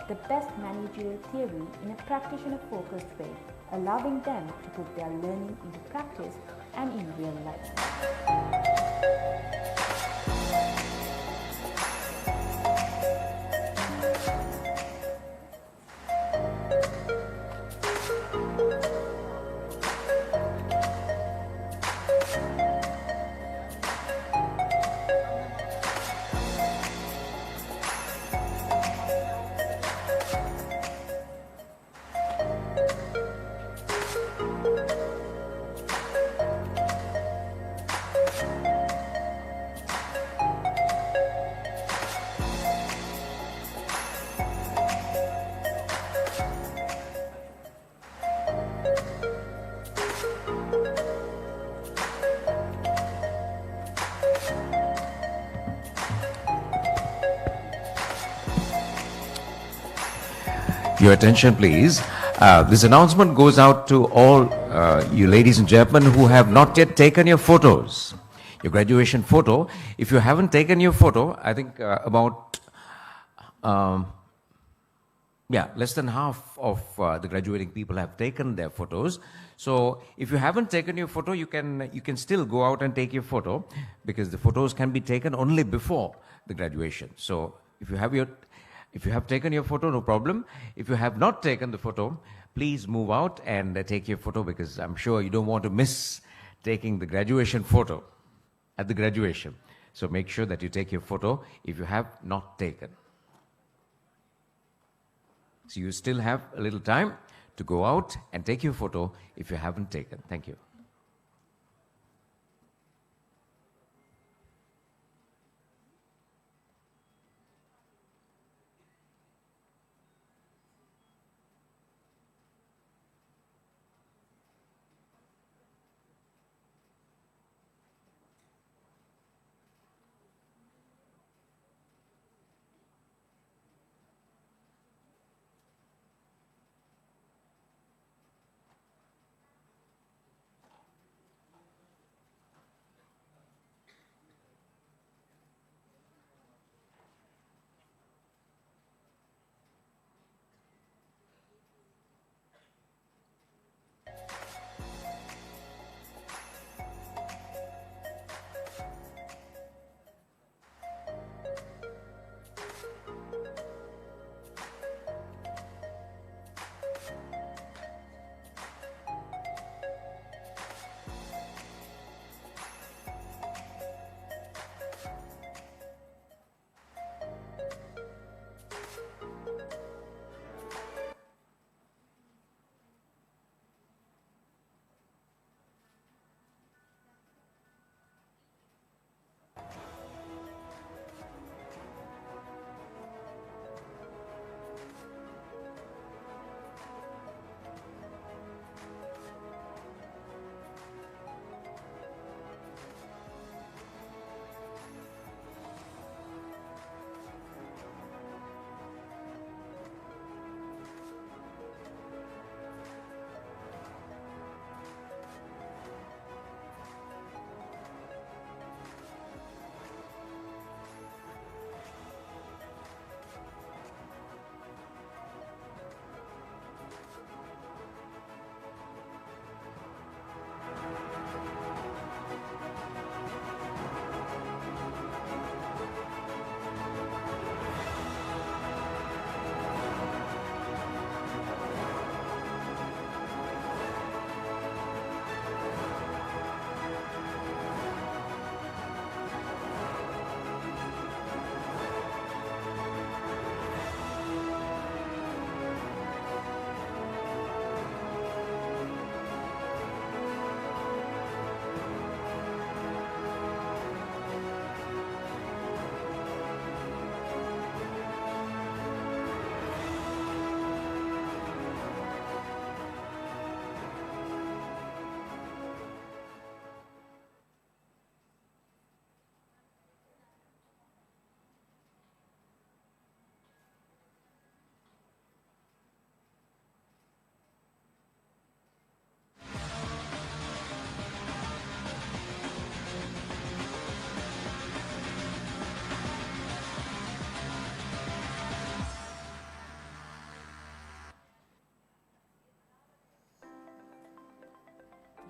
the best managerial theory in a practitioner-focused way, allowing them to put their learning into practice and in real life. Your attention, please. This announcement goes out to all you ladies and gentlemen who have not yet taken your photos, your graduation photo. If you haven't taken your photo, I think less than half of the graduating people have taken their photos. So if you haven't taken your photo, you can still go out and take your photo, because the photos can be taken only before the graduation. So if you have taken your photo, no problem. If you have not taken the photo, please move out and take your photo, because I'm sure you don't want to miss taking the graduation photo at the graduation. So make sure that you take your photo if you have not taken. So you still have a little time to go out and take your photo if you haven't taken. Thank you.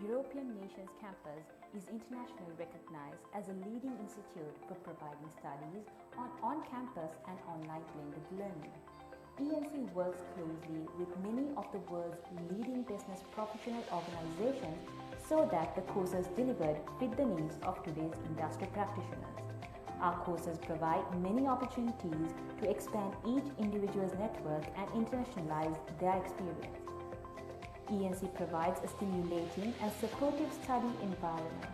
European Nations Campus is internationally recognized as a leading institute for providing studies on-campus and online blended learning. ENC works closely with many of the world's leading business professional organizations so that the courses delivered fit the needs of today's industry practitioners. Our courses provide many opportunities to expand each individual's network and internationalize their experience. ENC provides a stimulating and supportive study environment.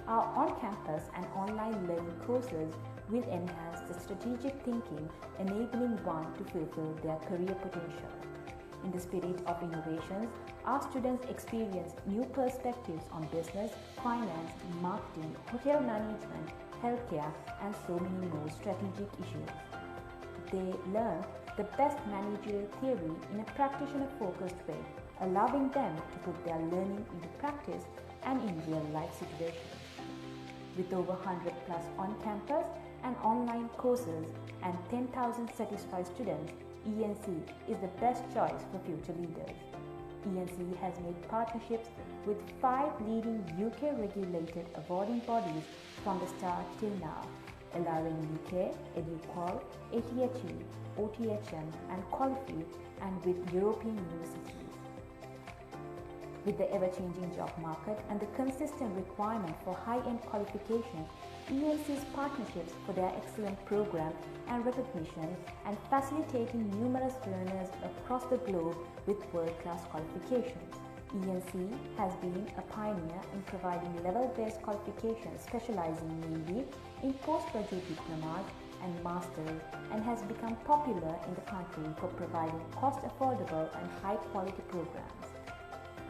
Our on-campus and online learning courses will enhance the strategic thinking, enabling one to fulfill their career potential. In the spirit of innovations, our students experience new perspectives on business, finance, marketing, hotel management, healthcare, and so many more strategic issues. They learn the best managerial theory in a practitioner-focused way, allowing them to put their learning into practice and in real-life situations. With over 100 plus on-campus and online courses and 10,000 satisfied students, ENC is the best choice for future leaders. ENC has made partnerships with 5 leading UK-regulated awarding bodies from the start till now, allowing UK, EduQual, ATHE, OTHM and Qualify, and with European universities. With the ever-changing job market and the consistent requirement for high-end qualifications, ENC's partnerships for their excellent program and recognition and facilitating numerous learners across the globe with world-class qualifications. ENC has been a pioneer in providing level-based qualifications specializing mainly in postgraduate diplomas and masters and has become popular in the country for providing cost-affordable and high-quality programs.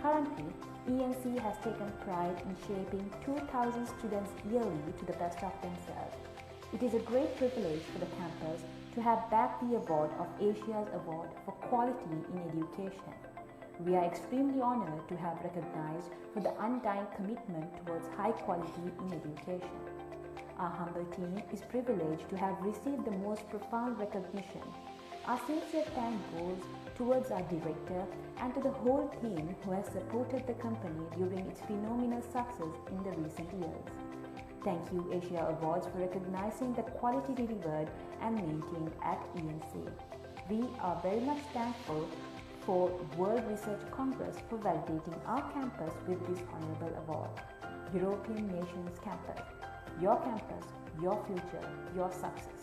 Currently, ENC has taken pride in shaping 2,000 students yearly to the best of themselves. It is a great privilege for the campus to have bagged the award of Asia's Award for Quality in Education. We are extremely honored to have recognized for the undying commitment towards high quality in education. Our humble team is privileged to have received the most profound recognition. Our sincere thanks goes towards our director and to the whole team who has supported the company during its phenomenal success in the recent years. Thank you Asia Awards for recognizing the quality delivered and maintained at ENC. We are very much thankful for World Research Congress for validating our campus with this honorable award. European Nations Campus. Your campus, your future, your success.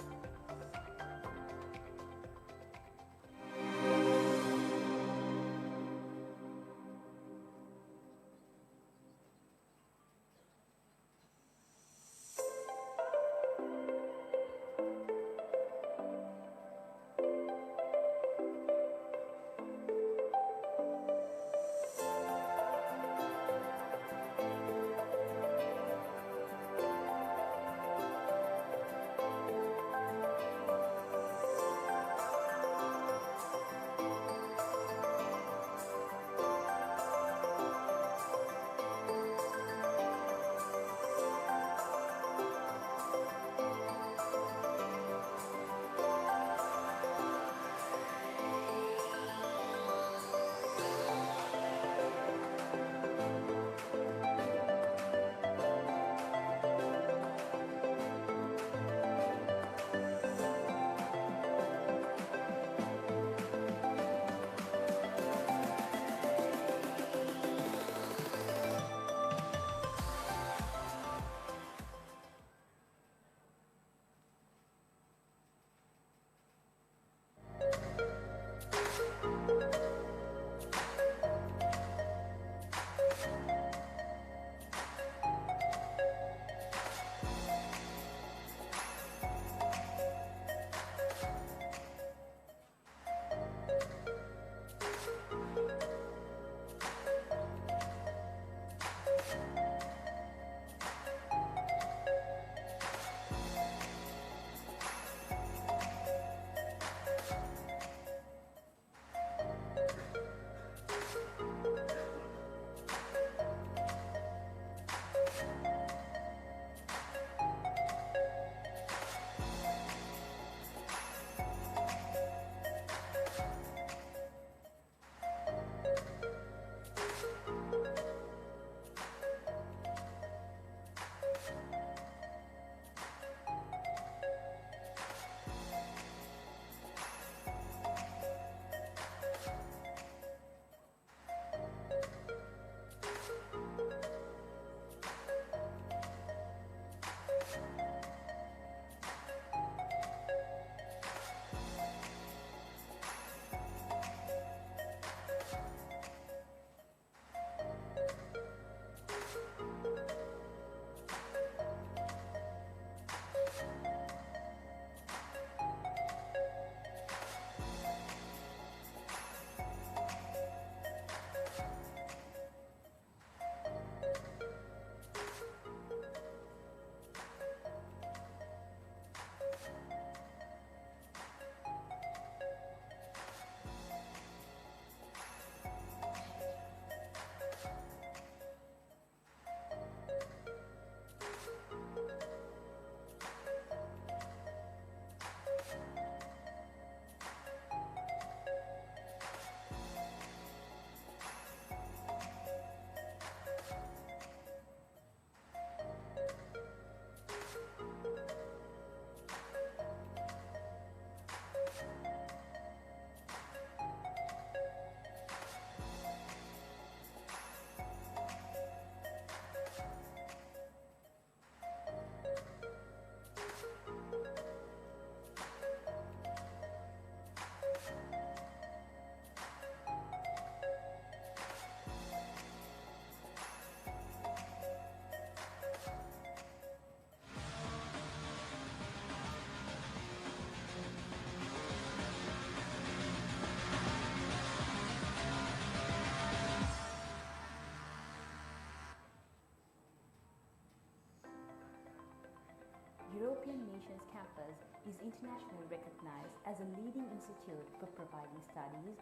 campus is internationally recognized as a leading institute for providing studies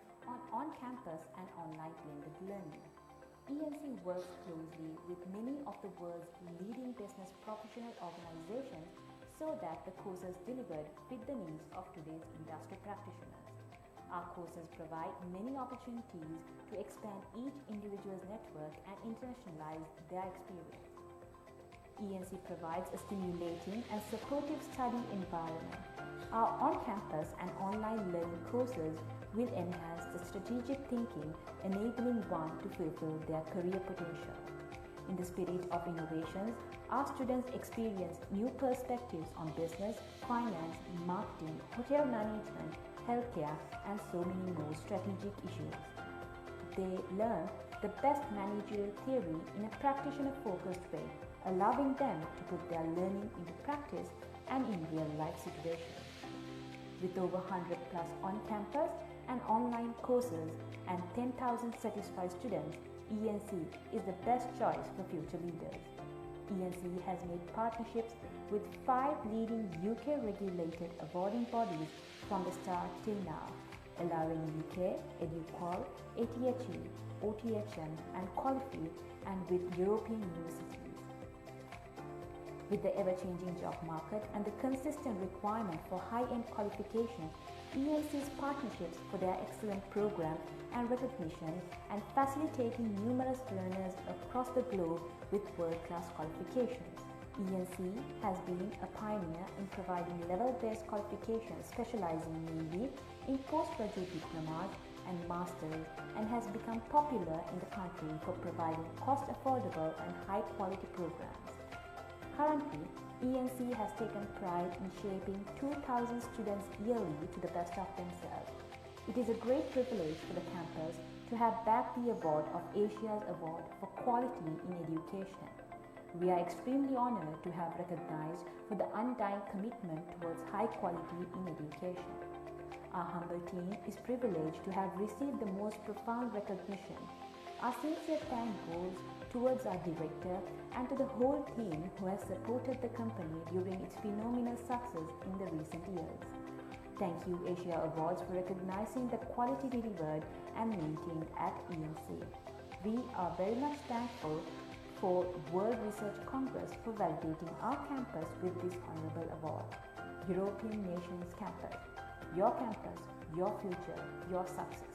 on-campus and online blended learning. ENC works closely with many of the world's leading business professional organizations so that the courses delivered fit the needs of today's industry practitioners. Our courses provide many opportunities to expand each individual's network and internationalize their experience. ENC provides a stimulating and supportive study environment. Our on-campus and online learning courses will enhance the strategic thinking, enabling one to fulfill their career potential. In the spirit of innovations, our students experience new perspectives on business, finance, marketing, hotel management, healthcare, and so many more strategic issues. They learn the best managerial theory in a practitioner-focused way, allowing them to put their learning into practice and in real-life situations. With over 100 plus on-campus and online courses and 10,000 satisfied students, ENC is the best choice for future leaders. ENC has made partnerships with 5 leading UK regulated awarding bodies from the start till now, allowing UK, EduQual, ATHE, OTHM and Qualify, and with European universities. With the ever-changing job market and the consistent requirement for high-end qualification, ENC's partnerships for their excellent program and recognition and facilitating numerous learners across the globe with world-class qualifications. ENC has been a pioneer in providing level-based qualifications specializing mainly in postgraduate diplomas and masters and has become popular in the country for providing cost-affordable and high-quality programs. Currently, ENC has taken pride in shaping 2,000 students yearly to the best of themselves. It is a great privilege for the campus to have bagged the award of Asia's Award for Quality in Education. We are extremely honored to have recognized for the undying commitment towards high quality in education. Our humble team is privileged to have received the most profound recognition. Our sincere thanks goes towards our director and to the whole team who has supported the company during its phenomenal success in the recent years. Thank you Asia Awards for recognizing the quality delivered and maintained at ENC. We are very much thankful for World Research Congress for validating our campus with this honorable award. European Nations Campus. Your campus, your future, your success.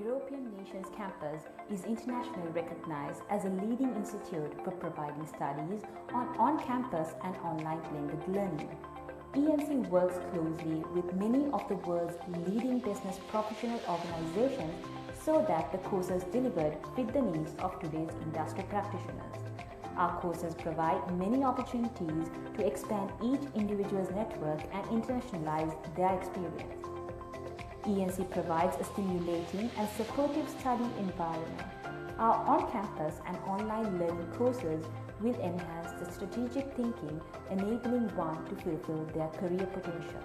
European Nations Campus is internationally recognized as a leading institute for providing studies on-campus and online blended learning. ENC works closely with many of the world's leading business professional organizations so that the courses delivered fit the needs of today's industry practitioners. Our courses provide many opportunities to expand each individual's network and internationalize their experience. ENC provides a stimulating and supportive study environment. Our on-campus and online learning courses will enhance the strategic thinking, enabling one to fulfill their career potential.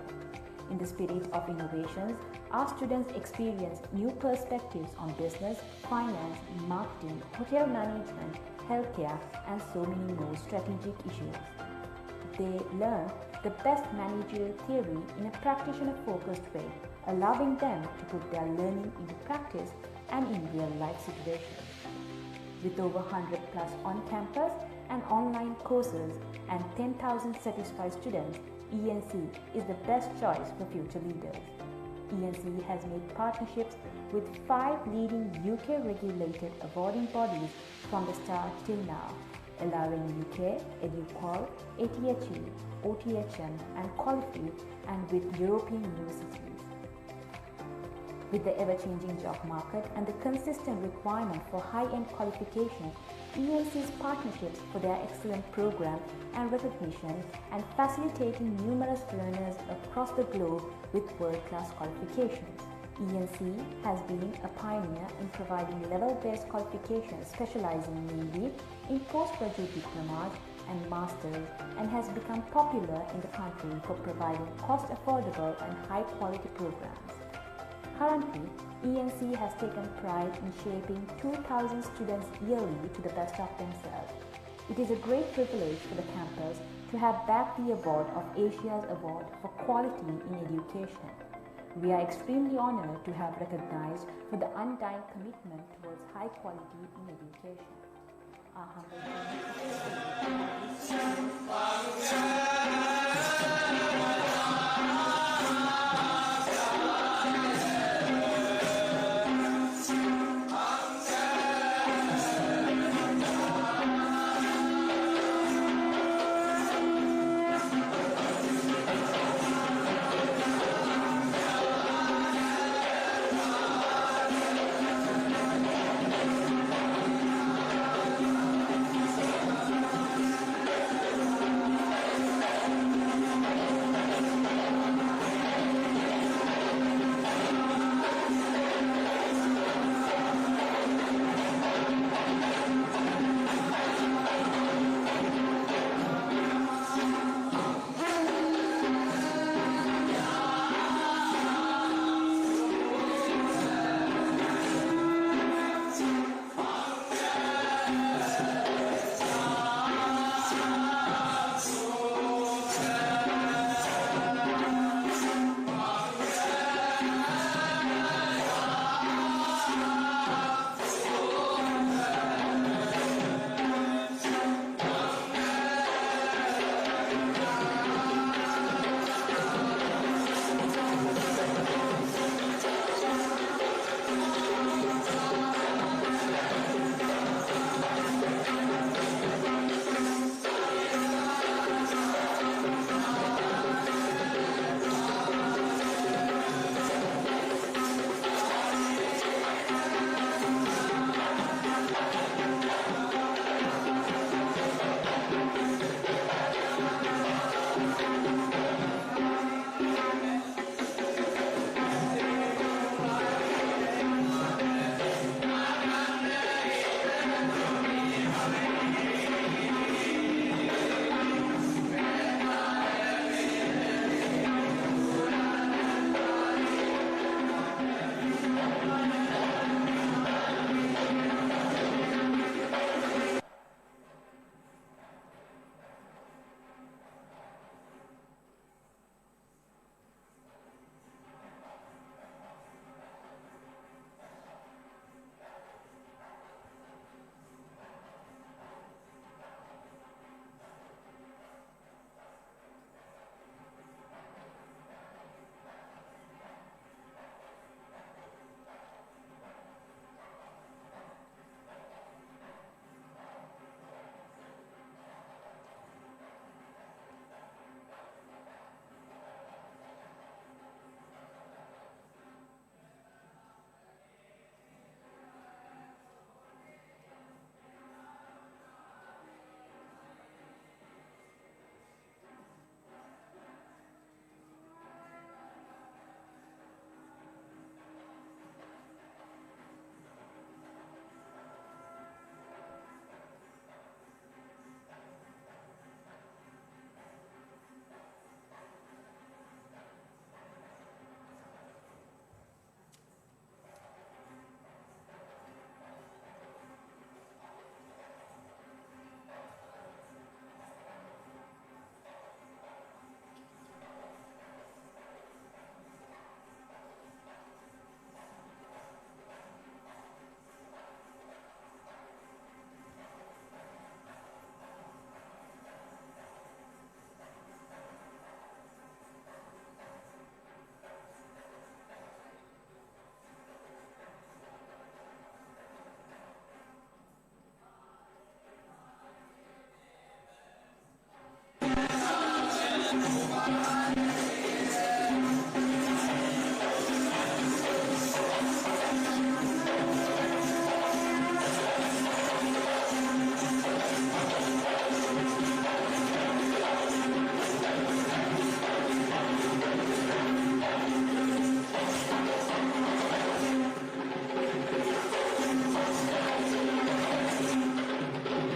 In the spirit of innovations, our students experience new perspectives on business, finance, marketing, hotel management, healthcare, and so many more strategic issues. They learn the best managerial theory in a practitioner-focused way, allowing them to put their learning into practice and in real-life situations. With over 100 plus on-campus and online courses and 10,000 satisfied students, ENC is the best choice for future leaders. ENC has made partnerships with 5 leading UK regulated awarding bodies from the start till now, allowing UK, EduQual, ATHE, OTHM and Qualify, and with European universities. With the ever-changing job market and the consistent requirement for high-end qualifications, ENC's partnerships for their excellent program and recognition and facilitating numerous learners across the globe with world-class qualifications. ENC has been a pioneer in providing level-based qualifications specializing mainly in postgraduate diplomas and masters and has become popular in the country for providing cost-affordable and high-quality programs. Currently, ENC has taken pride in shaping 2,000 students yearly to the best of themselves. It is a great privilege for the campus to have bagged the award of Asia's Award for Quality in Education. We are extremely honored to have recognized for the undying commitment towards high quality in education. Our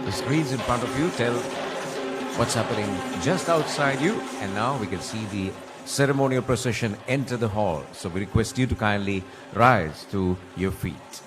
The screens in front of you tell what's happening just outside you, and now we can see the ceremonial procession enter the hall. So we request you to kindly rise to your feet.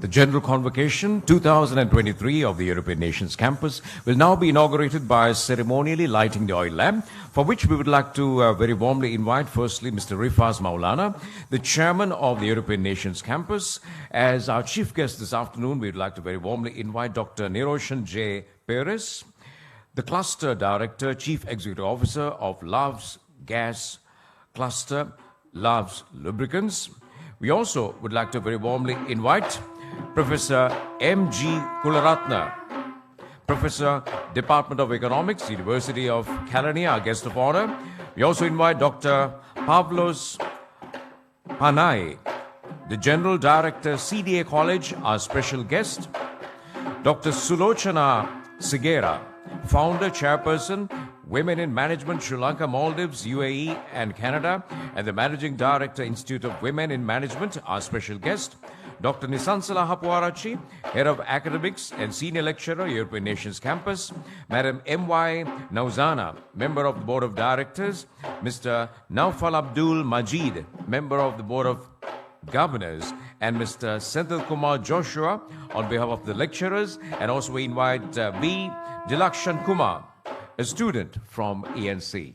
The General Convocation 2023 of the European Nations Campus will now be inaugurated by ceremonially lighting the oil lamp, for which we would like to very warmly invite firstly Mr. Rifaz Maulana, the Chairman of the European Nations Campus. As our chief guest this afternoon, we would like to very warmly invite Dr. Niroshan J. Perez, the Cluster Director, Chief Executive Officer of Love's Gas Cluster, Love's Lubricants. We also would like to very warmly invite Professor M.G. Kularatna, Professor, Department of Economics, University of Kelaniya, our guest of honor. We also invite Dr. Pavlos Panay, the General Director, CDA College, our special guest. Dr. Sulochana Sigera, Founder, Chairperson, Women in Management, Sri Lanka, Maldives, UAE, and Canada, and the Managing Director, Institute of Women in Management, our special guest. Dr. Nisansala Hapuarachi, Head of Academics and Senior Lecturer, European Nations Campus. Madam M.Y. Nauzana, Member of the Board of Directors. Mr. Naufal Abdul Majid, Member of the Board of Governors. And Mr. Senthil Kumar Joshua, on behalf of the lecturers. And also we invite B. Dilakshan Kumar, a student from ENC.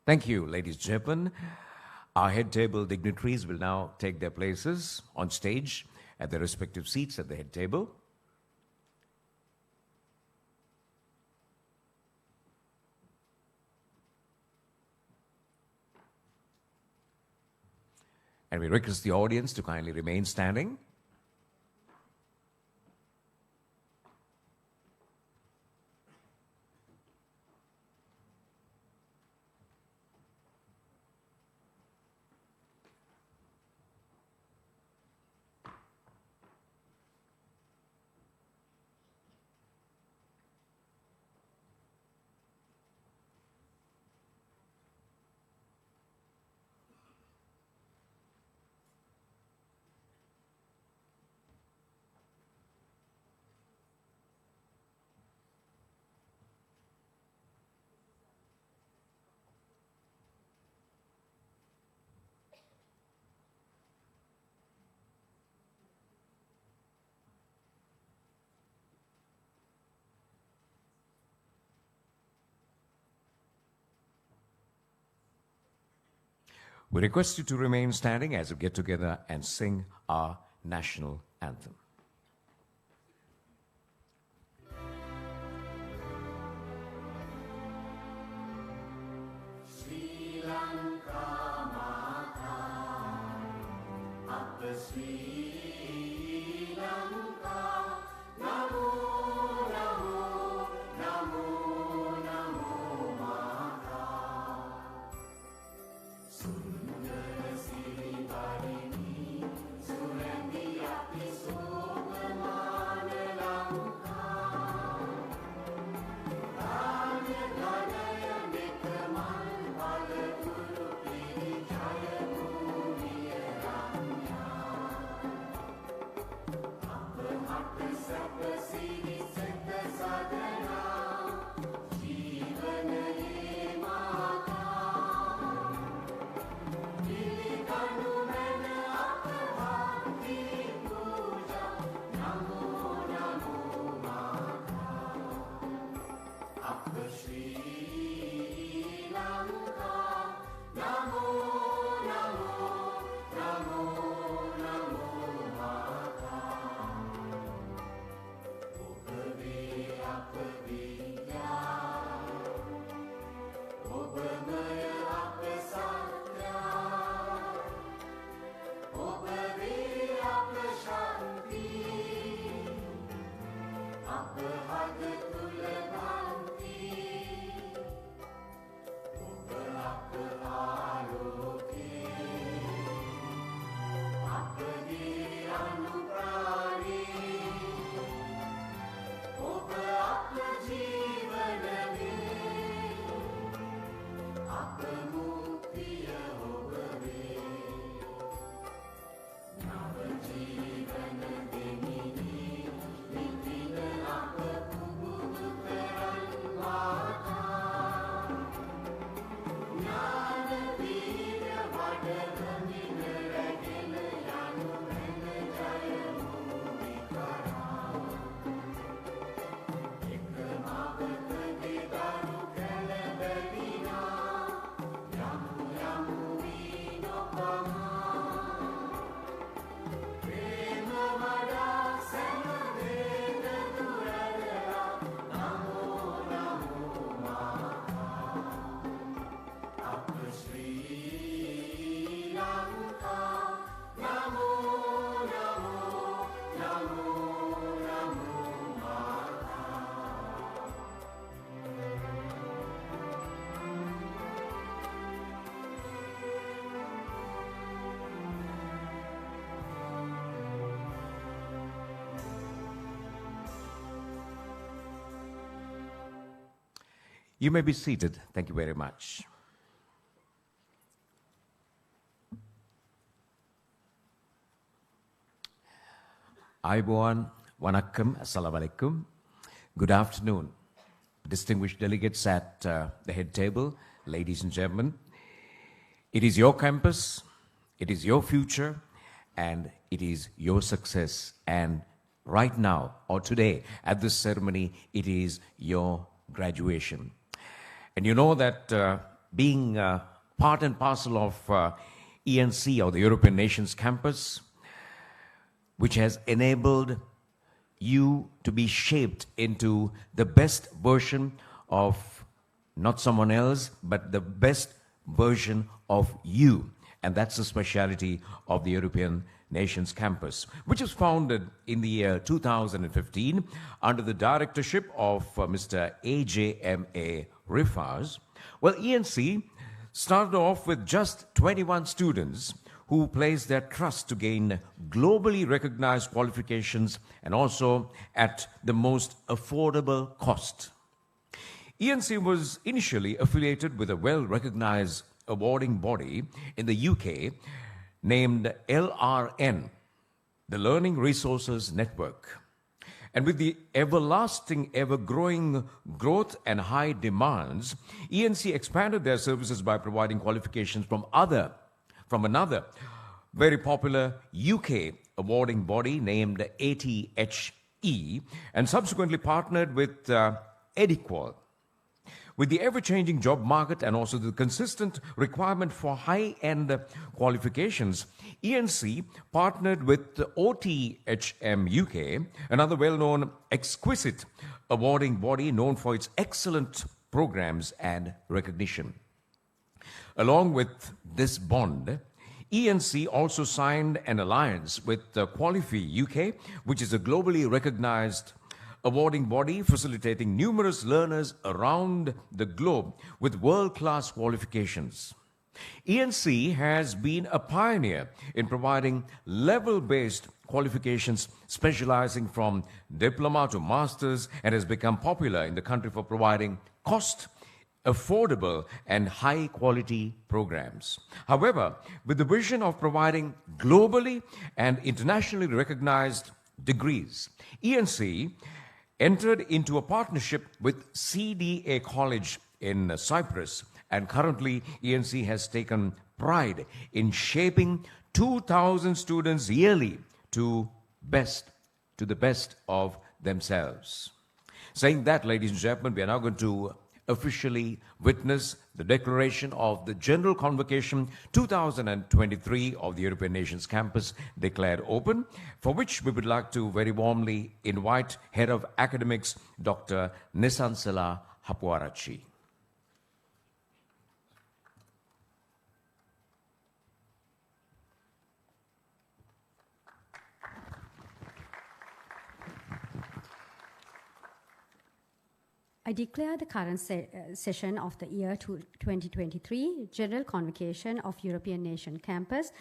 Thank you, ladies and gentlemen. Our head table dignitaries will now take their places on stage at their respective seats at the head table. And we request the audience to kindly remain standing. We request you to remain standing as we get together and sing our national anthem. Sri Lanka Mata, Upper Sri Lanka, Namo, Namo, Namo, Namo Mata. Sundara Siri Barini, Surandi Api Suri. You may be seated. Thank you very much. Ayubowan, Wanakkam, Assalamu alaikum. Good afternoon, distinguished delegates at the head table, ladies and gentlemen. It is your campus, it is your future, and it is your success. And right now, or today, at this ceremony, it is your graduation. And you know that being part and parcel of ENC, or the European Nations Campus, which has enabled you to be shaped into the best version of not someone else, but the best version of you. And that's the speciality of the European Nations Campus, which was founded in the year 2015 under the directorship of Mr. AJMA Rifaz. Well, ENC started off with just 21 students who placed their trust to gain globally recognized qualifications and also at the most affordable cost. ENC was initially affiliated with a well-recognized awarding body in the UK named LRN, the Learning Resources Network. And with the everlasting, ever-growing growth and high demands, ENC expanded their services by providing qualifications from another very popular UK awarding body named ATHE, and subsequently partnered with EDIQUAL. With the ever-changing job market and also the consistent requirement for high-end qualifications, ENC partnered with OTHM UK, another well-known exquisite awarding body known for its excellent programs and recognition. Along with this bond, ENC also signed an alliance with Qualify UK, which is a globally recognized awarding body facilitating numerous learners around the globe with world-class qualifications. ENC has been a pioneer in providing level-based qualifications specializing from diploma to masters, and has become popular in the country for providing affordable and high-quality programs. However, with the vision of providing globally and internationally recognized degrees, ENC entered into a partnership with CDA College in Cyprus, and currently ENC has taken pride in shaping 2,000 students yearly to the best of themselves. Saying that, ladies and gentlemen, we are now going to officially witness the declaration of the General Convocation 2023 of the European Nations Campus declared open, for which we would like to very warmly invite Head of Academics, Dr. Nisansela Hapuarachi. I declare the current session of the year 2023 General Convocation of European Nation Campus,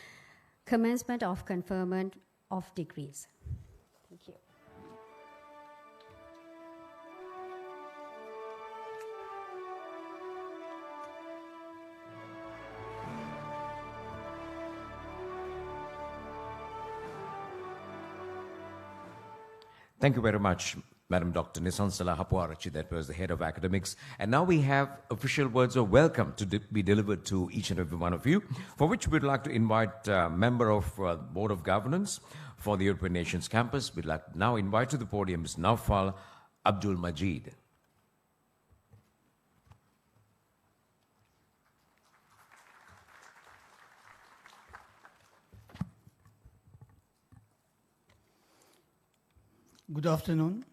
commencement of conferment of degrees. Thank you. Thank you very much, Madam Dr. Nisansela Hapuarachi, that was the Head of Academics. And now we have official words of welcome to be delivered to each and every one of you, for which we'd like to invite a member of Board of Governance for the European Nations Campus. We'd like to now invite to the podium Ms. Naufal Abdul Majid. Good afternoon.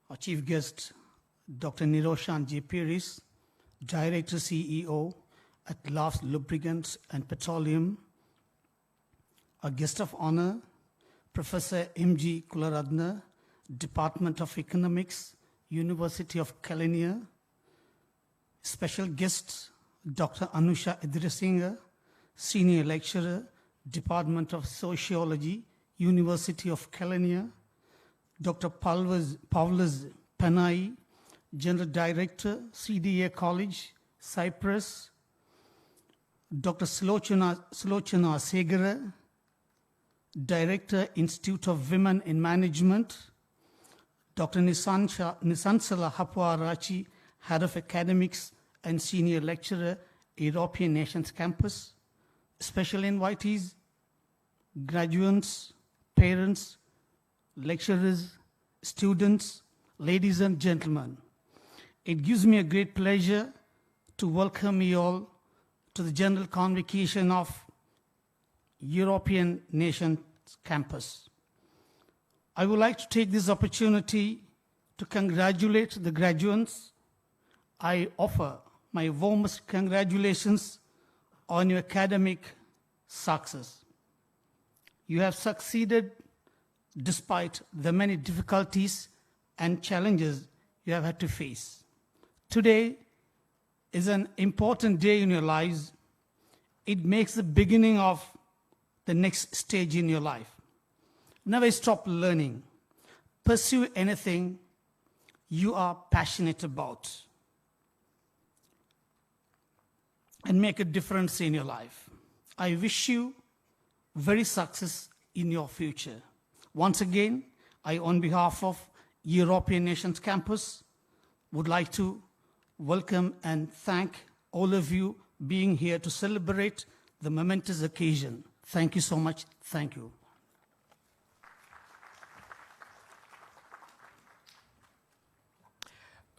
Our chief guest, Dr. Niroshan J. Piris, Director CEO at LAFS Lubricants and Petroleum. Our guest of honor, Professor M.G. Kularatne, Department of Economics, University of Kelaniya. Special guest, Dr. Anusha Idrisinghe, Senior Lecturer, Department of Sociology, University of Kelaniya. Dr. Pavlos Panai, General Director, CDA College, Cyprus, Dr. Slochana Segara, Director, Institute of Women in Management, Dr. Nisansala Hapwarachi, Head of Academics and Senior Lecturer, European Nations Campus, special invitees, graduates, parents, lecturers, students, ladies and gentlemen. It gives me a great pleasure to welcome you all to the General Convocation of European Nations Campus. I would like to take this opportunity to congratulate the graduates. I offer my warmest congratulations on your academic success. You have succeeded despite the many difficulties and challenges you have had to face. Today is an important day in your lives. It makes the beginning of the next stage in your life. Never stop learning. Pursue anything you are passionate about and make a difference in your life. I wish you very success in your future. Once again, I, on behalf of European Nations Campus, would like to welcome and thank all of you being here to celebrate the momentous occasion. Thank you so much. Thank you.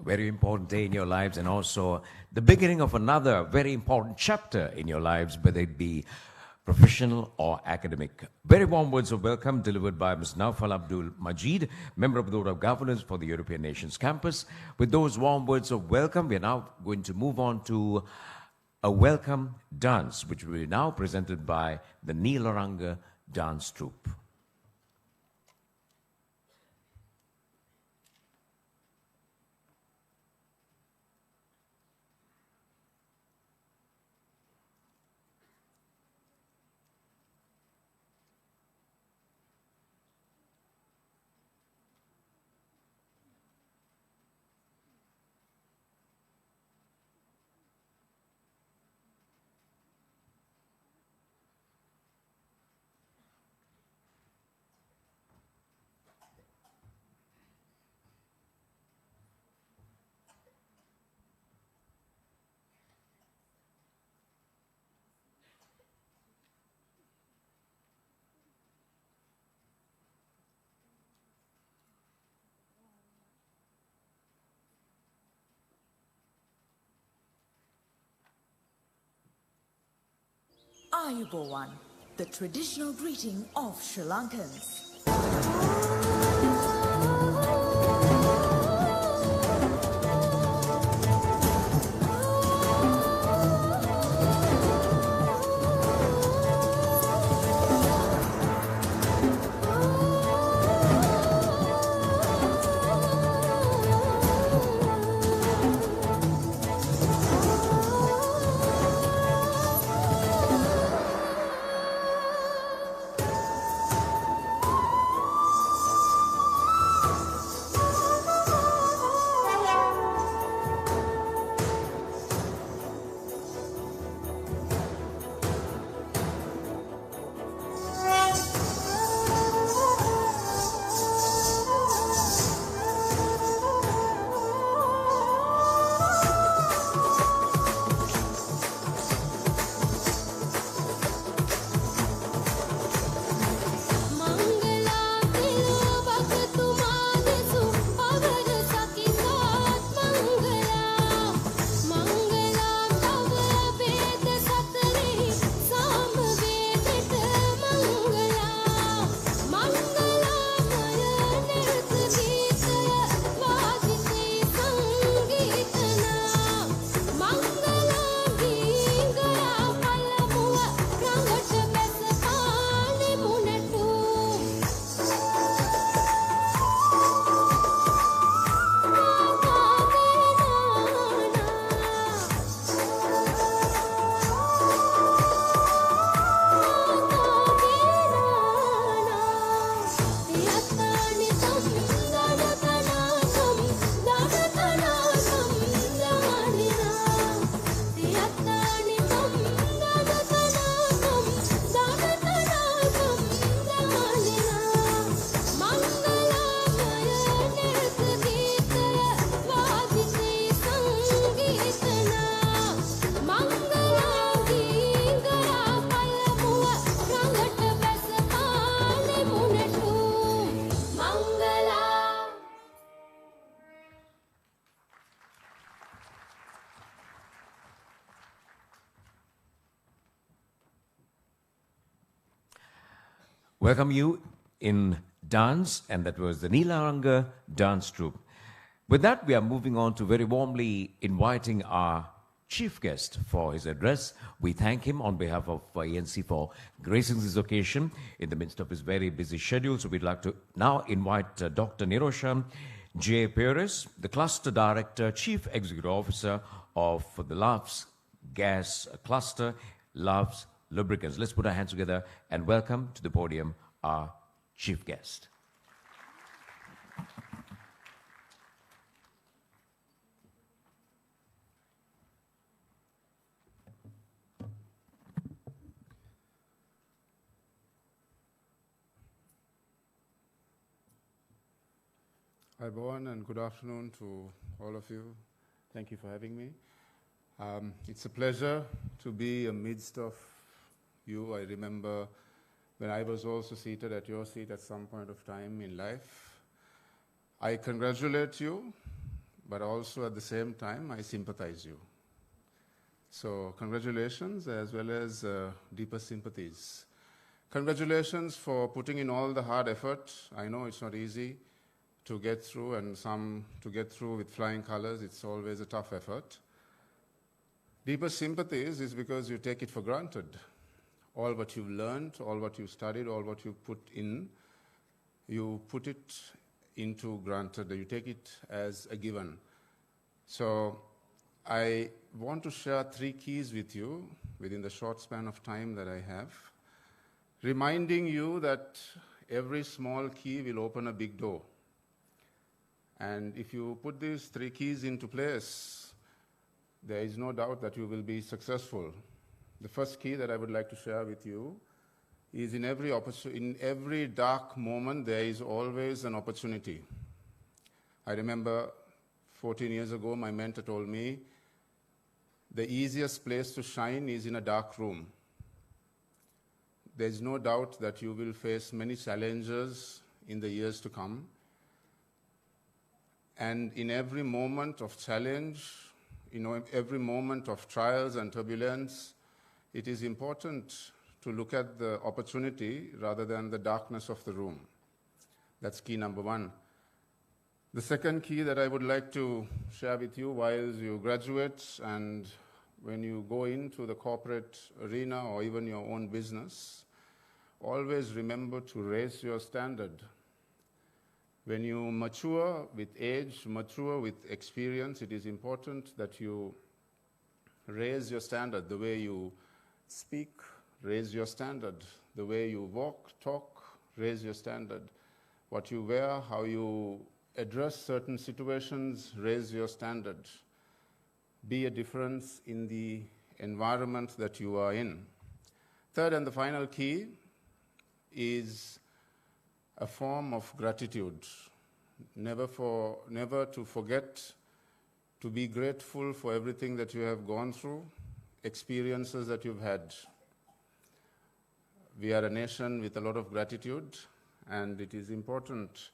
A very important day in your lives, and also the beginning of another very important chapter in your lives, whether it be professional or academic. Very warm words of welcome delivered by Ms. Naufal Abdul Majid, Member of the Board of Governors for the European Nations Campus. With those warm words of welcome, we are now going to move on to a welcome dance, which will be now presented by the Neelaranga Dance Troupe. Ayubowan, the traditional greeting of Sri Lankans. welcome you in dance, and that was the Neelaranga Dance Troupe. With that, we are moving on to very warmly inviting our chief guest for his address. We thank him on behalf of ANC for gracing this occasion in the midst of his very busy schedule. So we'd like to now invite Dr. Nirosha J. Perez, the Cluster Director, Chief Executive Officer of the Loves Gas Cluster, Loves Lubricants. Let's put our hands together and welcome to the podium our chief guest. Hi, Bowen, and good afternoon to all of you. Thank you for having me. It's a pleasure to be amidst of you. I remember when I was also seated at your seat at some point of time in life. I congratulate you, but also at the same time, I sympathize you. So congratulations as well as deeper sympathies. Congratulations for putting in all the hard effort. I know it's not easy to get through, and some to get through with flying colors. It's always a tough effort. Deeper sympathies is because you take it for granted. All what you've learned, all what you've studied, all what you put in, you put it into granted. You take it as a given. So I want to share 3 keys with you within the short span of time that I have, reminding you that every small key will open a big door. And if you put these 3 keys into place, there is no doubt that you will be successful. The first key that I would like to share with you is in every dark moment, there is always an opportunity. I remember 14 years ago, my mentor told me, the easiest place to shine is in a dark room. There's no doubt that you will face many challenges in the years to come. And in every moment of challenge, every moment of trials and turbulence, it is important to look at the opportunity rather than the darkness of the room. That's key number 1. The second key that I would like to share with you while you graduate and when you go into the corporate arena or even your own business, always remember to raise your standard. When you mature with age, mature with experience, it is important that you raise your standard. The way you speak, raise your standard. The way you walk, talk, raise your standard. What you wear, how you address certain situations, raise your standard. Be a difference in the environment that you are in. Third and the final key is a form of gratitude. Never to forget to be grateful for everything that you have gone through, experiences that you've had. We are a nation with a lot of gratitude, and it is important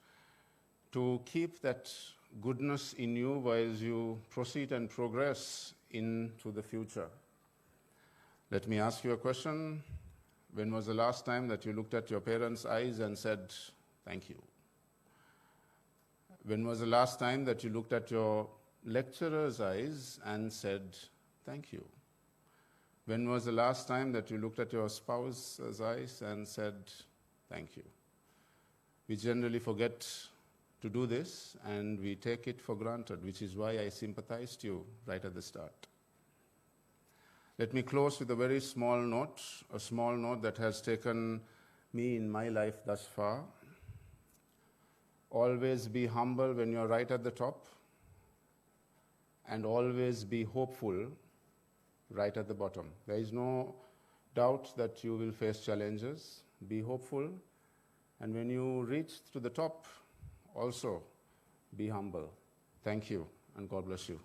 to keep that goodness in you while you proceed and progress into the future. Let me ask you a question. When was the last time that you looked at your parents' eyes and said, thank you? When was the last time that you looked at your lecturer's eyes and said, thank you? When was the last time that you looked at your spouse's eyes and said, thank you? We generally forget to do this, and we take it for granted, which is why I sympathized you right at the start. Let me close with a very small note, a small note that has taken me in my life thus far. Always be humble when you're right at the top, and always be hopeful right at the bottom. There is no doubt that you will face challenges. Be hopeful, and when you reach to the top, also be humble. Thank you, and God bless you.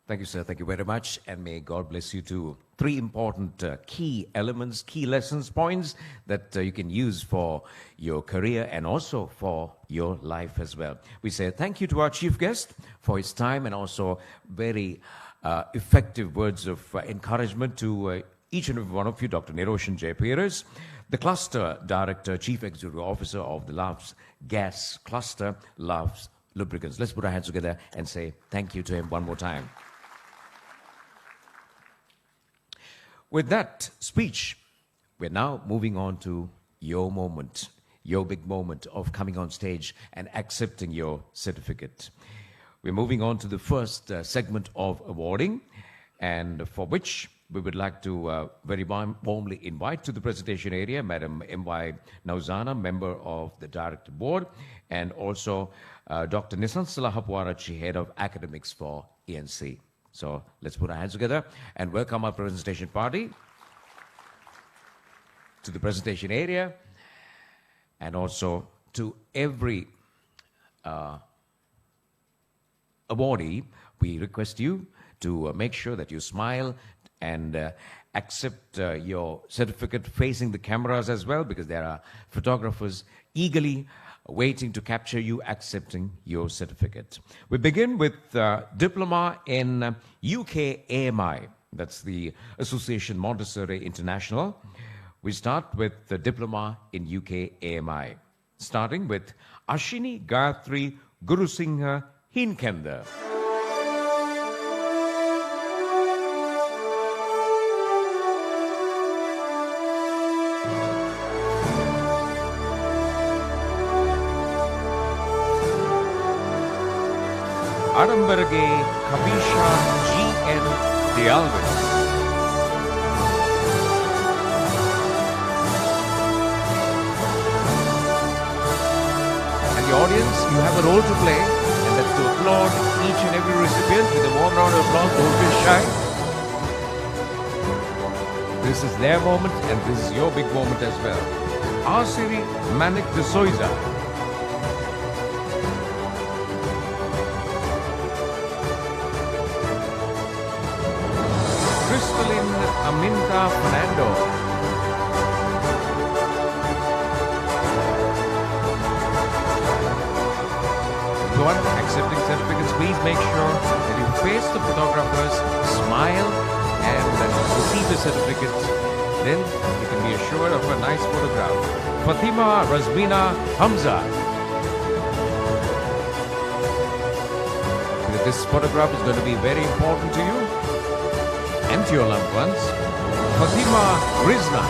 Thank you, sir. Thank you very much. And may God bless you too. 3 important key elements, key lessons, points that you can use for your career and also for your life as well. We say thank you to our chief guest for his time and also very effective words of encouragement to each and every one of you, Dr. Niroshan Jayapires, the Cluster Director, Chief Executive Officer of the Loves Gas Cluster, Loves Lubricants. Let's put our hands together and say thank you to him one more time. With that speech, we're now moving on to your moment, your big moment of coming on stage and accepting your certificate. We're moving on to the first segment of awarding, and for which we would like to very warmly invite to the presentation area Madam M.Y. Nauzana, member of the Director Board, and also Dr. Nissan Salahapwarachi, Head of Academics for ENC. So let's put our hands together and welcome our presentation party to the presentation area, and also to every awardee. We request you to make sure that you smile and accept your certificate facing the cameras as well, because there are photographers eagerly waiting to capture you accepting your certificate. We begin with Diploma in UK AMI. That's the Association Montessori International. We start with the Diploma in UK AMI, starting with Ashini Gayatri Gurusingha Hinkender. Adambarage Kapisha G.N. De Alves. And the audience, you have a role to play, and that's to applaud each and every recipient with a warm round of applause. Don't be shy. This is their moment, and this is your big moment as well. Arsiri Manik de Souza. Aminta Fernando. Everyone accepting certificates, please make sure that you face the photographers, smile, and receive the certificate. Then you can be assured of a nice photograph. Fatima Razmina Hamza. This photograph is going to be very important to you and to your loved ones. Fatima Rizna.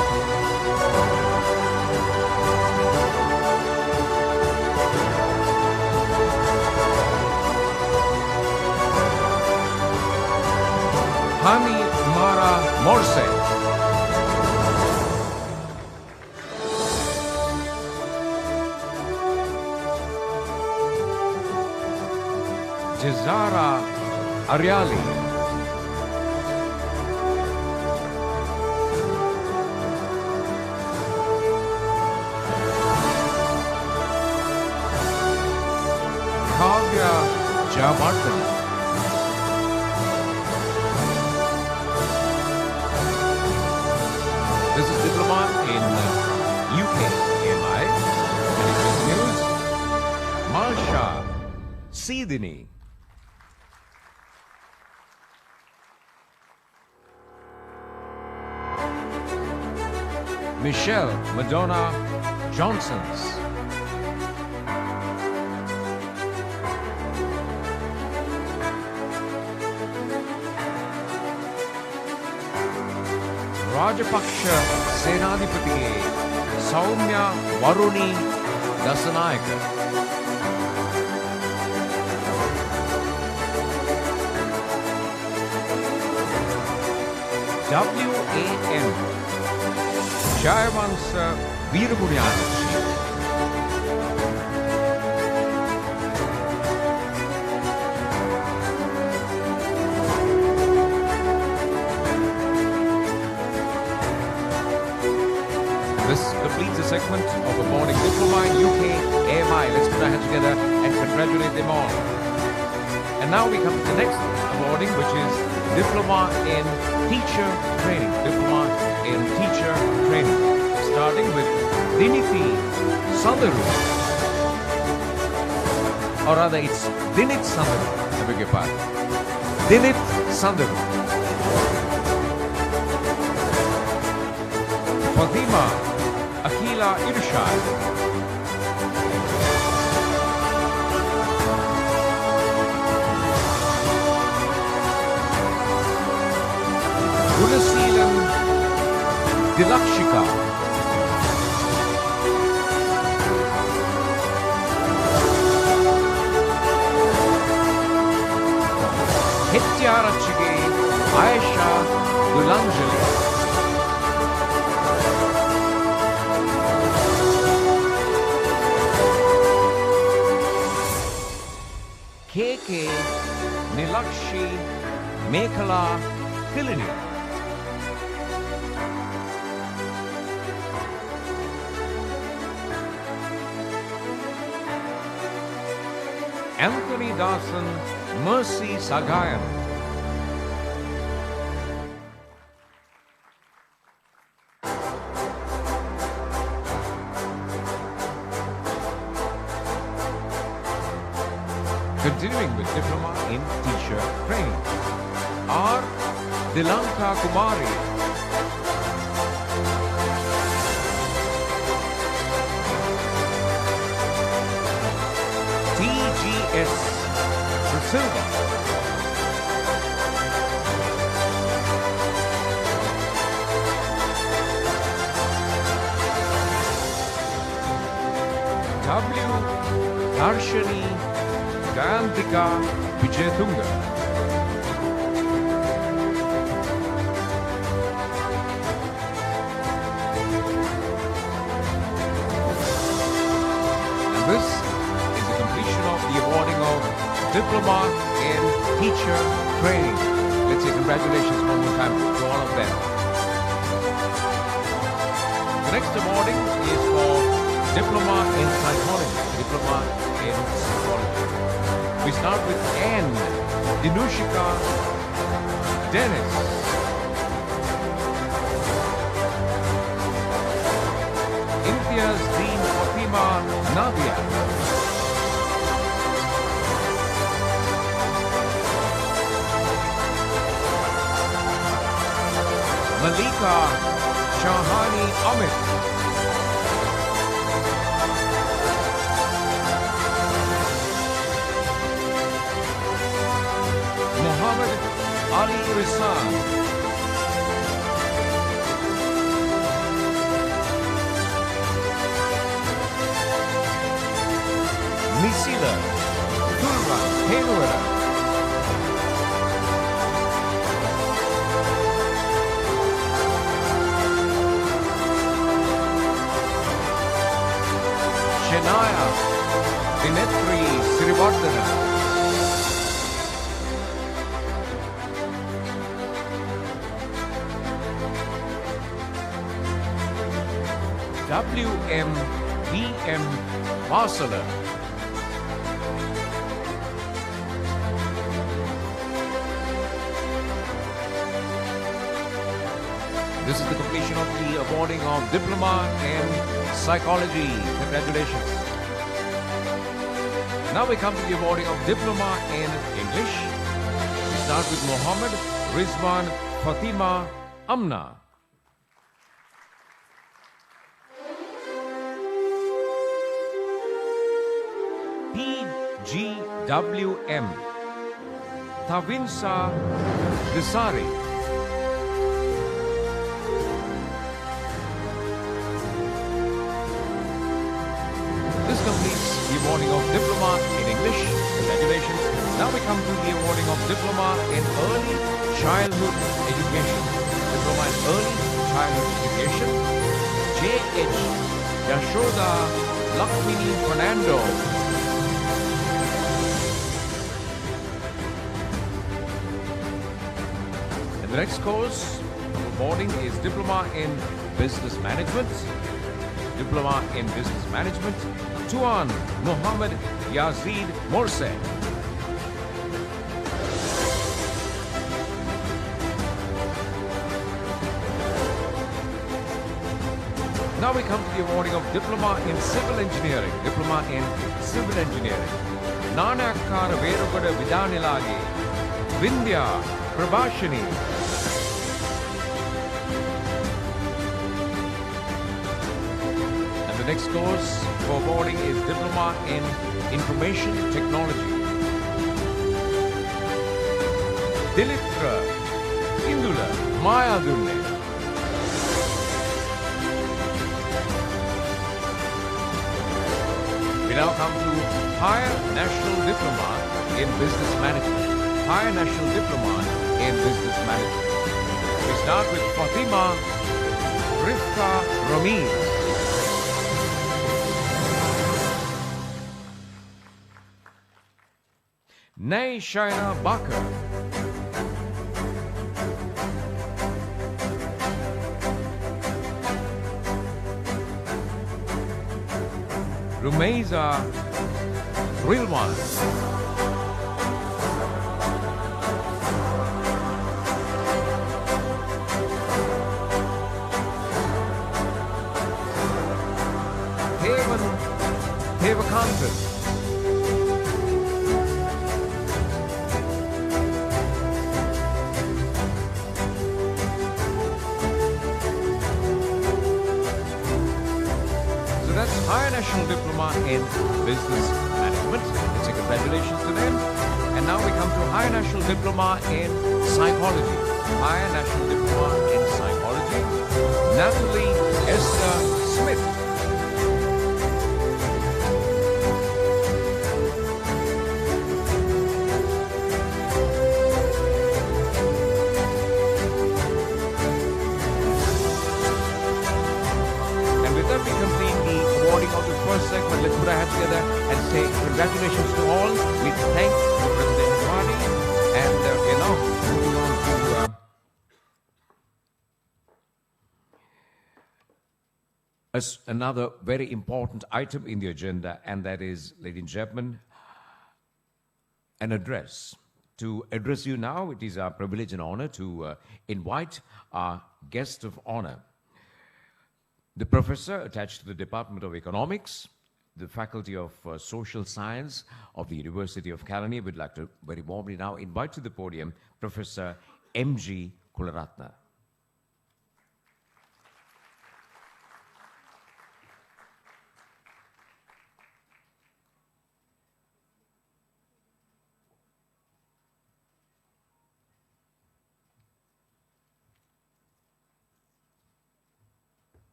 Hani Mara Morse. Jazara Ariali. Martin. This is Diploma in UK AMI. And it continues. Marsha Sidini. Michelle Madonna Johnsons. Rajapaksha Senadipati Saumya Varuni Dasanayaka. WAM Jayavansa Veeramunyanachi. This completes the segment of awarding Diploma in UK AMI. Let's put our hands together and congratulate them all. And now we come to the next awarding, which is Diploma in Teacher Training. Diploma in Teacher Training. Starting with Diniti Sandaru. Or rather, it's Dinit Sandaru. I beg your pardon. Dilip Sandaru. Fatima Akila Irshad. Gunaseelam Dilakshika. Hityarachige Aisha Gulanjali. KK Nilakshi Mekhala Pilini. Anthony Dawson Mercy Sagayan. Continuing with diploma in teacher training. R. Dilanka Kumari. TGS Silva. W. Darshani Gayantika Vijayatunga. And this is the completion of the awarding of Diploma in Teacher Training. Let's say congratulations one more time to all of them. The next awarding is for Diploma in Psychology. Diploma in Psychology. We start with N. Dinushika Dennis. Imtiaz Deen Fatima Nadia. Malika Shahani Amit. Muhammad Ali Rizan. Nisila Turma Henwara. Shanaya Dinetri Srivardhana. WM Vasala. This is the completion of the awarding of Diploma in Psychology. Congratulations. Now we come to the awarding of Diploma in English. We start with Mohammed Rizwan Fatima Amna. PGWM Tavinsa Desari. This completes the awarding of Diploma in English. Congratulations. Now we come to the awarding of Diploma in Early Childhood Education. Diploma in Early Childhood Education. J.H. Yashoda Lakshmini Fernando. And the next course awarding is Diploma in Business Management. Diploma in Business Management. Tuan Muhammad Yazid Morse. Now we come to the awarding of Diploma in Civil Engineering. Diploma in Civil Engineering. Nanakara Verugoda Vidanilage. Vindhya Prabhashini. And the next course for awarding is Diploma in Information Technology. Dilitra Indula Maya Dunne. We now come to Higher National Diploma in Business Management. Higher National Diploma in Business Management. We start with Fatima Rifka Ramin. Nay Shaina Bakar. Rumeza Rilwan. Devakantan. So that's Higher National Diploma in Business Management. It's a congratulations to them. And now we come to Higher National Diploma in Psychology. Higher National Diploma in Psychology. Natalie Esther Smith. We complete the awarding of the first segment. Let's put our hands together and say congratulations to all. We thank President Hadi, and we're now moving on to another very important item in the agenda, and that is, ladies and gentlemen, an address. To address you now, it is our privilege and honor to invite our guest of honor, the professor attached to the Department of Economics, the Faculty of Social Science of the University of Kalani. We'd like to very warmly now invite to the podium Professor M.G. Kularatna.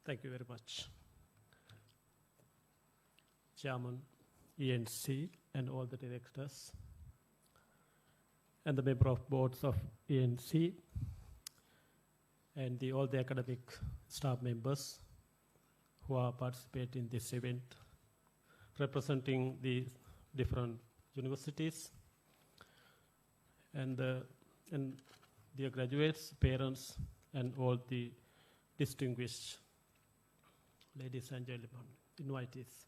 Thank you very much. Chairman, ENC, and all the directors, and the member of boards of ENC, and all the academic staff members who are participating in this event, representing the different universities, and dear graduates, parents, and all the distinguished ladies and gentlemen, invitees.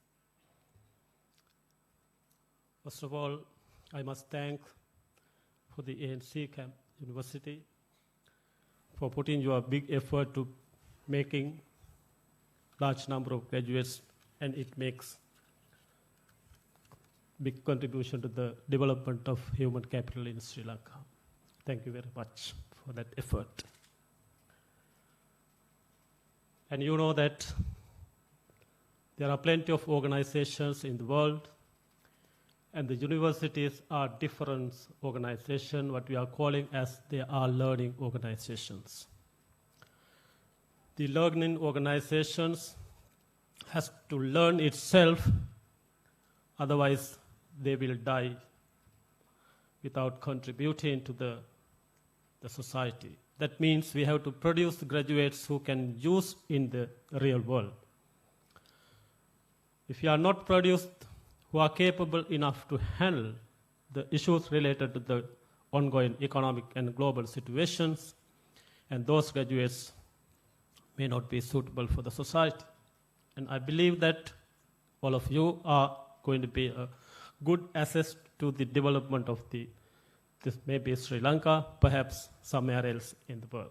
First of all, I must thank for the ANC University for putting your big effort to making large number of graduates, and it makes big contribution to the development of human capital in Sri Lanka. Thank you very much for that effort. And you know that there are plenty of organizations in the world, and the universities are different organizations, what we are calling as they are learning organizations. The learning organizations has to learn itself, otherwise they will die without contributing to the society. That means we have to produce graduates who can use in the real world. If you are not produced who are capable enough to handle the issues related to the ongoing economic and global situations, and those graduates may not be suitable for the society. And I believe that all of you are going to be a good asset to the development of this maybe Sri Lanka, perhaps somewhere else in the world.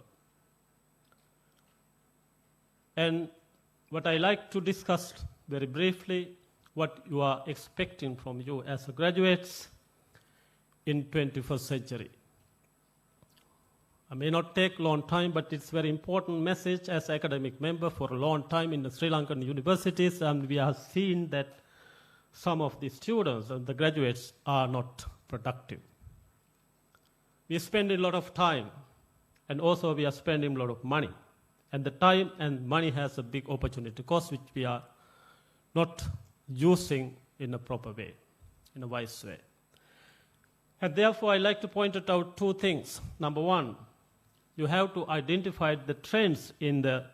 And what I like to discuss very briefly what you are expecting from you as graduates in 21st century. I may not take a long time, but it's a very important message as academic member for a long time in the Sri Lankan universities, and we have seen that some of the students and the graduates are not productive. We spend a lot of time, and also we are spending a lot of money. And the time and money has a big opportunity cost, which we are not using in a proper way, in a wise way. And therefore, I like to point out two things. Number one, you have to identify the trends in the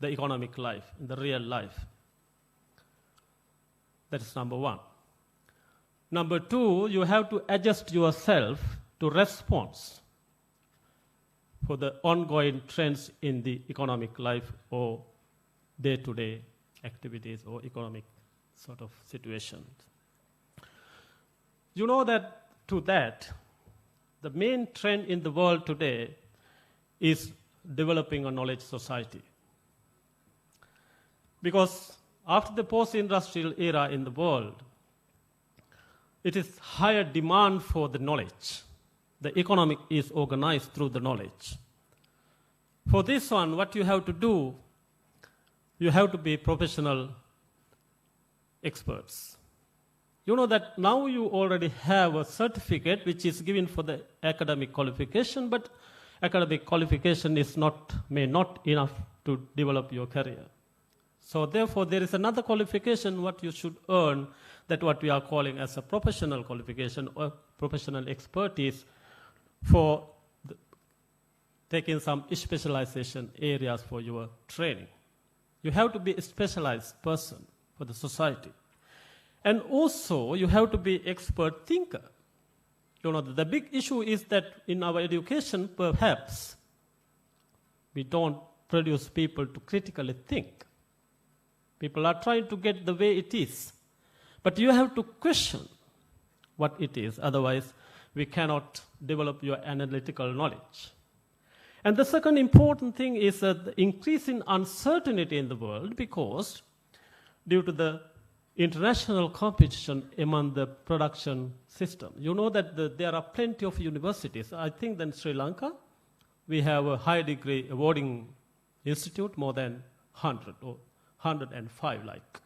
economic life, in the real life. That is number one. Number two, you have to adjust yourself to response for the ongoing trends in the economic life or day-to-day activities or economic sort of situations. You know that the main trend in the world today is developing a knowledge society. Because after the post-industrial era in the world, it is higher demand for the knowledge. The economy is organized through the knowledge. For this one, what you have to do, you have to be professional experts. You know that now you already have a certificate which is given for the academic qualification, but academic qualification may not enough to develop your career. So therefore, there is another qualification what you should earn, that what we are calling as a professional qualification or professional expertise for taking some specialization areas for your training. You have to be a specialized person for the society. And also, you have to be expert thinker. You know, the big issue is that in our education, perhaps, we don't produce people to critically think. People are trying to get the way it is. But you have to question what it is. Otherwise, we cannot develop your analytical knowledge. And the second important thing is the increase in uncertainty in the world, because due to the international competition among the production system. You know that there are plenty of universities. I think that in Sri Lanka, we have a high degree awarding institute, more than 100 or 105 like.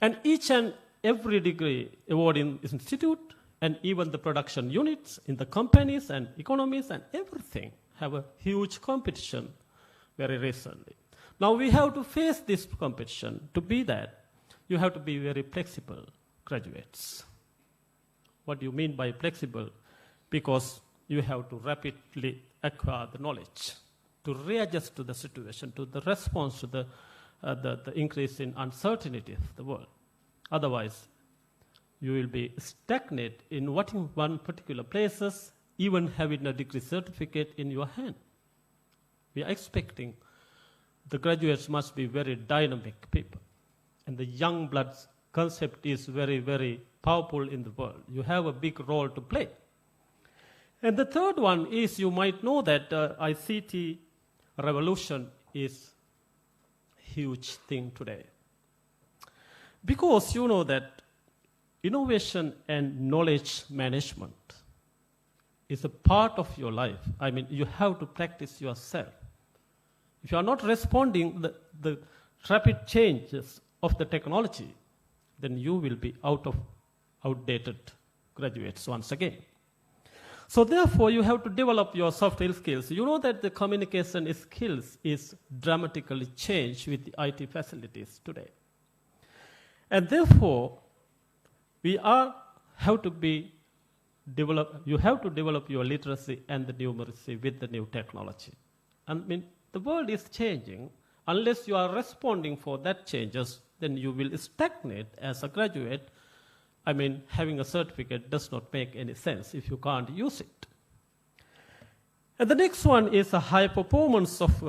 And each and every degree awarding institute and even the production units in the companies and economies and everything have a huge competition very recently. Now we have to face this competition. To be that, you have to be very flexible graduates. What do you mean by flexible? Because you have to rapidly acquire the knowledge, to readjust to the situation, to the response to the increase in uncertainty of the world. Otherwise, you will be stagnant in one particular places, even having a degree certificate in your hand. We are expecting the graduates must be very dynamic people. And the young blood concept is very, very powerful in the world. You have a big role to play. And the third one is, you might know that ICT revolution is a huge thing today. Because you know that innovation and knowledge management is a part of your life. I mean, you have to practice yourself. If you are not responding the rapid changes of the technology, then you will be outdated graduates once again. So therefore, you have to develop your soft skills. You know that the communication skills is dramatically changed with the IT facilities today. And therefore, you have to develop your literacy and the numeracy with the new technology. I mean, the world is changing. Unless you are responding for that changes, then you will stagnate as a graduate. I mean, having a certificate does not make any sense if you can't use it. And the next one is a high performance of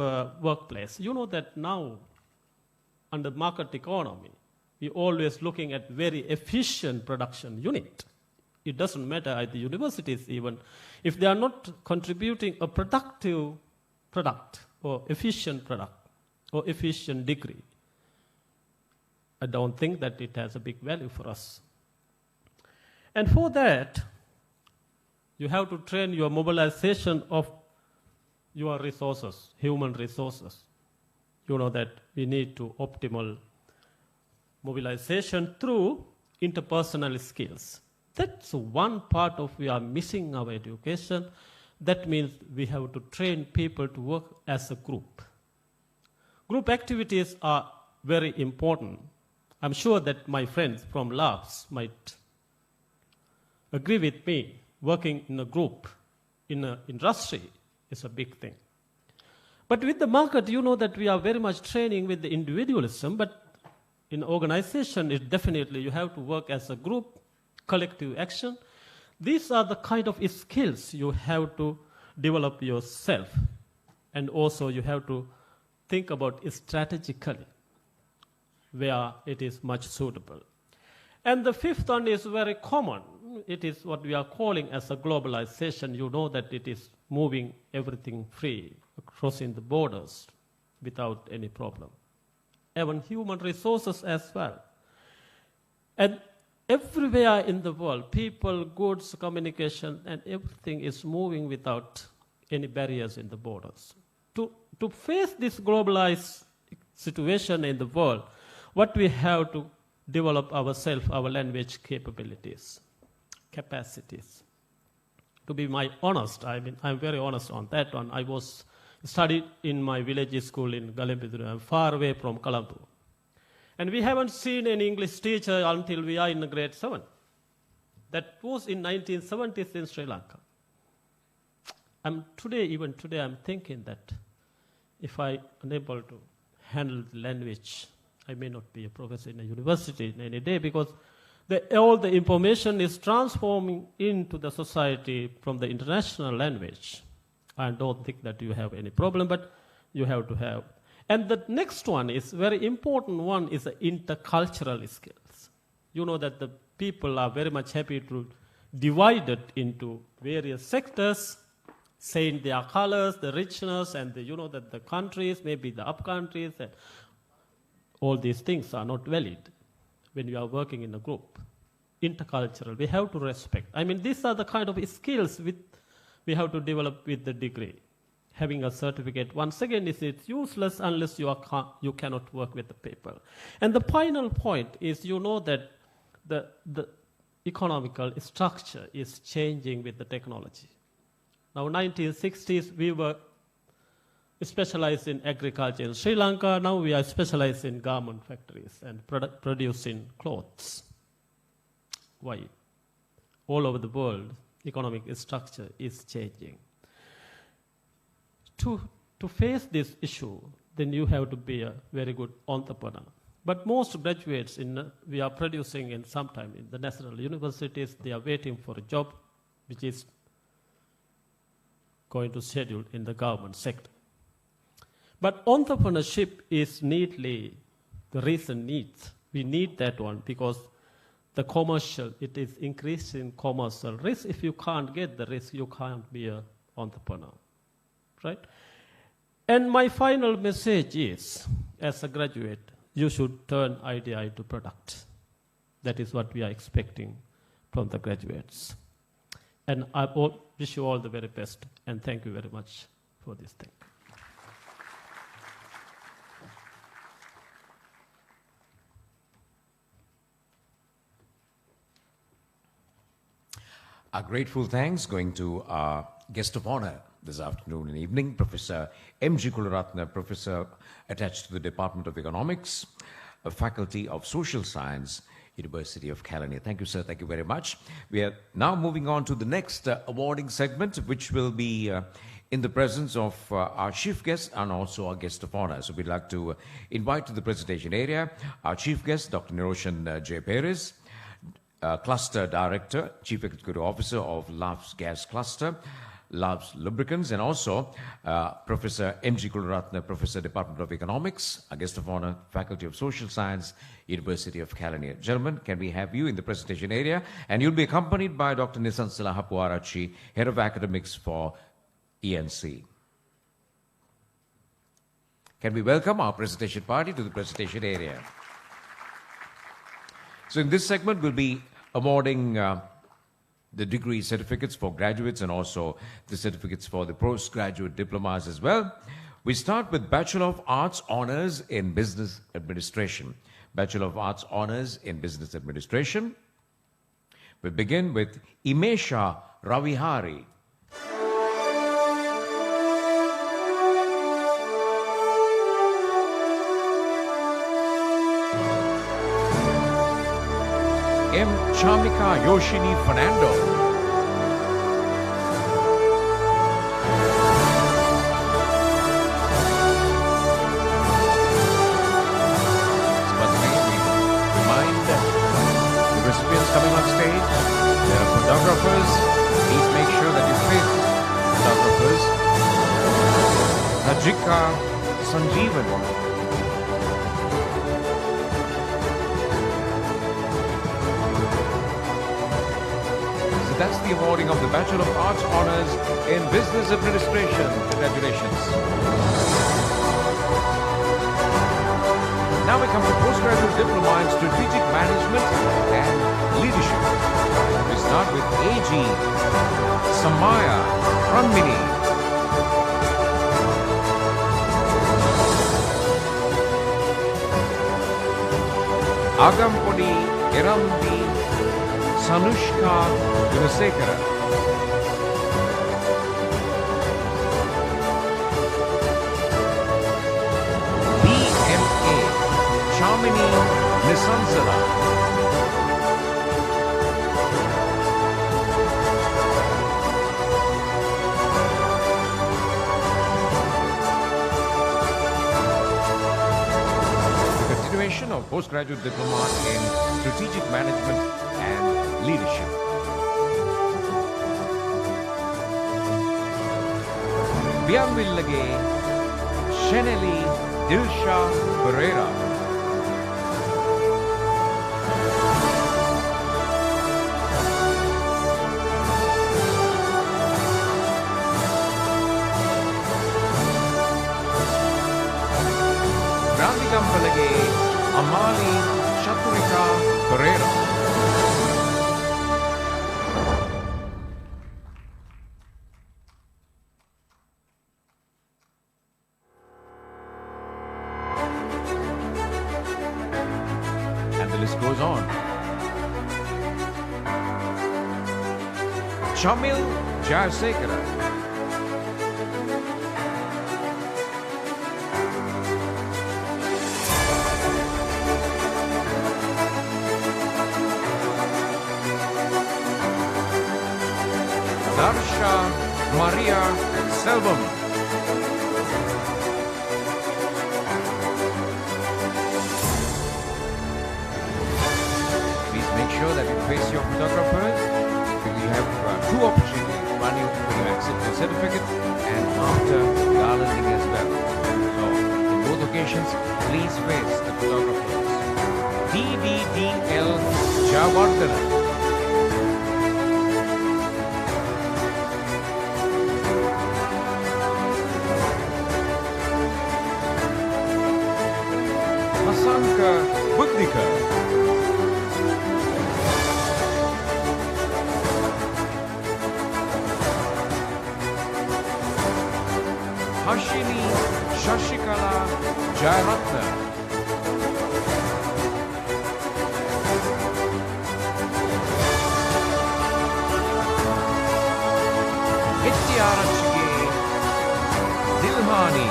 workplace. You know that now, under market economy, we're always looking at very efficient production unit. It doesn't matter at the universities even. If they are not contributing a productive product or efficient product or efficient degree, I don't think that it has a big value for us. And for that, you have to train your mobilization of your resources, human resources. You know that we need to optimal mobilization through interpersonal skills. That's one part of we are missing our education. That means we have to train people to work as a group. Group activities are very important. I'm sure that my friends from labs might agree with me. Working in a group, in an industry, is a big thing. But with the market, you know that we are very much training with the individualism, but in organization, it definitely you have to work as a group, collective action. These are the kind of skills you have to develop yourself. And also you have to think about it strategically, where it is much suitable. And the fifth one is very common. It is what we are calling as a globalization. You know that it is moving everything free, crossing the borders without any problem. Even human resources as well. And everywhere in the world, people, goods, communication, and everything is moving without any barriers in the borders. To face this globalized situation in the world, what we have to develop ourselves, our language capabilities, capacities. To be I'm very honest on that one. I was studied in my village school in Galembiduru. I'm far away from Colombo. And we haven't seen any English teacher until we are in grade 7. That was in 1970s in Sri Lanka. Even today, I'm thinking that if I'm unable to handle the language, I may not be a professor in a university in any day, because all the information is transforming into the society from the international language. I don't think that you have any problem, but you have to have. And the next one is very important one is the intercultural skills. You know that the people are very much happy to divide it into various sectors, saying their colors, the richness, and you know that the countries, maybe the up countries, and all these things are not valid when you are working in a group. Intercultural, we have to respect. These are the kind of skills we have to develop with the degree. Having a certificate, once again, it's useless unless you cannot work with the people. And the final point is, you know that the economical structure is changing with the technology. Now, 1960s, we were specialized in agriculture in Sri Lanka. Now we are specialized in garment factories and producing clothes. Why? All over the world, economic structure is changing. To face this issue, then you have to be a very good entrepreneur. But most graduates we are producing in sometime in the national universities, they are waiting for a job which is going to schedule in the government sector. But entrepreneurship is neatly the recent needs. We need that one because the commercial, it is increasing commercial risk. If you can't get the risk, you can't be an entrepreneur, right? And my final message is, as a graduate, you should turn idea into product. That is what we are expecting from the graduates. And I wish you all the very best, and thank you very much for this thing. Our grateful thanks going to our guest of honor this afternoon and evening, Professor M.G. Kularatne, Professor attached to the Department of Economics, a Faculty of Social Science, University of Kelaniya. Thank you, sir. Thank you very much. We are now moving on to the next awarding segment, which will be in the presence of our chief guest and also our guest of honor. So we'd like to invite to the presentation area our chief guest, Dr. Niroshan J. Perez, Cluster Director, Chief Executive Officer of Love's Gas Cluster, Love's Lubricants, and also Professor M.G. Kularatne, Professor, Department of Economics, a guest of honor, Faculty of Social Science, University of Kelaniya. Gentlemen, can we have you in the presentation area? And you'll be accompanied by Dr. Nisansila Hapuarachi, Head of Academics for ENC. Can we welcome our presentation party to the presentation area? So in this segment, we'll be awarding the degree certificates for graduates and also the certificates for the postgraduate diplomas as well. We start with Bachelor of Arts Honors in Business Administration. Bachelor of Arts Honors in Business Administration. We begin with Imesha Ravihari. M. Chamika Yoshini Fernando. Recipients coming on stage. There are photographers. Please make sure that you face photographers. Najika Sanjeevan. So that's the awarding of the Bachelor of Arts Honors in Business Administration. Congratulations. Now we come to Postgraduate Diploma in Strategic Management and Leadership. We start with A.G. Samaya Pranmini. Agampodi Eramdi Sanushka Gunasekara. Chamini Nisansala. Continuation of postgraduate diploma in strategic management and leadership. Bianvillage Sheneli Dilsha Pereira. Amali Chaturika Pereira. And the list goes on. Chamil Jayasekara. Darsha Maria Selvam. Please make sure that you face your photographers. You have two opportunities. One, when you accept your certificate and after garlanding as well. So, in both occasions, please face the photographers. DDDL Javardhana. Hasanka Budnika. Hashini Shashikala Jayaratna. Hityarachige Dilhani.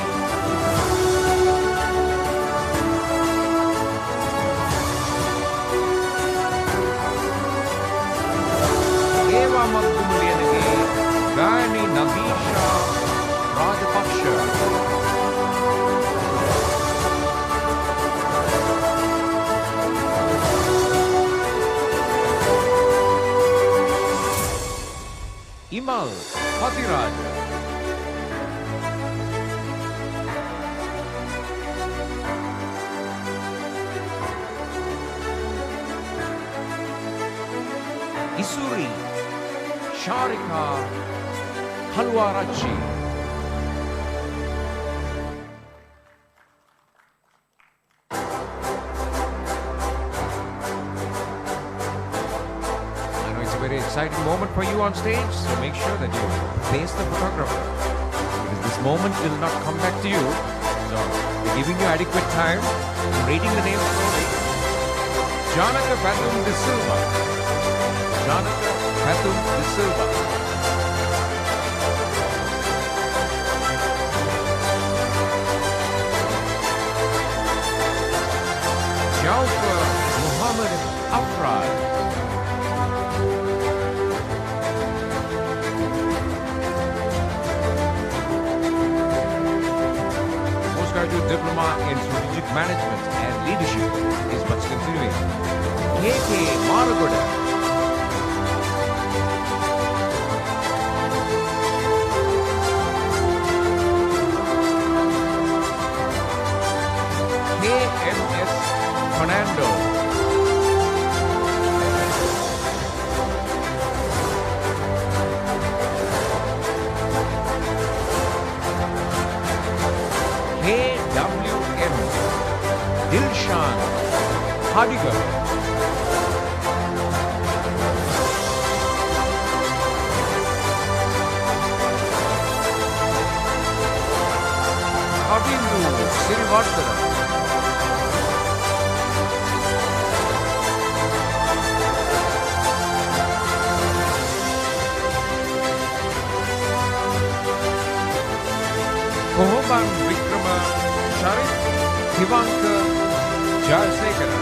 Eva Magdumulianage Gayani Navisha Rajapaksha. Imal Patiraja. Isuri Sharika Halwarachi. very exciting moment for you on stage, so make sure that you face the photographer. Because this moment will not come back to you. So we're giving you adequate time. I'm reading the names slowly. Janaka Pathum de Silva. Janaka Pathum de Silva. Jaufer Muhammad Afrad. Postgraduate Diploma in Strategic Management and Leadership is what's continuing. K.K. Maragoda. K.M.S. Fernando. K.W.M. Dilshan Hadigar. Kabindu Sirivardhana. Kohoban Vikrama Sharif Hivanka Jayasekara.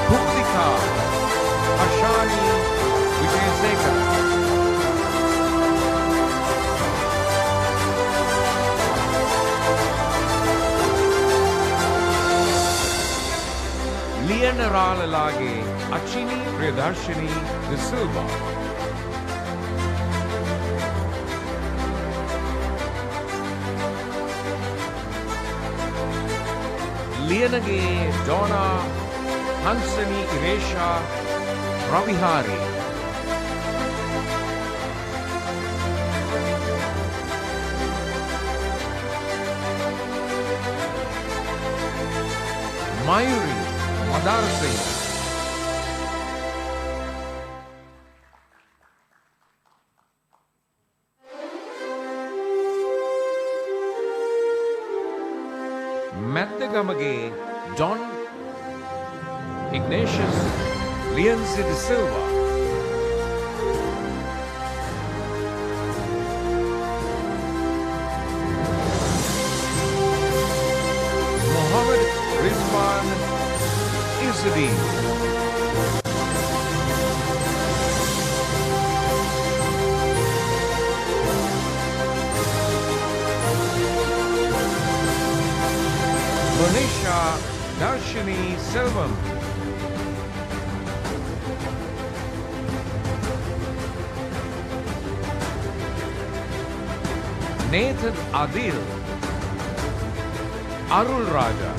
Bhumika Ashani Vijayasekara. Lianaralage Achini Priyadarshini de Silva. Lianage Donna Hansani Iresha Ravihari. Mayuri Madar Singh. Mathagamage John Ignatius Leonzi de Silva. Mohammed Rizwan Izzadeen. Manisha Darshini Selvam. Nathan Adil. Arul Raja.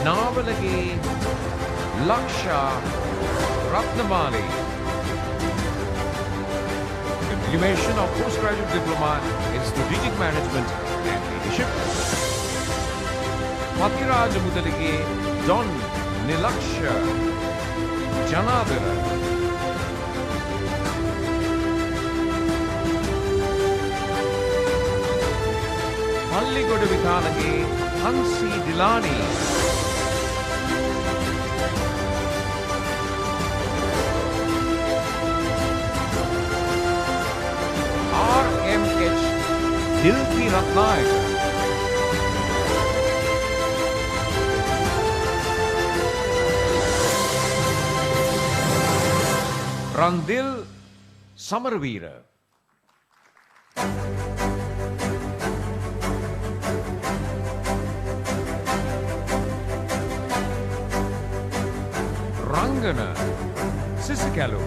Navalagi Laksha Ratnamali. Continuation of postgraduate diploma in strategic management and leadership. Patiraj Mudalige Don Nilaksha Janadara. Palligoda Vithanage Hansi Dilani. R.M.H. Dilpi Ratnayaka. Randil Samarveera. Rangana Sisikalu.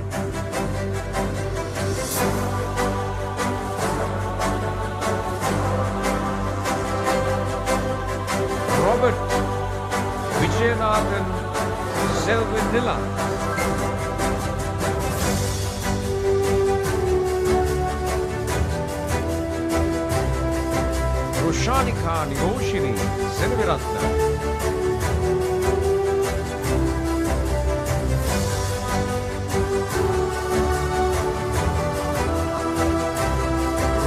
Robert Vijayanathan Selvinilla. Niroshini Selviratna.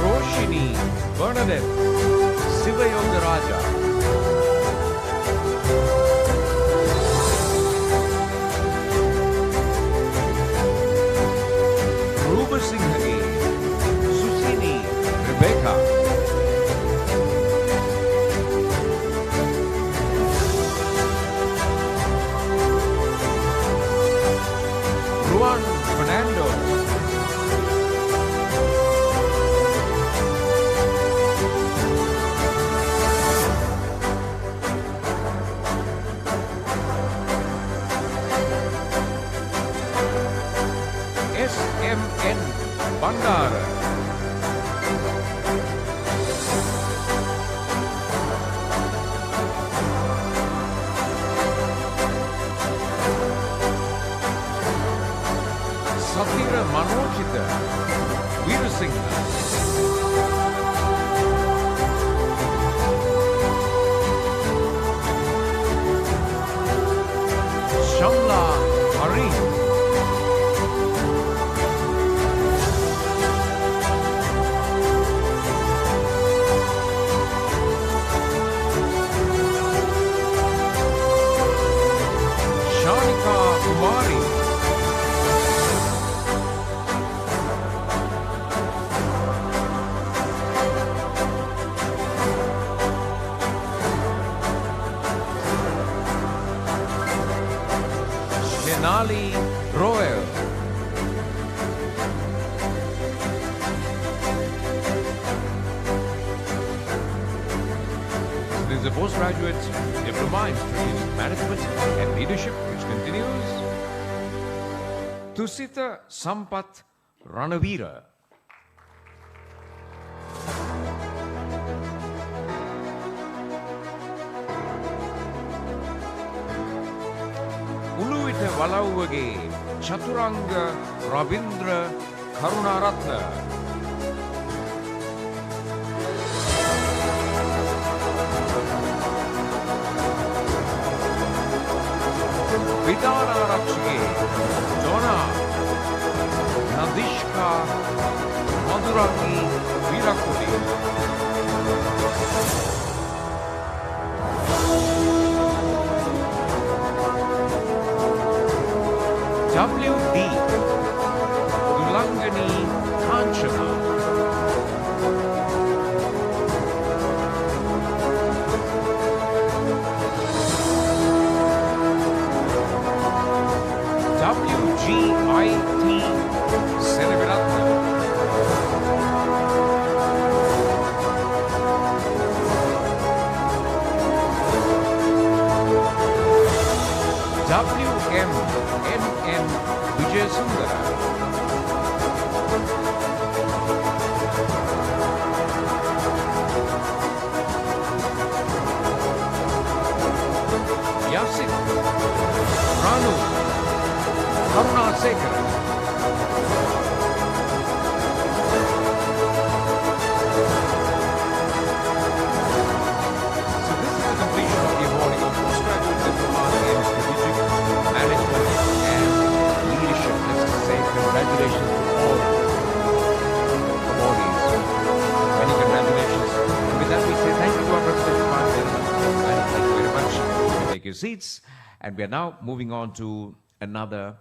Roshini Bernadette Sivayogaraja. Ruba Singhani Susini Rebecca. Juan Fernando. SMN Bandara. Safira Manojita Veerasinghe. Shamla Marine. Shanika Kumari. Shenali Royal. This is a postgraduate diploma in strategic management and leadership, which continues. Tusita Sampath Ranavira. Uluwita Walawage Chaturanga Ravindra Karunaratna. Vidana Rakshige Donna Nadishka Madhurangi Virakudi. WD Dulangani Kanchana. WGIT Selviratna. WMNN Vijayasundara. Yasin Ranu Karunasekara. So this is the completion of the awarding of postgraduate diploma in strategic management and leadership. Let's just say congratulations to all awardees. Many congratulations. And with that we say thank you to our President, and thank you very much. You can take your seats. And we are now moving on to another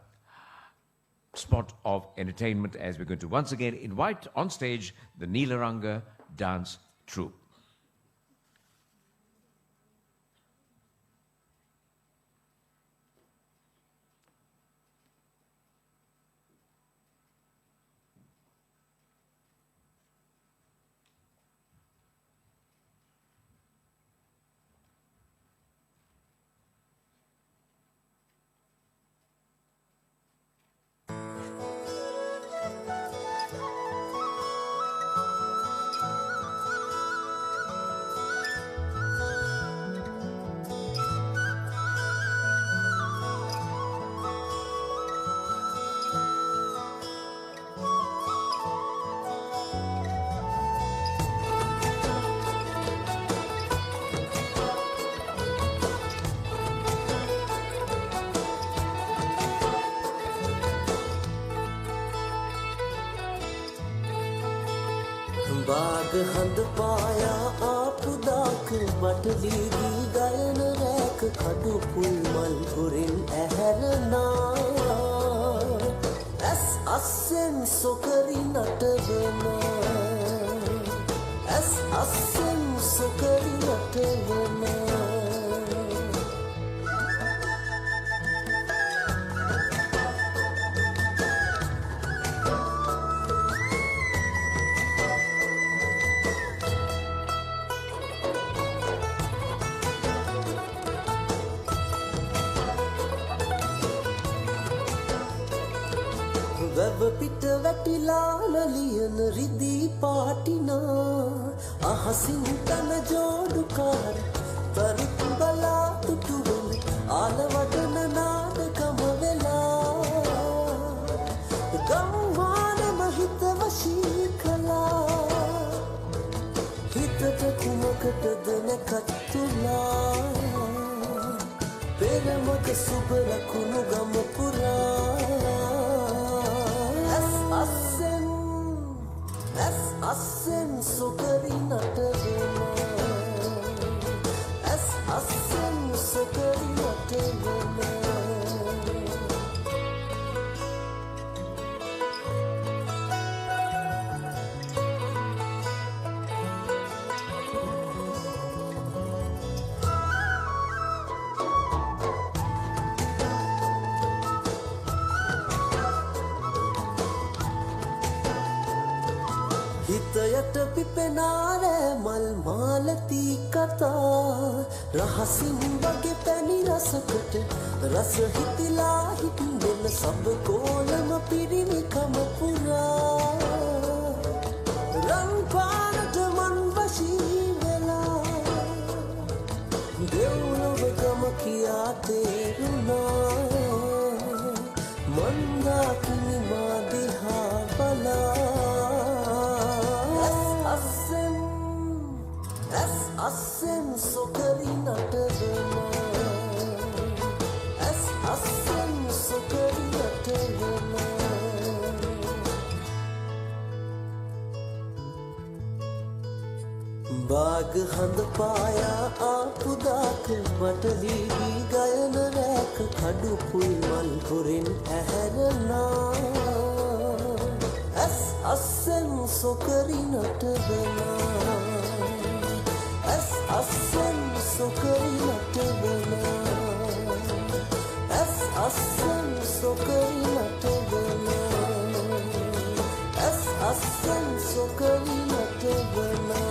spot of entertainment as we're going to once again invite on stage the Neelaranga Dance Troupe. बाग हंद पाया आप दाक butterly दी गायन rack खडु पुल मल घुरिन ඇහැරනා ඇස් අස්සෙන් සොකරි නටවනා ඇස් අස්සෙන් සොකරි නටවනා වැව පිට වැටිලා නලියන රිදී පාටිනා අහසින් තන ජෝඩුකාර තරුත් බලා තුටුවන ආලවඩන නාඩකම වෙලා ගම්මානම හිත වශී කළා හිතට කුමකටද නැකත්තුලා පෙරමක සුබ ලකුණු ගම පුරා අස්සෙන් සොකරි නටවනා ඇස් අස්සෙන් සොකරි නටවනා හිතයට පිපෙනාරෑ මල් මාලතී කතා රහසින් වගේ පැණි රසකට රස හිතිලා හිටින්දෙන සබ කෝලම පිරිමිකම පුරා රංපානට මන් වශී වෙලා දෙව්ලොවගම කියා තේරුණා මන්දාකිනි මා දිහා බලා අස්සෙන් සොකරි නටවනා ඇස් අස්සෙන් සොකරි නටවනා बाग हंद पाया आप दाक बटली गायन रैक खडु पुल मल घुरिन ඇහැරනා ඇස් අස්සෙන් සොකරි නටවනා ඇස් අස්සෙන් සොකරි නටවනා ඇස් අස්සෙන් සොකරි නටවනා ඇස් අස්සෙන් සොකරි නටවනා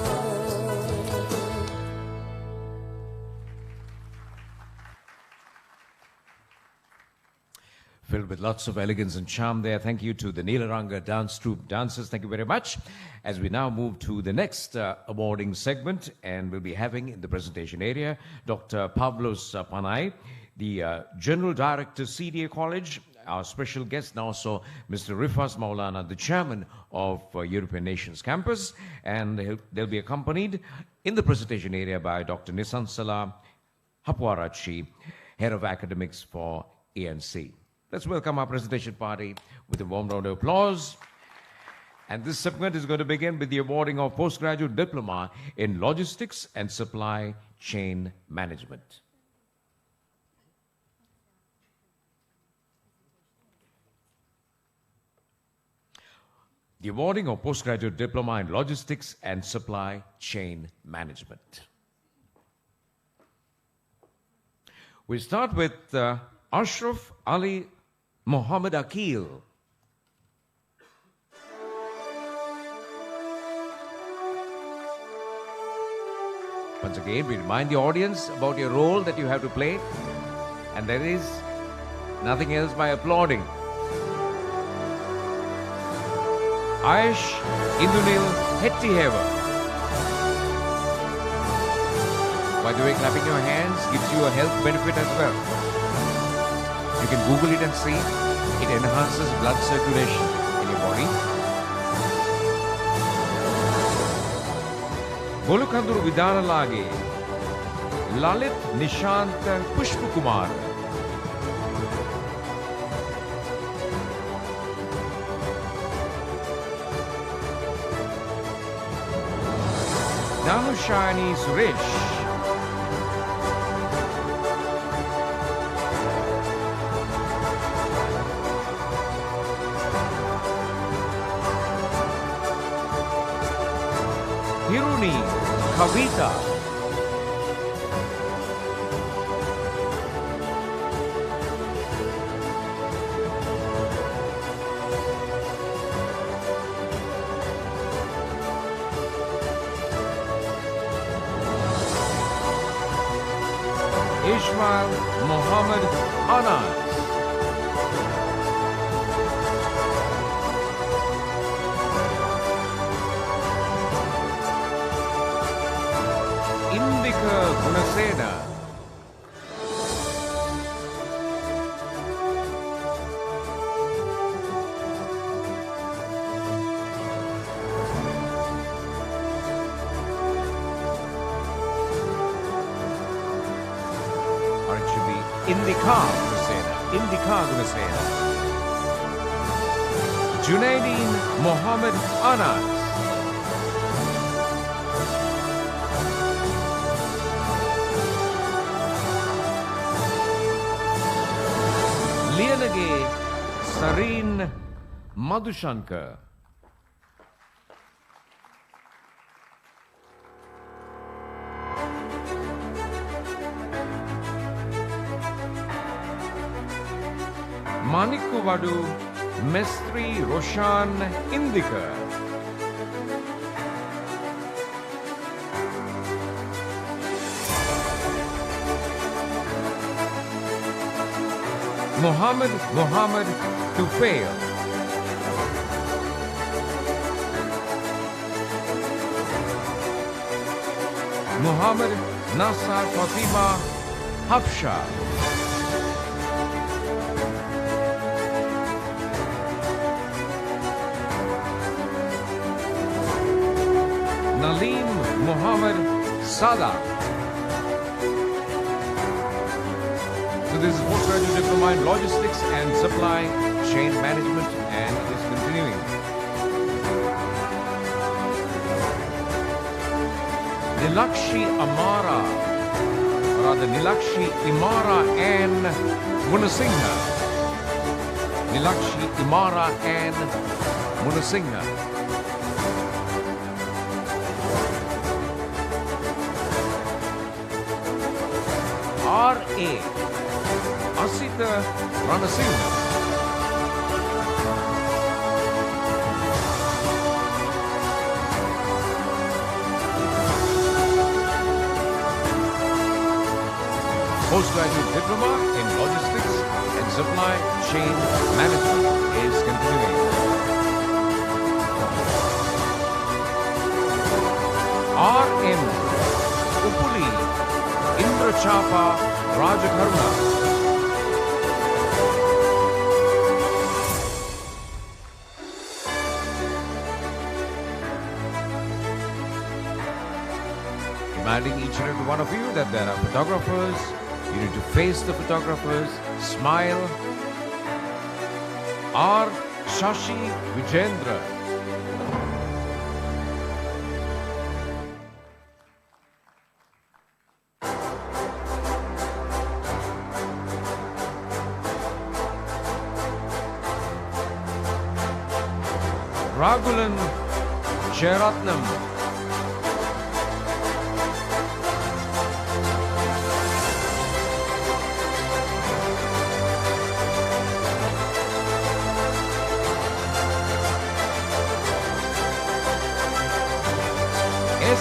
Filled with lots of elegance and charm there. Thank you to the Neelaranga dance troupe dancers. Thank you very much. As we now move to the next awarding segment, and we'll be having in the presentation area Dr. Pavlos Panay, the General Director, CDA College, our special guest, and also Mr. Rifas Maulana, the Chairman of European Nations Campus, and they'll be accompanied in the presentation area by Dr. Nisansala Hapwarachi, Head of Academics for ANC. Let's welcome our presentation party with a warm round of applause. And this segment is going to begin with the awarding of postgraduate diploma in logistics and supply chain management. The awarding of postgraduate diploma in logistics and supply chain management. We start with Ashraf Ali Mohammed Akil. Once again, we remind the audience about your role that you have to play, and that is nothing else by applauding. Aish Indunil Hettiheva. By the way, clapping your hands gives you a health benefit as well. You can Google it and see. It enhances blood circulation in your body. Bolukanduru Vidanalage, Lalit Nishant Pushpakumar. Danushani Suresh. Hiruni Kavita. Ismail Mohammed Anas. Indika Gunasena. Or it should be Indika Gunasena. Indika Gunasena. Junaideen Mohammed Anas. Lianage Sareen Madhushankar. Manikuvadu Mestri Roshan Indika. Mohammed Tufail. Muhammad Nasar Fatima Hafsha. Nalim Muhammad Sada. So this is postgraduate diploma in logistics and supply chain management, and it is continuing. Nilakshi Amara, or rather Nilakshi Imara and Munasingha. Nilakshi Imara and Munasingha. R.A. Asita Ranasingha. Postgraduate diploma in logistics and supply chain management is continuing. R.M. Upuli Indrachapa Rajakarna. Reminding each and every one of you that there are photographers. You need to face the photographers, smile. R. Shashi Vijendra. Ragulan Cheratnam.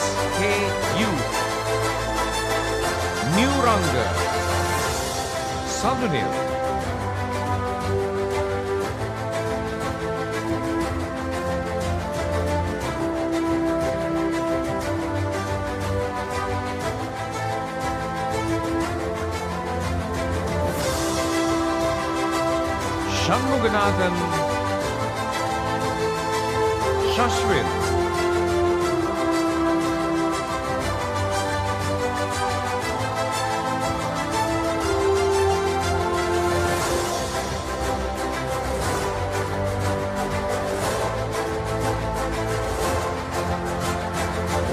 SKU Nuranga Sadunil. Shanmuganathan Shashwin.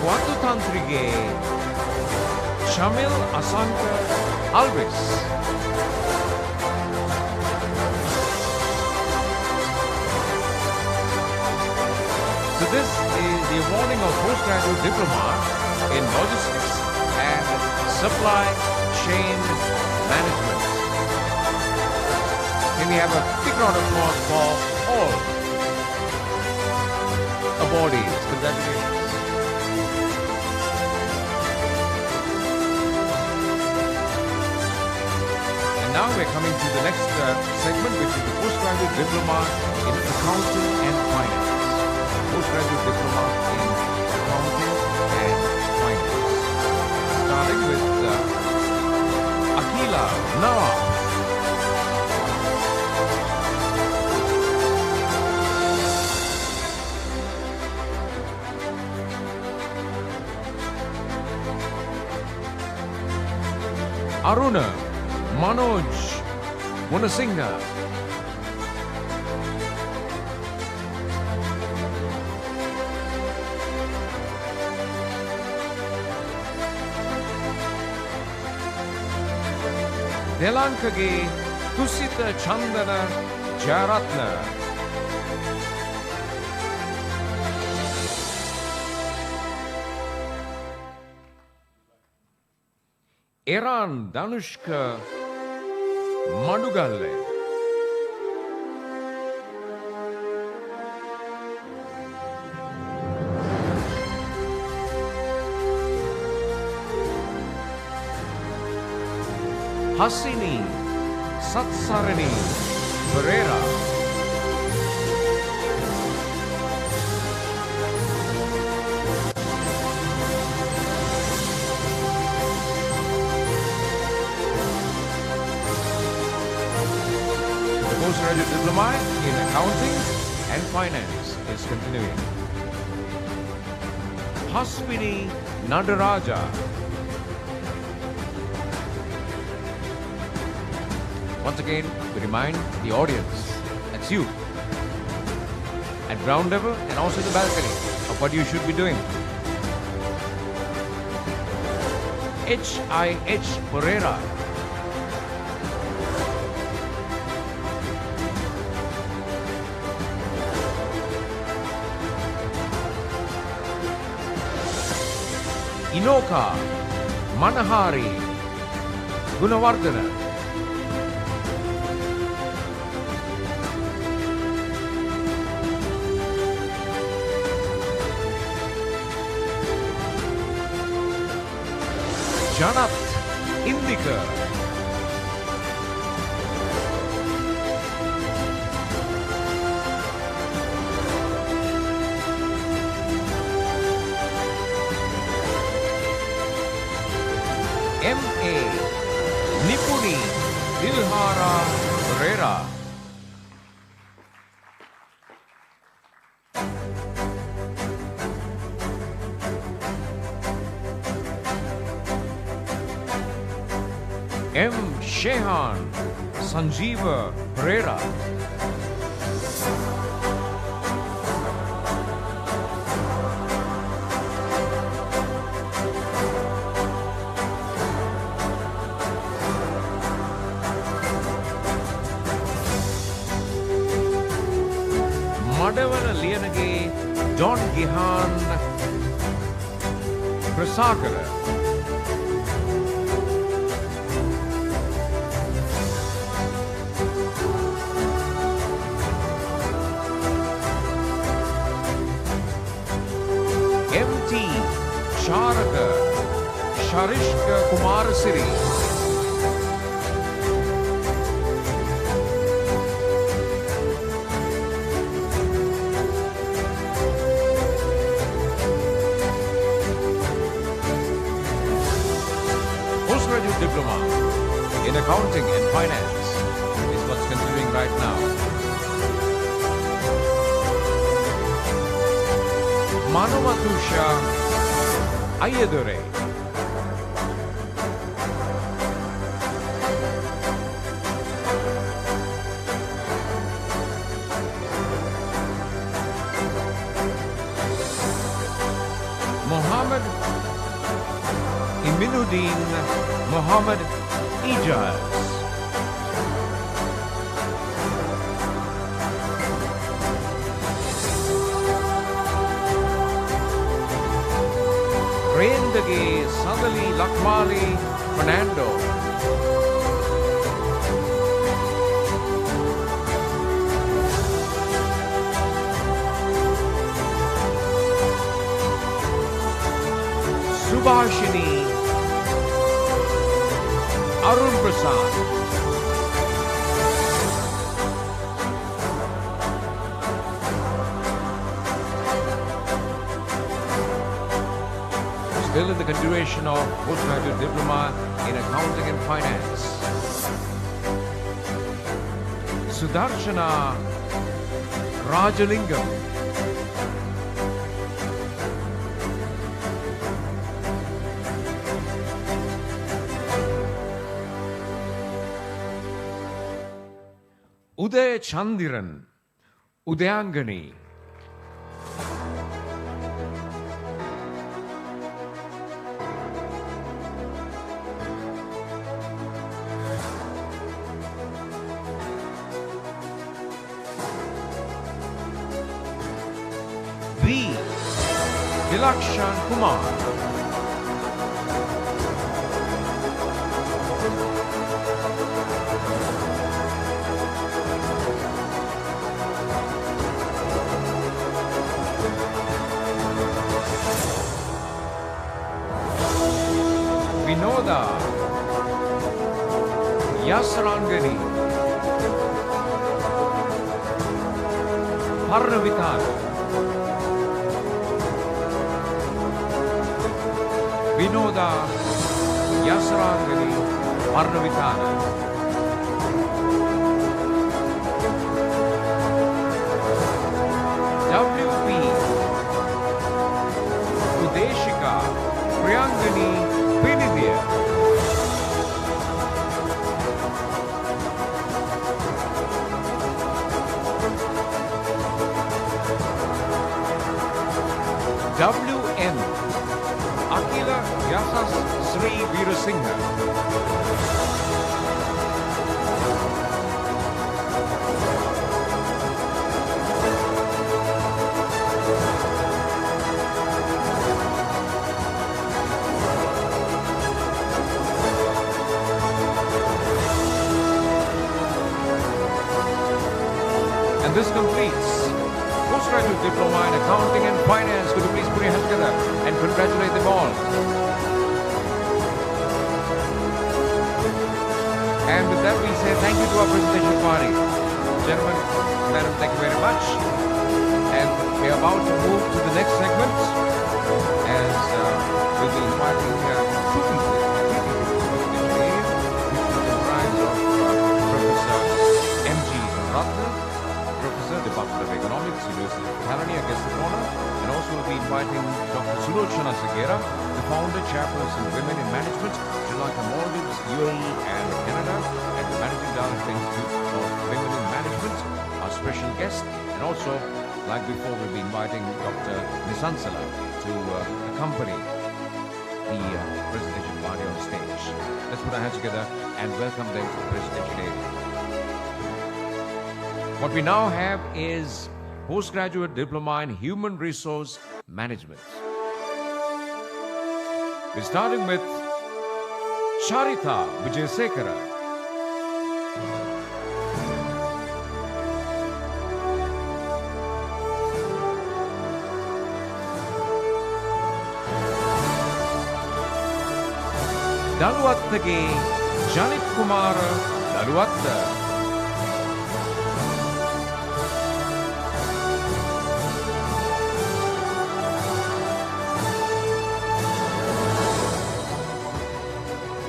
Vatutantri Shamil Asanka Alvis. So this is the awarding of postgraduate diploma in logistics and supply chain management. Can we have a big round of applause for all awardees? Congratulations. And now we're coming to the next segment, which is the postgraduate diploma in accounting and finance. Postgraduate diploma in accounting and finance. Starting with Akila Nawab. Aruna Manoj Munasingha. Delankage Tusita Chandana Jaratna. Iran Danushka Madugalle. Hasini Satsarani Pereira. Postgraduate diploma in accounting and finance is continuing. Haswini Nadaraja. Once again, we remind the audience, that's you, at ground level and also the balcony, of what you should be doing. H.I.H. Pereira. Inoka Manahari Gunawardana. Janat Indika. M.A. Nipuni Dilhara Pereira. M. Shehan Sanjeeva Pereira. Madavana Liyanage Don Gihan Prasakara. M.T. Charaka Sharishka Kumarasiri. Postgraduate diploma in accounting and finance is what's continuing right now. Manumatusha Ayedure. Mohammed Aminuddin Muhammad Ijaz. Rendage Sadali Lakmali Fernando. Subhashini Arun Prasad. Still in the continuation of postgraduate diploma in accounting and finance. Sudarshana Rajalingam. Uday Chandiran, Udayangani. V. Dilakshan Kumar. Vinoda Yasrangani. Parnavitan. Vinoda Yasrangani Parnavitana. WP Udeshika Priyangani Pinidya. WM Akila Yasas Sri Veerasinghe. And this completes postgraduate diploma in accounting and finance. Could you please put your hands together and congratulate them all? And with that, we say thank you to our presentation party. Gentlemen, madam, thank you very much. And we are about to move to the next segment as we'll be inviting two people, which will comprise of Professor M.G. Ratna, Professor, Department of Economics, University of Calgary, I guess the corner, and also we'll be inviting Dr. Sulochana Segera, the founder, chairperson, Women in Management, Sri Lanka, Maldives, UAE, and Canada, and the managing director Institute of Women in Management, our special guest, and also, like before, we'll be inviting Dr. Nisansala to accompany the presentation party on stage. Let's put our hands together and welcome them to the presentation area. What we now have is postgraduate diploma in human resource management. We're starting with Charita Vijayasekara. Daluwattage Janit Kumar Daluwatta.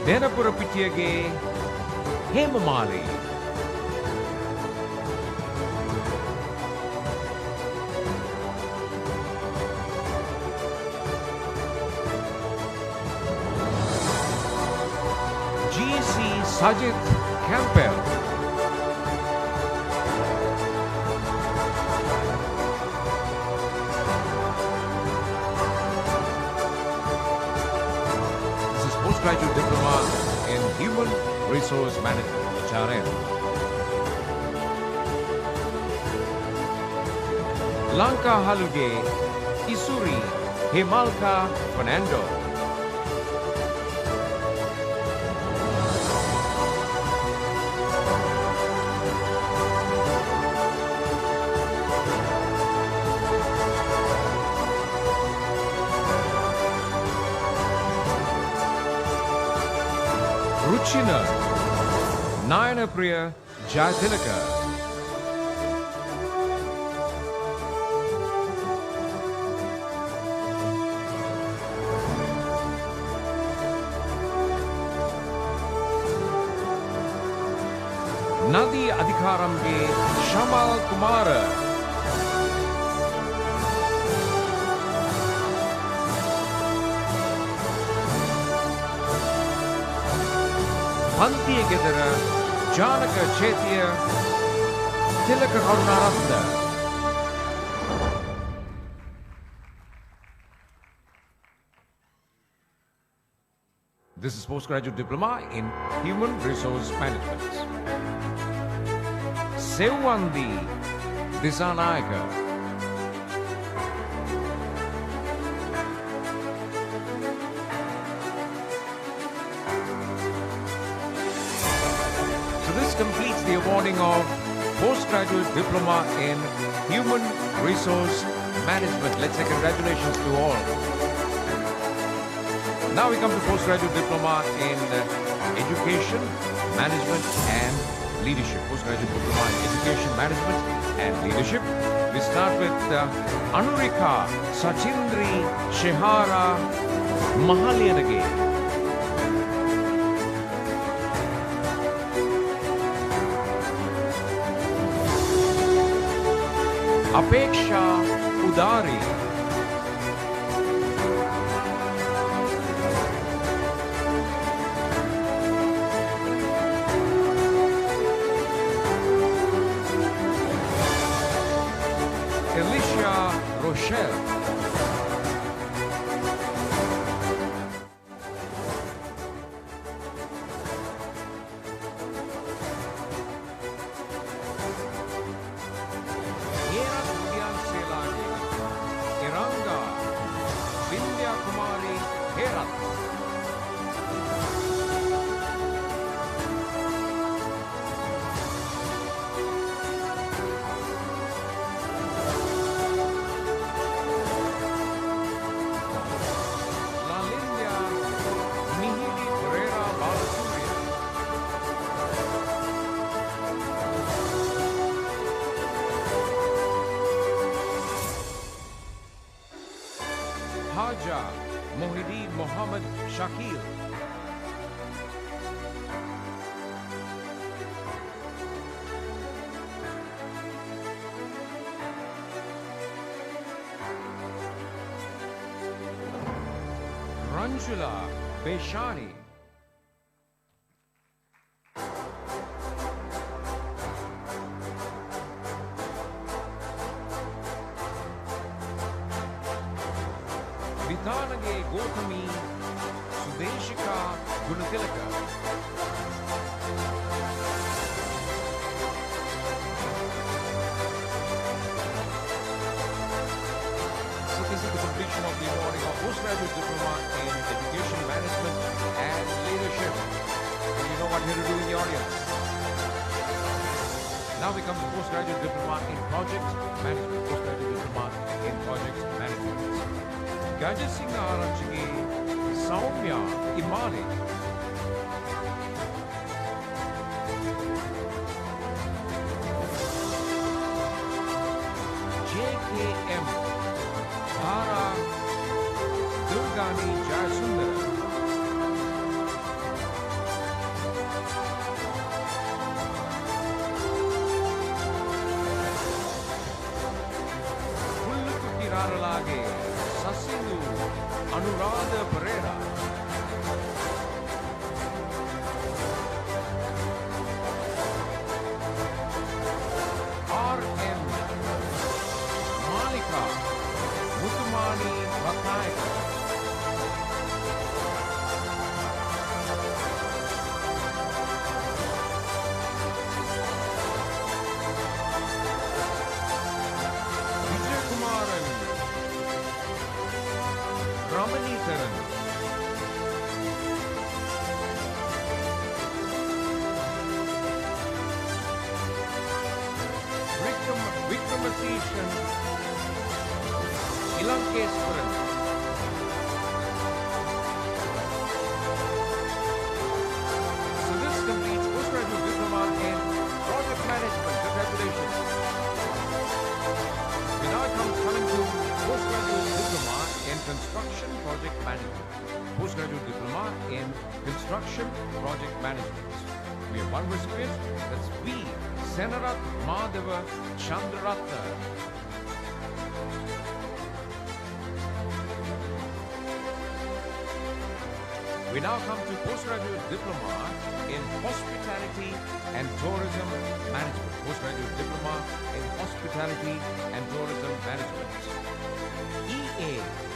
Denapura Pitiyage Hemamali. G.C. Sajid Campbell. Postgraduate Diploma in Human Resource Management, HRM. Lanka Haluge Isuri Himalka Fernando. Ruchina Nayanapriya Jayatilaka. Nadi Adhikaramge Shamal Kumara. Pantiya Gedara Janaka Chaitya Tilaka Karunaratna. This is Postgraduate Diploma in Human Resource Management. Sevandi Disanayaka. So this completes the awarding of Postgraduate Diploma in Human Resource Management. Let's say congratulations to all. Now we come to Postgraduate Diploma in Education, Management and Leadership. Postgraduate Diploma in Education, Management and Leadership. We start with Anurika Sachindri Shehara Mahalianage. Apeksha Udari. Alicia Rochelle. Iranga Vindhya Kumari Herat. Lalindya Mihili Pereira Balasurya. Haja Mohideen Mohammed Shakil. Ranjula Beshani. Vitanage Gotami Sudeshika Gunatilaka. So this is the completion of the awarding of Postgraduate Diploma in Education, Management and Leadership. And you know what here to do in the audience. Now we come to Postgraduate Diploma in Project Management. Postgraduate Diploma in Project Management. Gajasinga Aranchigi Saumya Imani. JKM Dhara Durgani Jayasundara. Pullukutti Raralage Sasindu Anuradha Pereira. RM Malika Mutumani Ratnaika. Ganesham Ilankeswaran. So this completes postgraduate diploma in project management. Congratulations. We now coming to postgraduate diploma in construction project management. Postgraduate diploma in construction project management. We have one recipient, that's V. Senarat Madhava Chandraratna. We now come to postgraduate diploma in hospitality and tourism management. Postgraduate diploma in hospitality and tourism management. E.A.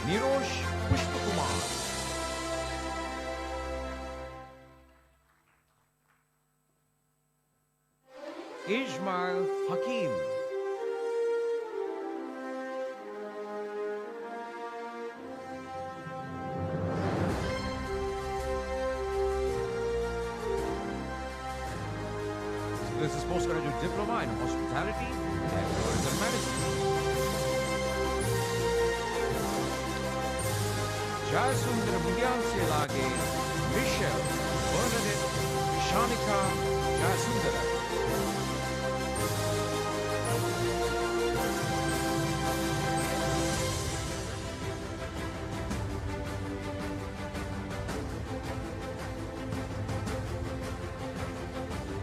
Nirosh Pushpakumar. Ismail Hakim. This is postgraduate diploma in hospitality and tourism management. Jayasundar Mudyanselage, Michelle, Bernadette, Shanika Jayasundara.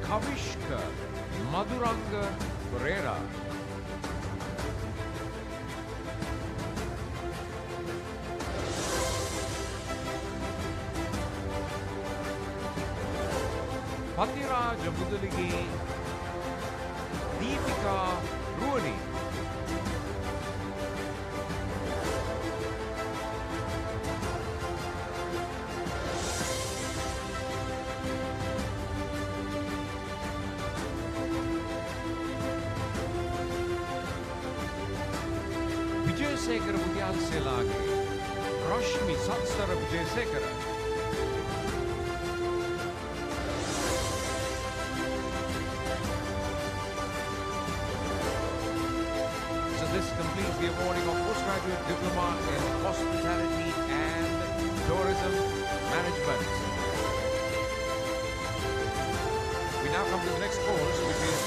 Kavishka Madhuranga Pereira. Patiraj Mudaligi Deepika Ruani. Vijayasekara Mudyanselage, Rashmi Satsara Vijayasekara. So this completes the awarding of postgraduate diploma in hospitality and tourism management. We now come to the next course, which is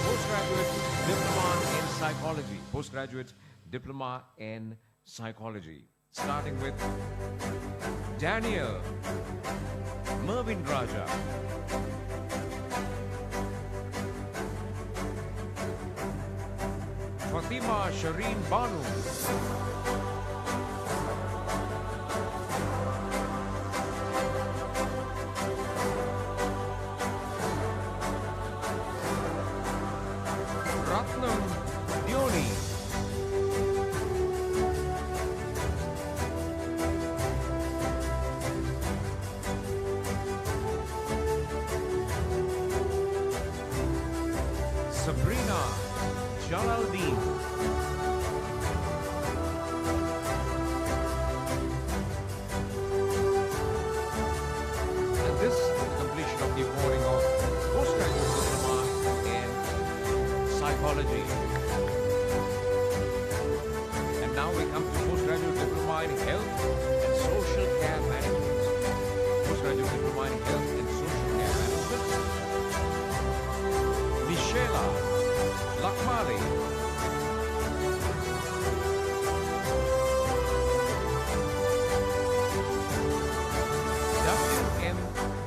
postgraduate diploma in psychology. Postgraduate diploma in psychology. Starting with Daniel Mervin Raja. Fatima Shireen Banu. Ratnam Dioni. Sabrina Jalaluddin. And this is the completion of the awarding of postgraduate diploma in psychology. And now we come to postgraduate diploma in health and social care management. Postgraduate diploma in health and social care management. Michela Lakmali.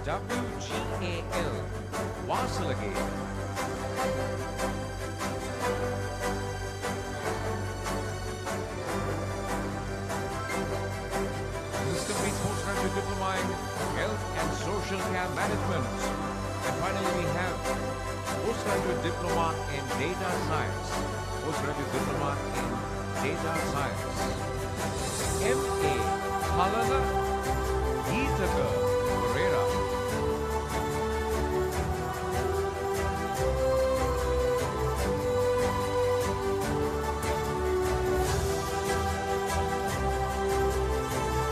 WMWGAL Wasalagi. This completes postgraduate diploma in health and social care management. And finally we have postgraduate diploma in data science. Postgraduate diploma in data science. M.A. Halana Geetaka Pereira.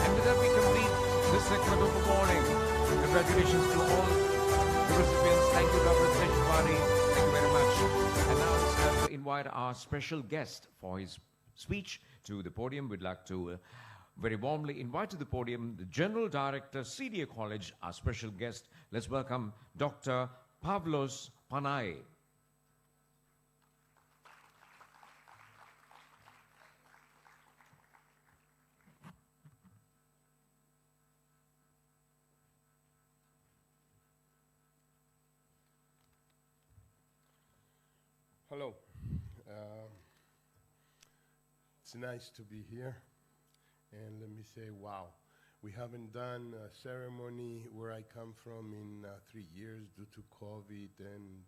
And with that we complete this segment of the morning. Congratulations to all the recipients. Thank you, Dr. Teshwari. Thank you very much. And now it's time for invite our special guest for his speech to the podium. We'd like to very warmly invite to the podium the General Director, CDA College, our special guest. Let's welcome Dr. Pavlos Panay. Hello. It's nice to be here. And let me say, wow, we haven't done a ceremony where I come from in 3 years due to COVID, and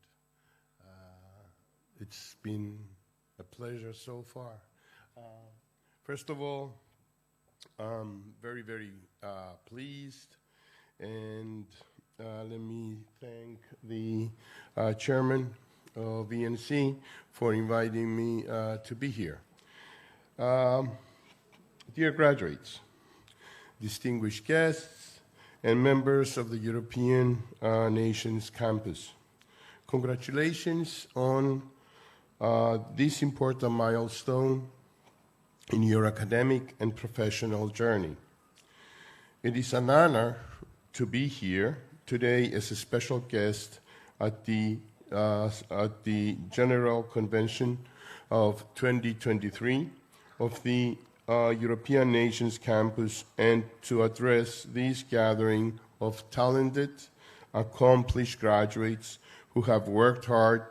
it's been a pleasure so far. First of all, I'm very, very pleased, and let me thank the chairman of ENC for inviting me to be here. Dear graduates, distinguished guests, and members of the European Nations Campus, congratulations on this important milestone in your academic and professional journey. It is an honor to be here today as a special guest at the General Convention of 2023 of the European Nations Campus, and to address this gathering of talented, accomplished graduates who have worked hard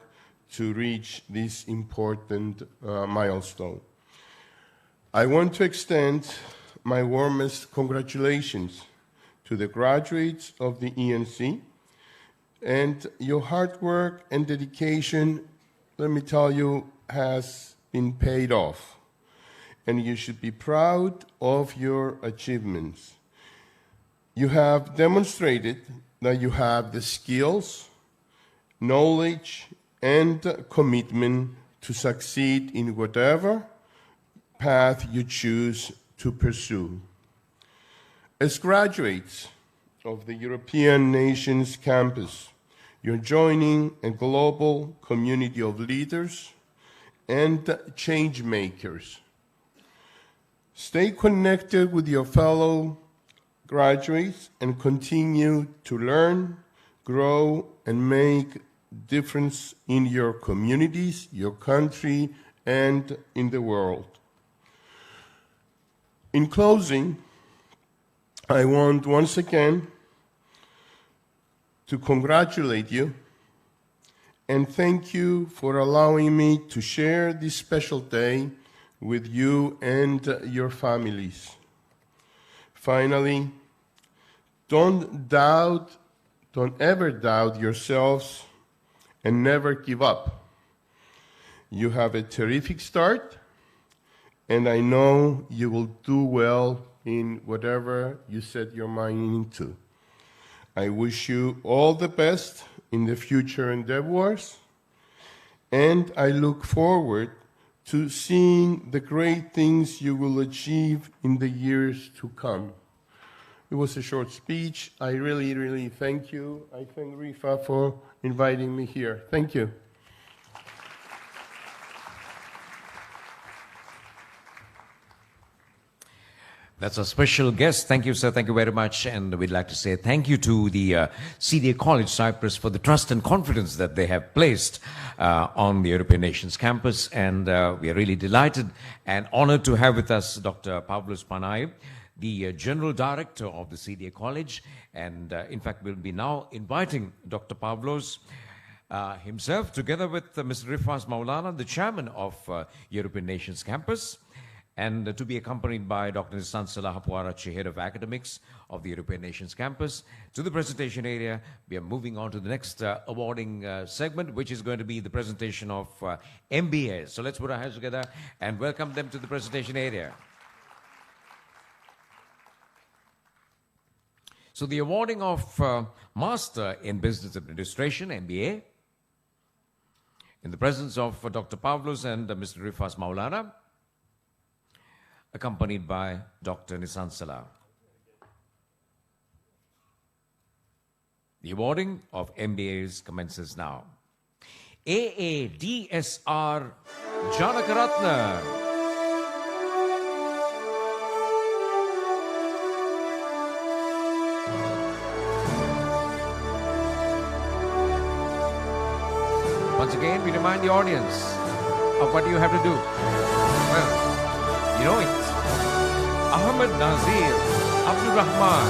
to reach this important milestone. I want to extend my warmest congratulations to the graduates of the ENC, and your hard work and dedication, let me tell you, has been paid off. And you should be proud of your achievements. You have demonstrated that you have the skills, knowledge, and commitment to succeed in whatever path you choose to pursue. As graduates of the European Nations Campus, you're joining a global community of leaders and change makers. Stay connected with your fellow graduates and continue to learn, grow, and make difference in your communities, your country, and in the world. In closing, I want once again to congratulate you and thank you for allowing me to share this special day with you and your families. Finally, don't ever doubt yourselves and never give up. You have a terrific start, and I know you will do well in whatever you set your mind into. I wish you all the best in the future endeavors, and I look forward to seeing the great things you will achieve in the years to come. It was a short speech. I really, really thank you. I thank Rifa for inviting me here. Thank you. That's a special guest. Thank you, sir. Thank you very much. And we'd like to say thank you to the CDA College Cyprus for the trust and confidence that they have placed on the European Nations Campus. And we are really delighted and honored to have with us Dr. Pavlos Panay, the General Director of the CDA College. And in fact, we'll be now inviting Dr. Pavlos himself, together with Mr. Rifas Maulana, the Chairman of European Nations Campus, and to be accompanied by Dr. Nisan Salah Hapuarachi, Head of Academics of the European Nations Campus. To the presentation area, we are moving on to the next awarding segment, which is going to be the presentation of MBAs. So let's put our hands together and welcome them to the presentation area. So the awarding of Master in Business Administration, MBA, in the presence of Dr. Pavlos and Mr. Rifas Maulana, accompanied by Dr. Nisan Salah. The awarding of MBAs commences now. AADSR Janakaratna. Once again, we remind the audience of what you have to do. Well, you know it. Ahmed Nazir Abdul Rahman.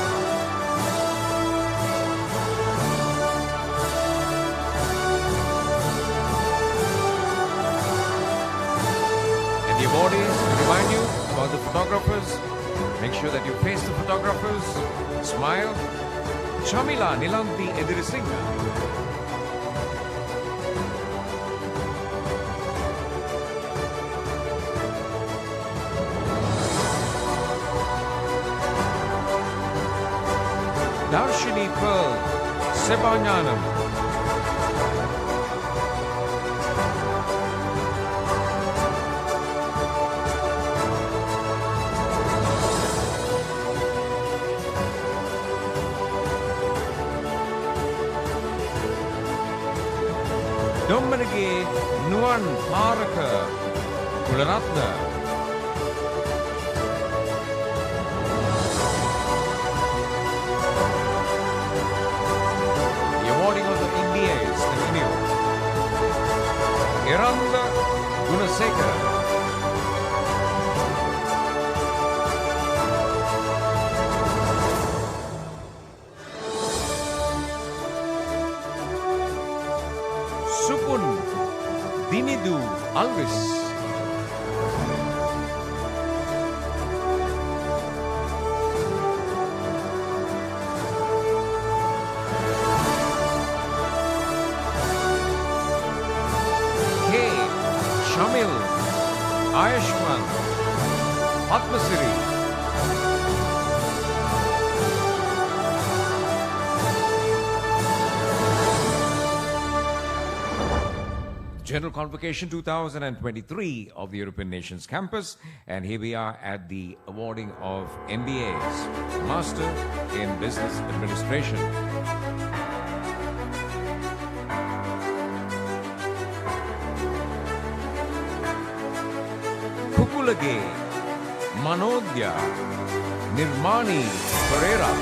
And the awardees remind you about the photographers. Make sure that you face the photographers. Smile. Shamila Nilanti Edirisinga. Darshini Pearl Sebanyanam. Dominique Nuan Haraka Kularatna. Iranda Gunasekara. Supun Dinidu Alvis. Shamil, Ayushman, Atmasiri. General Convocation 2023 of the European Nations Campus, and here we are at the awarding of MBAs, Master in Business Administration. Kukulage, Manodya, Nirmani Pereira.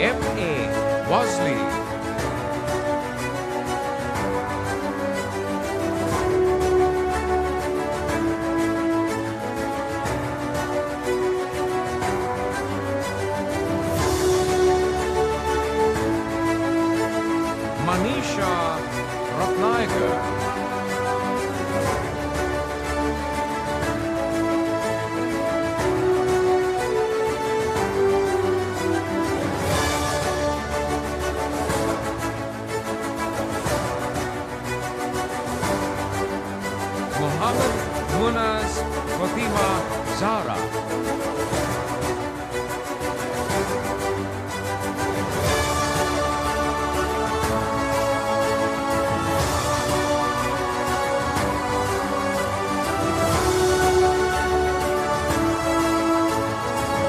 M.A. Wasley. Manisha Ratnayakar. Muhammad Munaz Fatima Zara.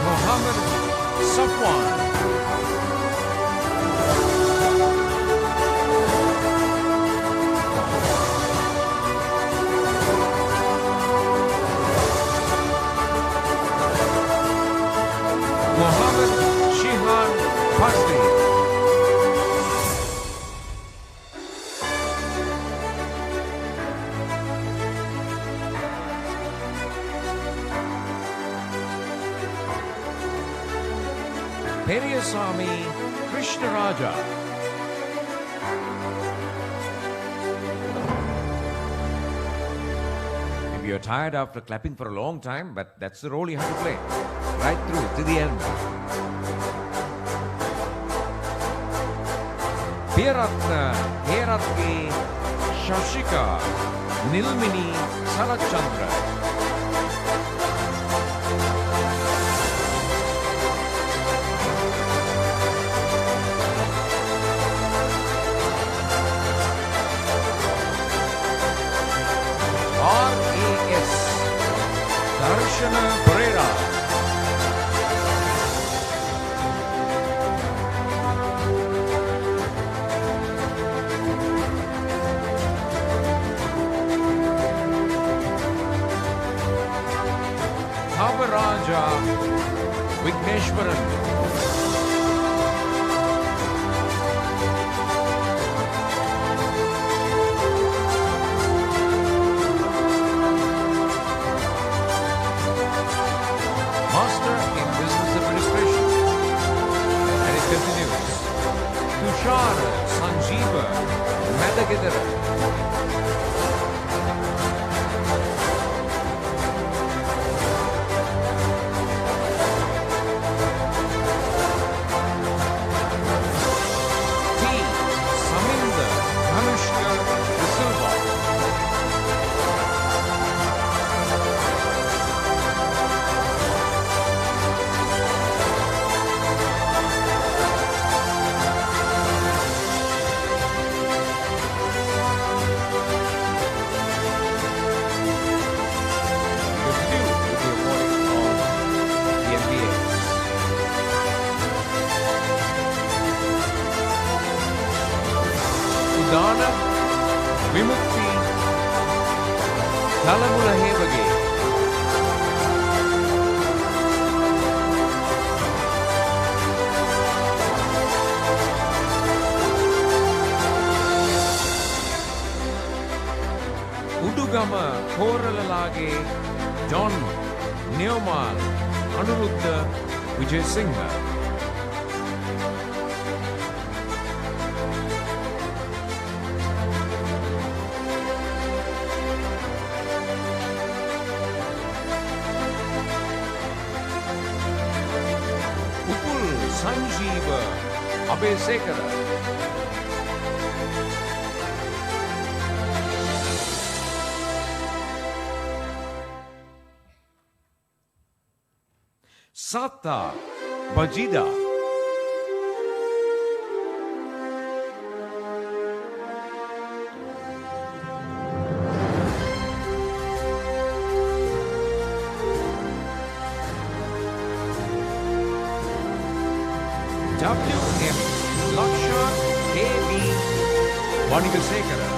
Muhammad Safwan. Muhammad Shihan Pasli. Periyasamy Krishnaraja. Maybe you're tired after clapping for a long time, but that's the role you have to play. Right through to the end. Piratna Heratki Shashika Nilmini Salachandra. RAS Darshana Pereira. Thavaraja Vigneshwaran. Master in Business Administration. And it continues. Tushar Sanjeeva Madagidara. T. Saminder Dhanushka De Silva. Continue with the awarding of the MBAs. Udana Vimukti Talamula Hevage. Udugama Koralalage John Neomal Anuruddha Vijay Singha. Upul Sanjeeva Abesekara. Sata Bajida. WM Laksha KB Vanigasekara.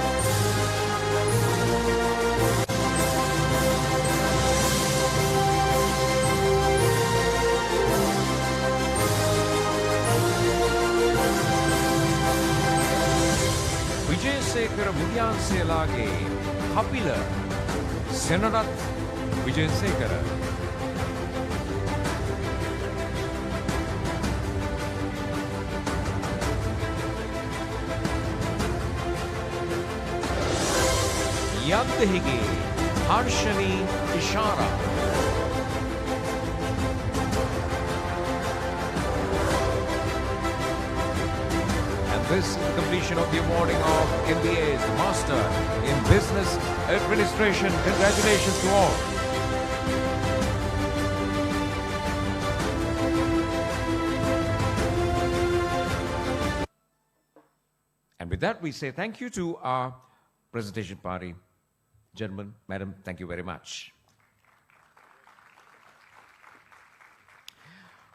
Vijayasekara Mudyanselage Kapila Senarath Vijayasekara. Yadhige Harshani Ishara. And this is the completion of the awarding of MBAs, the Master in Business Administration. Congratulations to all. And with that, we say thank you to our presentation party. Gentlemen, madam, thank you very much.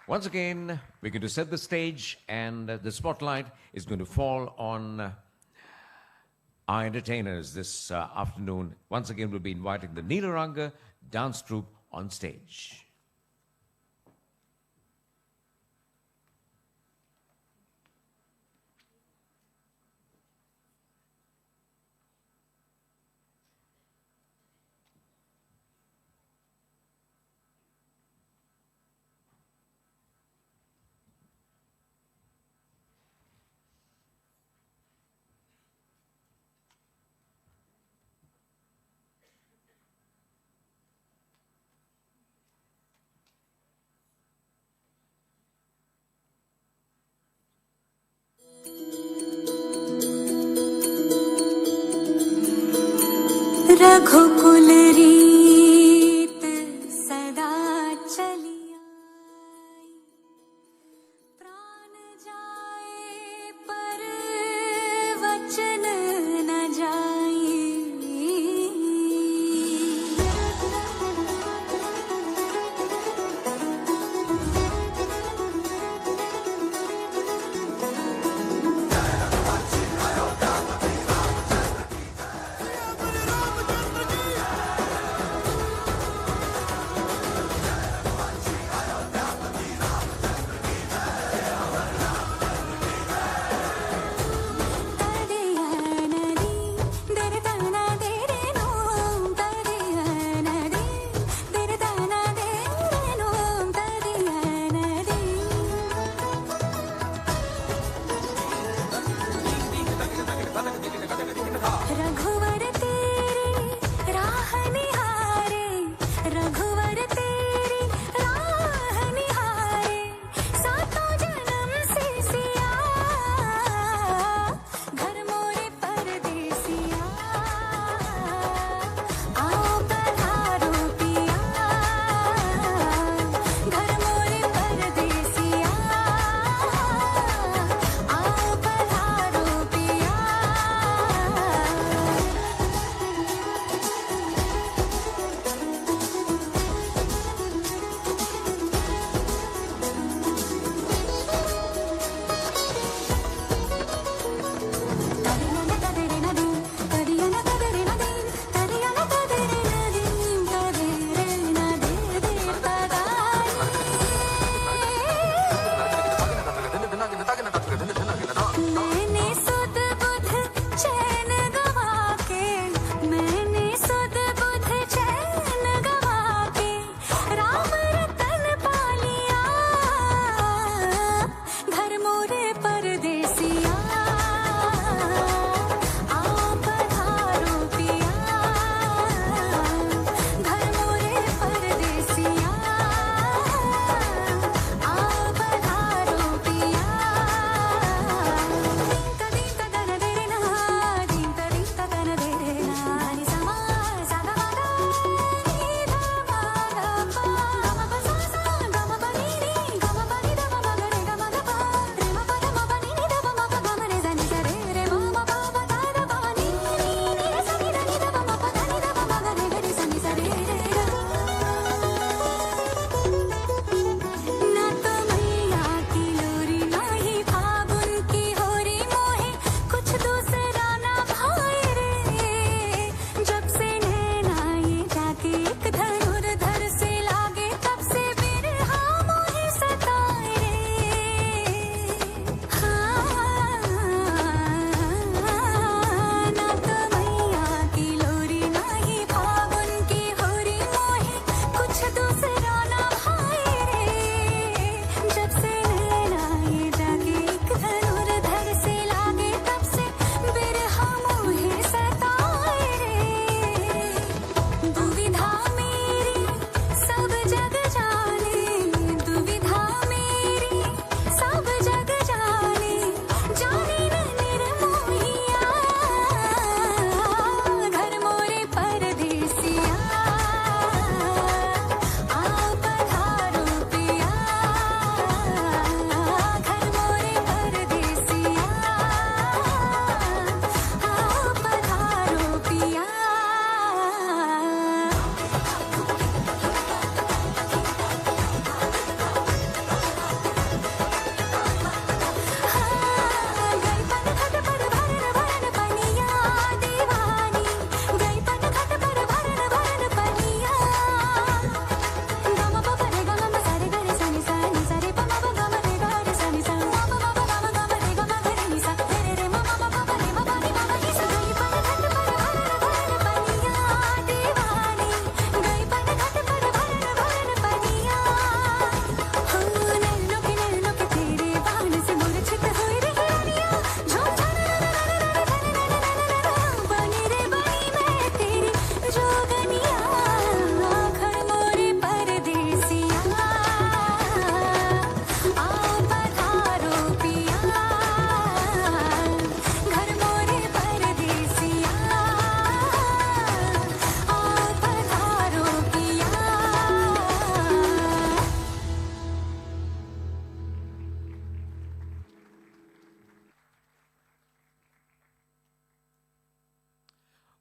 Once again, we're going to set the stage, and the spotlight is going to fall on our entertainers this afternoon. Once again, we'll be inviting the Neelaranga dance troupe on stage. रघुकुल रीत सदा चली आई, प्राण जाए पर वचन न जाए।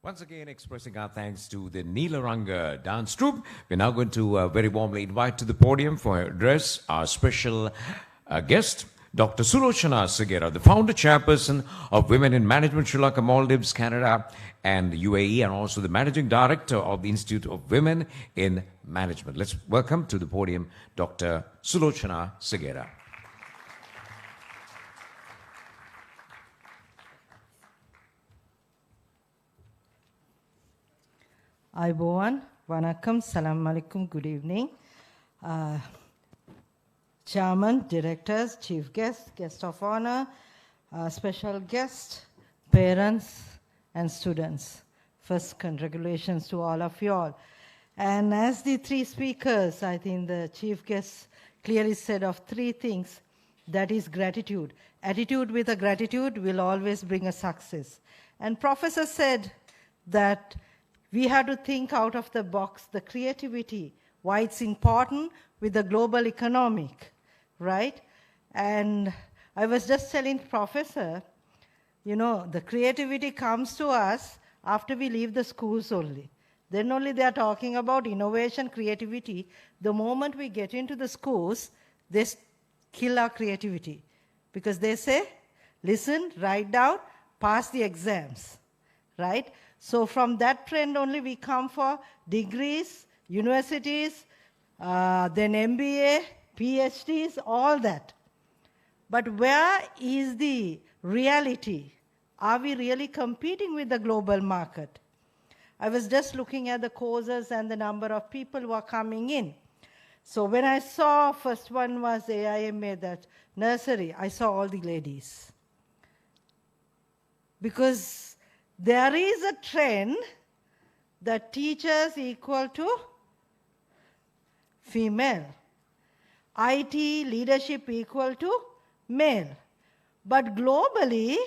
Once again, expressing our thanks to the Neelaranga dance troupe. We're now going to very warmly invite to the podium for her address our special guest, Dr. Sulochana Segera, the founder chairperson of Women in Management Sri Lanka, Maldives, Canada, and UAE, and also the managing director of the Institute of Women in Management. Let's welcome to the podium Dr. Sulochana Segera. Ayubowan, Vanakkam, Salam Alaikum, good evening. Chairman, directors, chief guests, guest of honor, special guests, parents, and students. First, congratulations to all of you all. And as the three speakers, I think the chief guest clearly said of three things, that is gratitude. Attitude with a gratitude will always bring a success. And Professor said that we have to think out of the box, the creativity, why it's important with the global economic, right? And I was just telling Professor, you know, the creativity comes to us after we leave the schools only. Then only they are talking about innovation, creativity. The moment we get into the schools, they kill our creativity. Because they say, listen, write down, pass the exams, right? So from that trend only we come for degrees, universities, then MBA, PhDs, all that. But where is the reality? Are we really competing with the global market? I was just looking at the courses and the number of people who are coming in. So when I saw, first one was AIMA, that nursery, I saw all the ladies. Because there is a trend that teachers equal to female. IT leadership equal to male. But globally,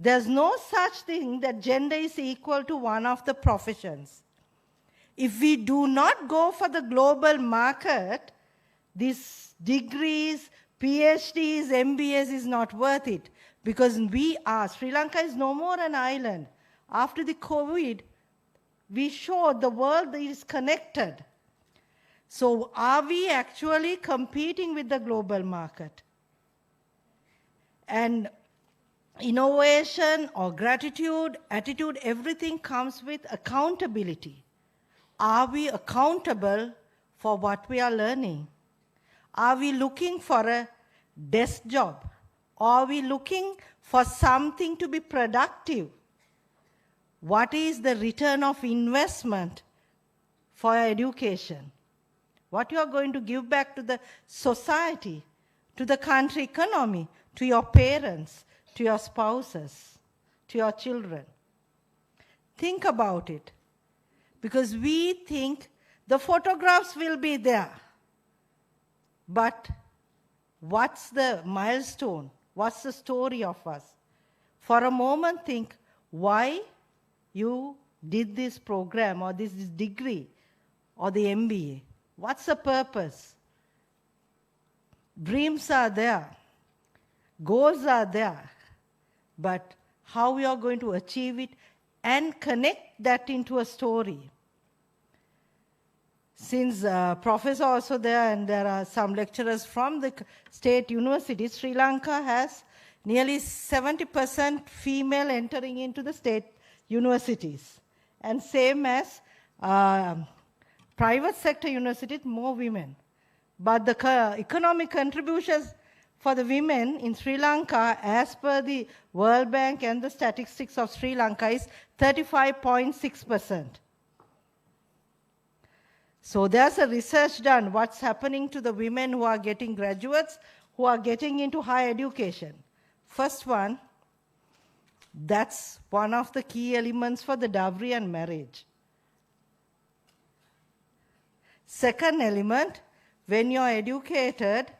there's no such thing that gender is equal to one of the professions. If we do not go for the global market, these degrees, PhDs, MBAs is not worth it. Because Sri Lanka is no more an island. After the COVID, we showed the world is connected. So are we actually competing with the global market? And innovation or gratitude, attitude, everything comes with accountability. Are we accountable for what we are learning? Are we looking for a desk job? Are we looking for something to be productive? What is the return of investment for education? What you are going to give back to the society, to the country economy, to your parents, to your spouses, to your children. Think about it. Because we think the photographs will be there. But what's the milestone? What's the story of us? For a moment, think why you did this program or this degree or the MBA. What's the purpose? Dreams are there. Goals are there. But how we are going to achieve it and connect that into a story. Since professor also there and there are some lecturers from the state universities, Sri Lanka has nearly 70% female entering into the state universities. And same as private sector universities, more women. But the economic contributions for the women in Sri Lanka, as per the World Bank and the statistics of Sri Lanka, is 35.6%. So there's a research done, what's happening to the women who are getting graduates, who are getting into higher education. First one, that's one of the key elements for the dowry and marriage. Second element, when you're educated,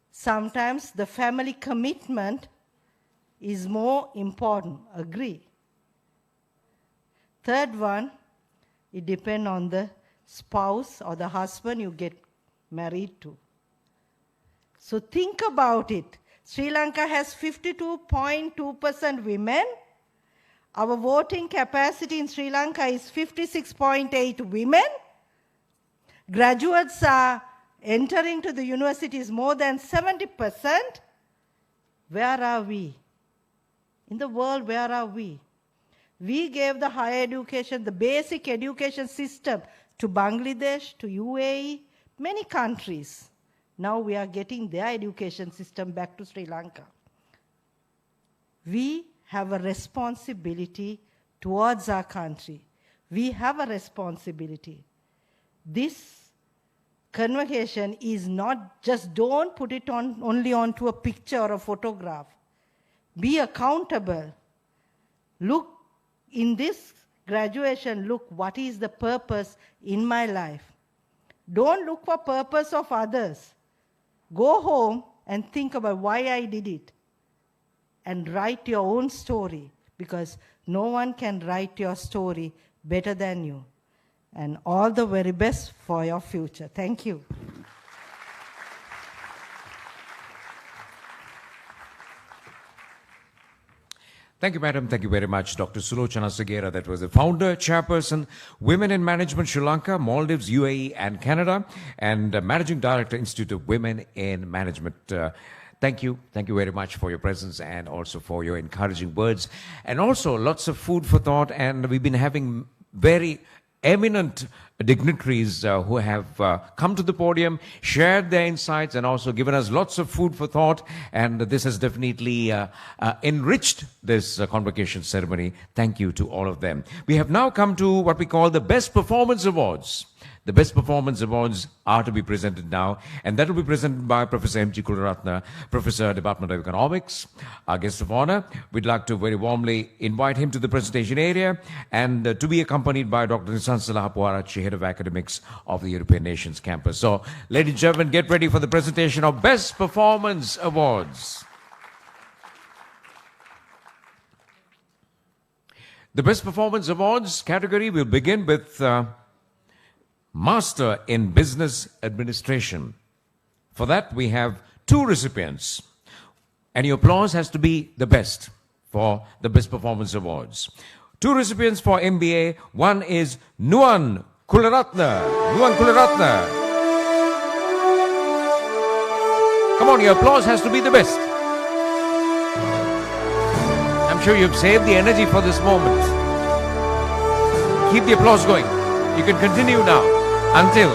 sometimes the family commitment is more important. Agree. Third one, it depends on the spouse or the husband you get married to. So think about it. Sri Lanka has 52.2% women. Our voting capacity in Sri Lanka is 56.8 women. Graduates are entering to the universities more than 70%. Where are we? In the world, where are we? We gave the higher education, the basic education system to Bangladesh, to UAE, many countries. Now we are getting their education system back to Sri Lanka. We have a responsibility towards our country. We have a responsibility. This convocation is not just, don't put it on only onto a picture or a photograph. Be accountable. Look, in this graduation, look, what is the purpose in my life? Don't look for purpose of others. Go home and think about why I did it. And write your own story, because no one can write your story better than you. And all the very best for your future. Thank you. Thank you, madam. Thank you very much, Dr. Sulochana Segera. That was the founder, chairperson, Women in Management Sri Lanka, Maldives, UAE, and Canada, and managing director, Institute of Women in Management. Thank you. Thank you very much for your presence and also for your encouraging words. And also lots of food for thought. And we've been having very eminent dignitaries who have come to the podium, shared their insights, and also given us lots of food for thought. And this has definitely enriched this convocation ceremony. Thank you to all of them. We have now come to what we call the Best Performance Awards. The Best Performance Awards are to be presented now, and that will be presented by Professor M.G. Kularatna, Professor, Department of Economics, our guest of honor. We'd like to very warmly invite him to the presentation area, and to be accompanied by Dr. Nisansala Hapuarachi, Head of Academics of the European Nations Campus. So, ladies and gentlemen, get ready for the presentation of Best Performance Awards. The Best Performance Awards category will begin with Master in Business Administration. For that, we have 2 recipients. And your applause has to be the best for the Best Performance Awards. 2 recipients for MBA. One is Nuwan Kularatna. Nuwan Kularatna. Come on, your applause has to be the best. I'm sure you've saved the energy for this moment. Keep the applause going. You can continue now until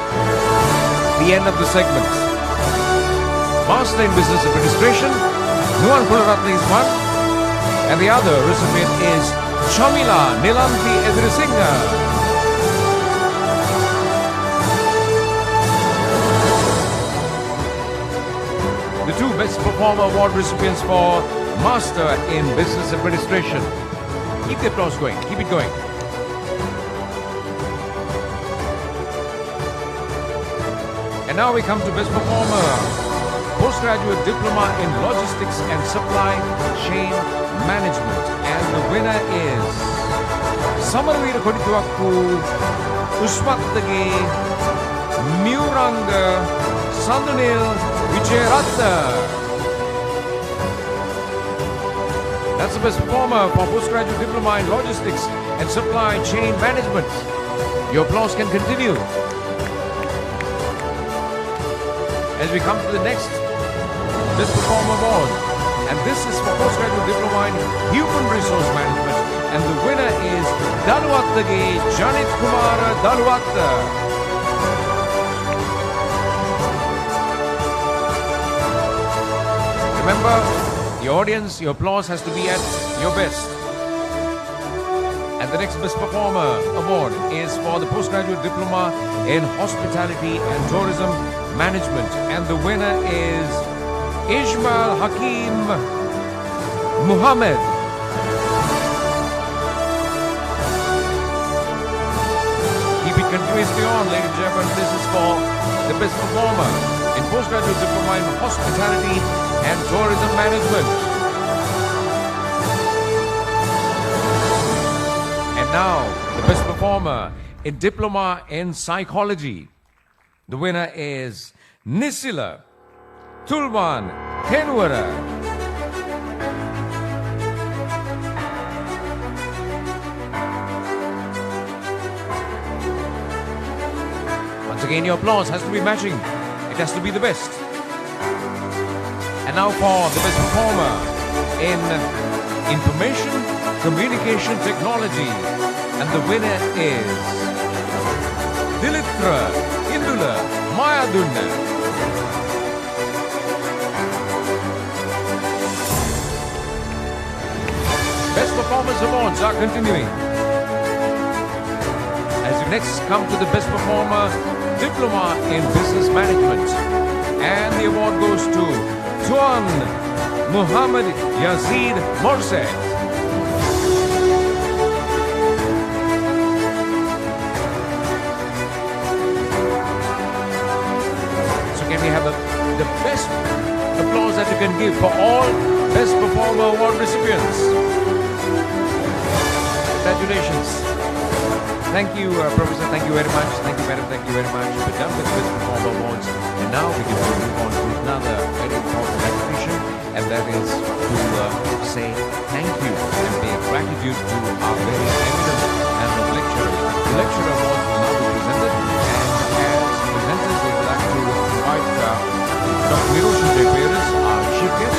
the end of the segment. Master in Business Administration, Nuwan Kularatna is one, and the other recipient is Chamila Nilanthi Edrisingha. The 2 Best Performer Award recipients for Master in Business Administration. Keep the applause going. Keep it going. And now we come to Best Performer, Postgraduate Diploma in Logistics and Supply Chain Management. And the winner is Samarveera Kodituakku, Usmattagi, Muranga, Sandunil Vijayaratna. That's the Best Performer for Postgraduate Diploma in Logistics and Supply Chain Management. Your applause can continue. As we come to the next Best Performer Award, and this is for Postgraduate Diploma in Human Resource Management, and the winner is Daluwattagi Janit Kumara Daluwatta. Remember, the audience, your applause has to be at your best. And the next Best Performer Award is for the Postgraduate Diploma in Hospitality and Tourism Management, and the winner is Ismail Hakim Muhammad. Keep it continuously on, ladies and gentlemen. This is for the Best Performer in Postgraduate Diploma in Hospitality and Tourism Management. And now, the Best Performer in Diploma in Psychology. The winner is Nisila Tulman Tenwara. Once again, your applause has to be matching. It has to be the best. And now for the best performer in Information Communication Technology. And the winner is Dilitra Indula Mayadunna. Best Performance Awards are continuing. As you next come to the Best Performer Diploma in Business Management. And the award goes to Tuan Muhammad Yazid Morset. So can we have the best applause that you can give for all Best Performer Award recipients? Congratulations. Thank you, Professor. Thank you very much. Thank you, Madam. Thank you very much. We're done with Best Performer Awards. And now we can move on to another very important recognition, and that is to say thank you and pay gratitude to our very eminent and lecturers. The lecturer award will now be presented, and as presenters, we would like to invite Dr. Niroshan Deperas, our chief guest,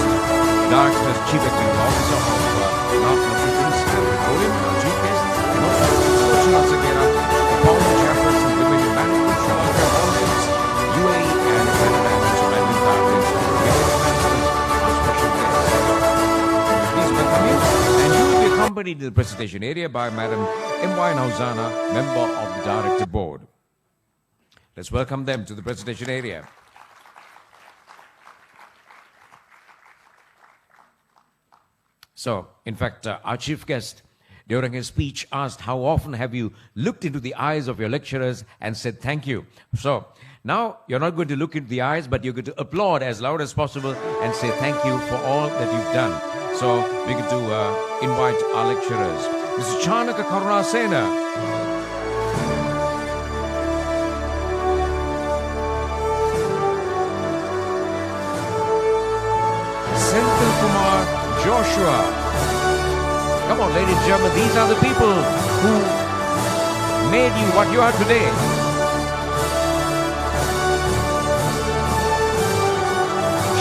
Director, Chief Executive Officer of National Defense and Petroleum, our chief guest, and also Coaching Segera, the former chairperson of Division Management, Sri Lanka, Maldives, UAE, and Canada, and surrounding countries. Our special guest. Please welcome you, and you will be accompanied to the presentation area by Madam M.Y. Nauzana, member of the Director Board. Let's welcome them to the presentation area. So, in fact, our chief guest, during his speech, asked, how often have you looked into the eyes of your lecturers and said thank you? So, now you're not going to look into the eyes, but you're going to applaud as loud as possible and say thank you for all that you've done. So, we're going to invite our lecturers. Mr. Chanaka Karunasena. Senthil Kumar Joshua. Come on, ladies and gentlemen, these are the people who made you what you are today.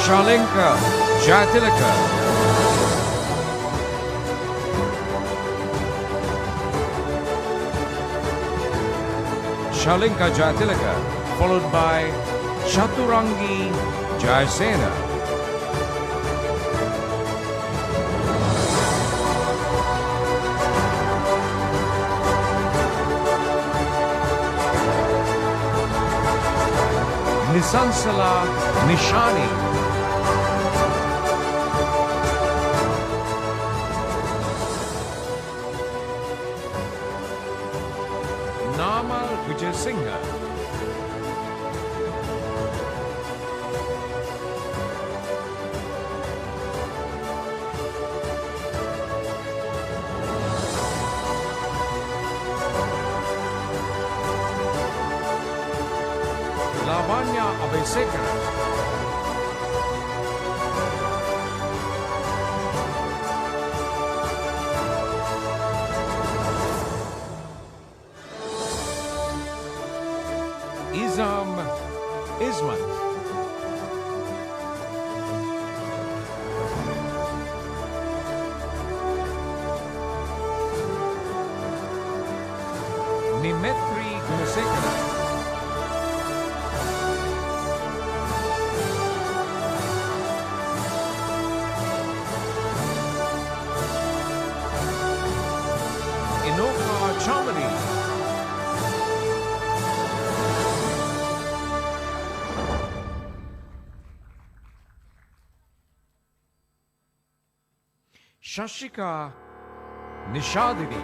Shalinka Jayatilaka. Shalinka Jayatilaka, followed by Chaturangi Jayasena. Nisansala Nishani. Namal Vijay Singha. Lavanya Abesekara. Izam Ismat. Nimetri Gunasekara. Inoka Chamari. Shashika Nishadini.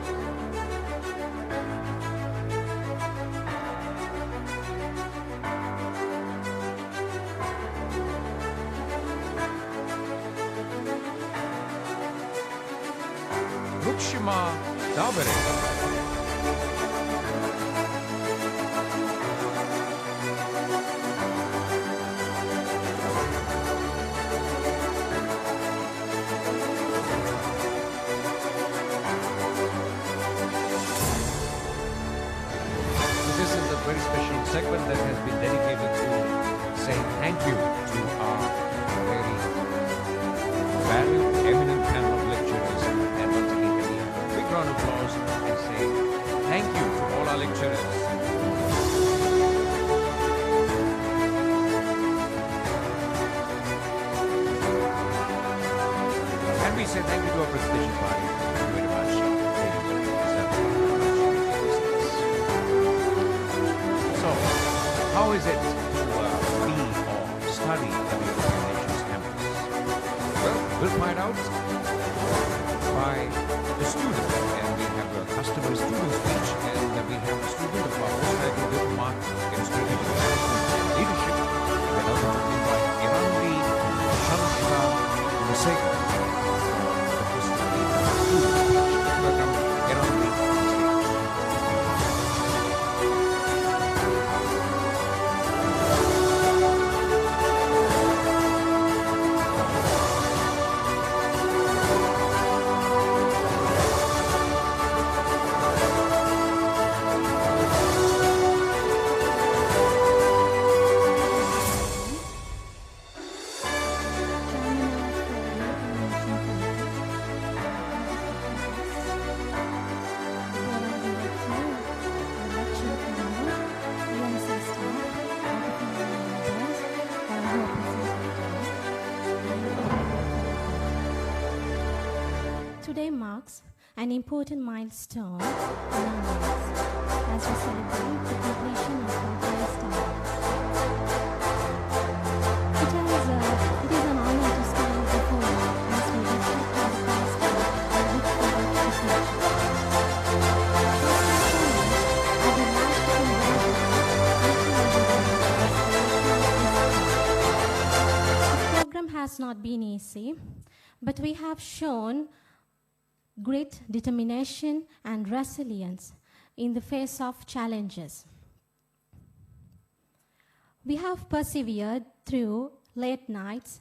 Rukshima Dabere. very special segment that has been dedicated to saying thank you to our very valued, eminent panel of lecturers. And once again, can we have a big round of applause and say thank you to all our lecturers. And we say thank you to our presentation party. Thank you very much. So, how is it to be or study at the European Nations campus? Well, we'll find out by the student. And we have a customer student speech, and we have a student of our postgraduate diploma in strategic management and leadership. We're now going to invite Iranvi Shamshka Museka. Welcome, Iranvi. Today marks an important milestone in our lives as we celebrate the completion of our higher studies. It is an honor to stand before you as we reflect on the past year and look forward to the future. I would like to congratulate the program has not been easy, but we have shown great determination and resilience in the face of challenges. We have persevered through late nights,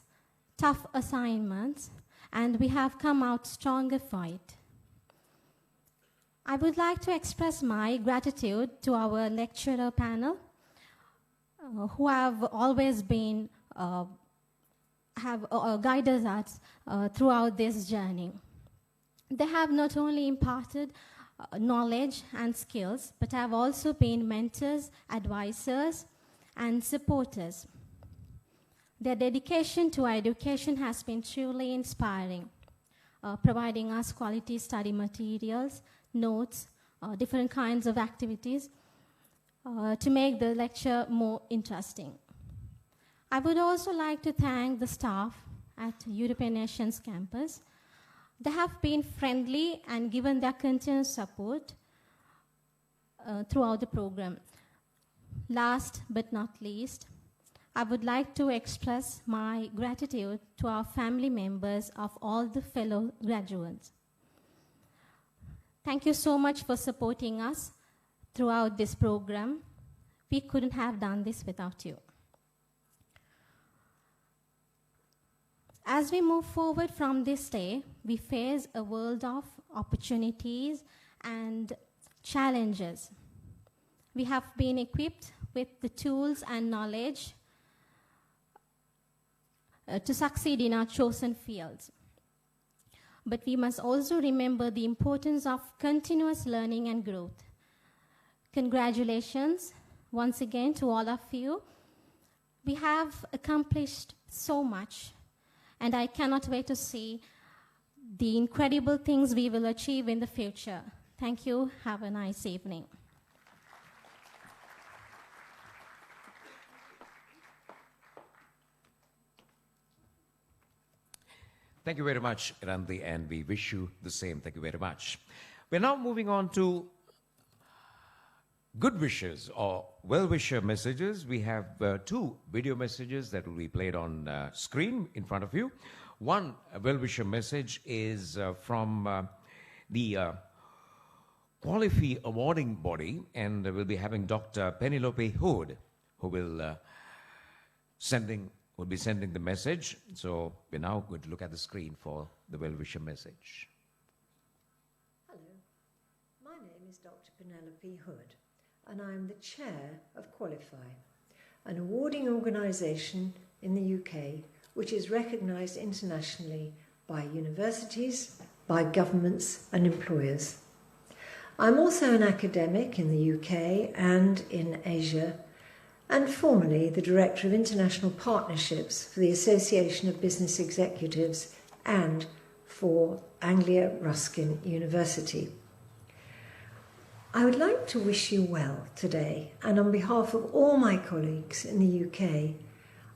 tough assignments, and we have come out stronger for it. I would like to express my gratitude to our lecturer panel, who have always been guided us throughout this journey. They have not only imparted knowledge and skills, but have also been mentors, advisors, and supporters. Their dedication to education has been truly inspiring, providing us quality study materials, notes, different kinds of activities to make the lecture more interesting. I would also like to thank the staff at European Nations campus. They have been friendly and given their continuous support throughout the program. Last but not least, I would like to express my gratitude to our family members of all the fellow graduates. Thank you so much for supporting us throughout this program. We couldn't have done this without you. As we move forward from this day, we face a world of opportunities and challenges. We have been equipped with the tools and knowledge to succeed in our chosen fields. But we must also remember the importance of continuous learning and growth. Congratulations once again to all of you. We have accomplished so much, and I cannot wait to see the incredible things we will achieve in the future. Thank you. Have a nice evening. Thank you very much, Iranvi, and we wish you the same. Thank you very much. We're now moving on to good wishes or well-wisher messages. We have two video messages that will be played on screen in front of you. One well-wisher message is from the Qualify awarding body, and we'll be having Dr. Penelope Hood, who will be sending the message. So we're now going to look at the screen for the well-wisher message. Hello, my name is Dr. Penelope Hood. and I am the chair of Qualify, an awarding organisation in the UK which is recognised internationally by universities, by governments and employers. I'm also an academic in the UK and in Asia, and formerly the Director of International Partnerships for the Association of Business Executives and for Anglia Ruskin University. I would like to wish you well today, and on behalf of all my colleagues in the UK,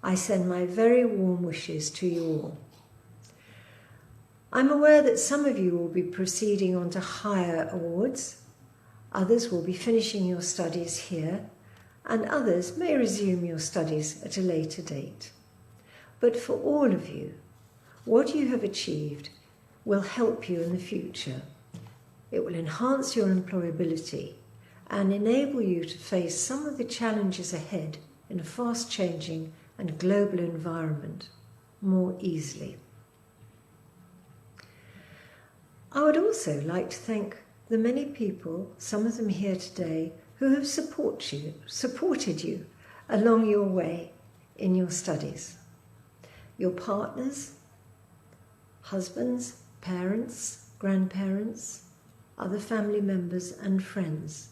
I send my very warm wishes to you all. I'm aware that some of you will be proceeding on to higher awards, others will be finishing your studies here, and others may resume your studies at a later date. But for all of you, what you have achieved will help you in the future. It will enhance your employability and enable you to face some of the challenges ahead in a fast-changing and global environment more easily. I would also like to thank the many people, some of them here today, who have supported you along your way in your studies. Your partners, husbands, parents, grandparents, other family members and friends.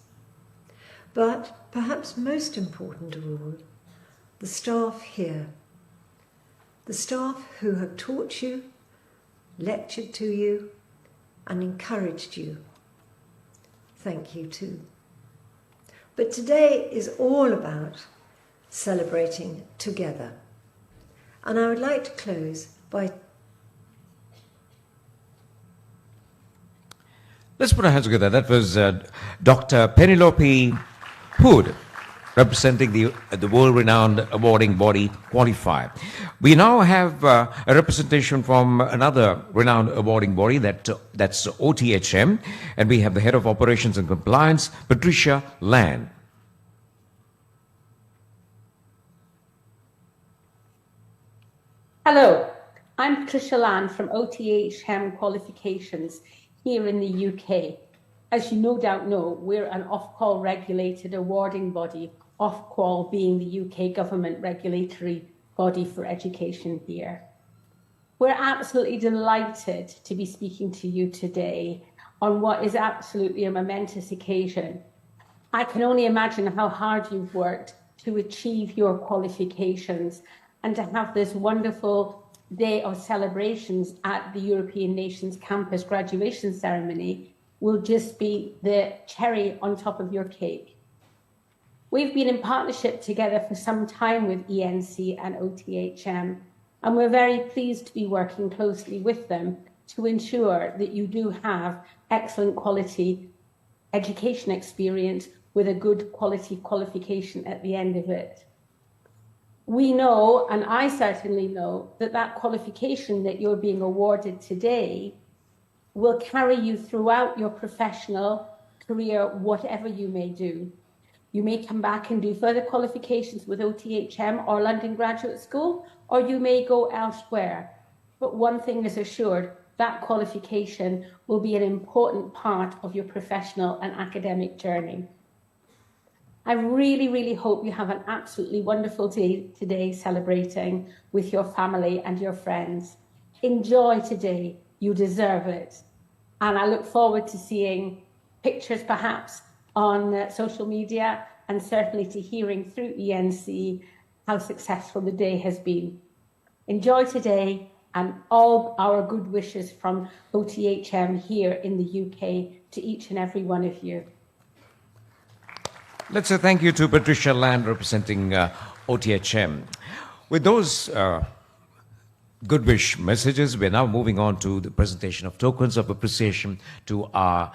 But perhaps most important of all, the staff here. The staff who have taught you, lectured to you, and encouraged you. Thank you too. But today is all about celebrating together. And I would like to close by... Let's put our hands together. That was Dr. Penelope Hood, representing the world-renowned awarding body Qualify. We now have a representation from another renowned awarding body, that's OTHM, and we have the Head of Operations and Compliance, Patricia Land. Hello, I'm Patricia Land from OTHM Qualifications here in the UK. As you no doubt know, we're an Ofqual regulated awarding body, Ofqual being the UK government regulatory body for education here. We're absolutely delighted to be speaking to you today on what is absolutely a momentous occasion. I can only imagine how hard you've worked to achieve your qualifications and to have this wonderful day of celebrations at the European Nations Campus graduation ceremony will just be the cherry on top of your cake. We've been in partnership together for some time with ENC and OTHM, and we're very pleased to be working closely with them to ensure that you do have excellent quality education experience with a good quality qualification at the end of it. We know, and I certainly know, that that qualification that you're being awarded today will carry you throughout your professional career, whatever you may do. You may come back and do further qualifications with OTHM or London Graduate School, or you may go elsewhere. But one thing is assured, that qualification will be an important part of your professional and academic journey. I really, really hope you have an absolutely wonderful day today celebrating with your family and your friends. Enjoy today, you deserve it. And I look forward to seeing pictures perhaps on social media and certainly to hearing through ENC how successful the day has been. Enjoy today and all our good wishes from OTHM here in the UK to each and every one of you. Let's say thank you to Patricia Land representing OTHM. With those good wish messages, we're now moving on to the presentation of tokens of appreciation to our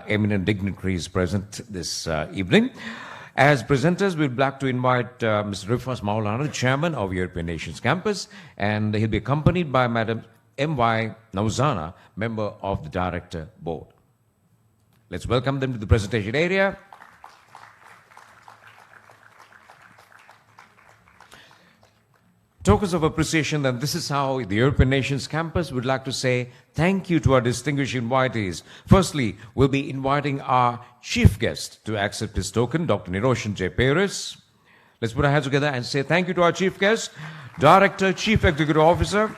eminent dignitaries present this evening. As presenters, we'd like to invite Mr. Rifas Maulana, the chairman of European Nations Campus, and he'll be accompanied by Madam M.Y. Nauzana, member of the Director Board. Let's welcome them to the presentation area. tokens of appreciation, then this is how the European Nations Campus would like to say thank you to our distinguished invitees. Firstly, we'll be inviting our chief guest to accept his token, Dr. Niroshan J. Paris. Let's put our hands together and say thank you to our chief guest, Director, Chief Executive Officer,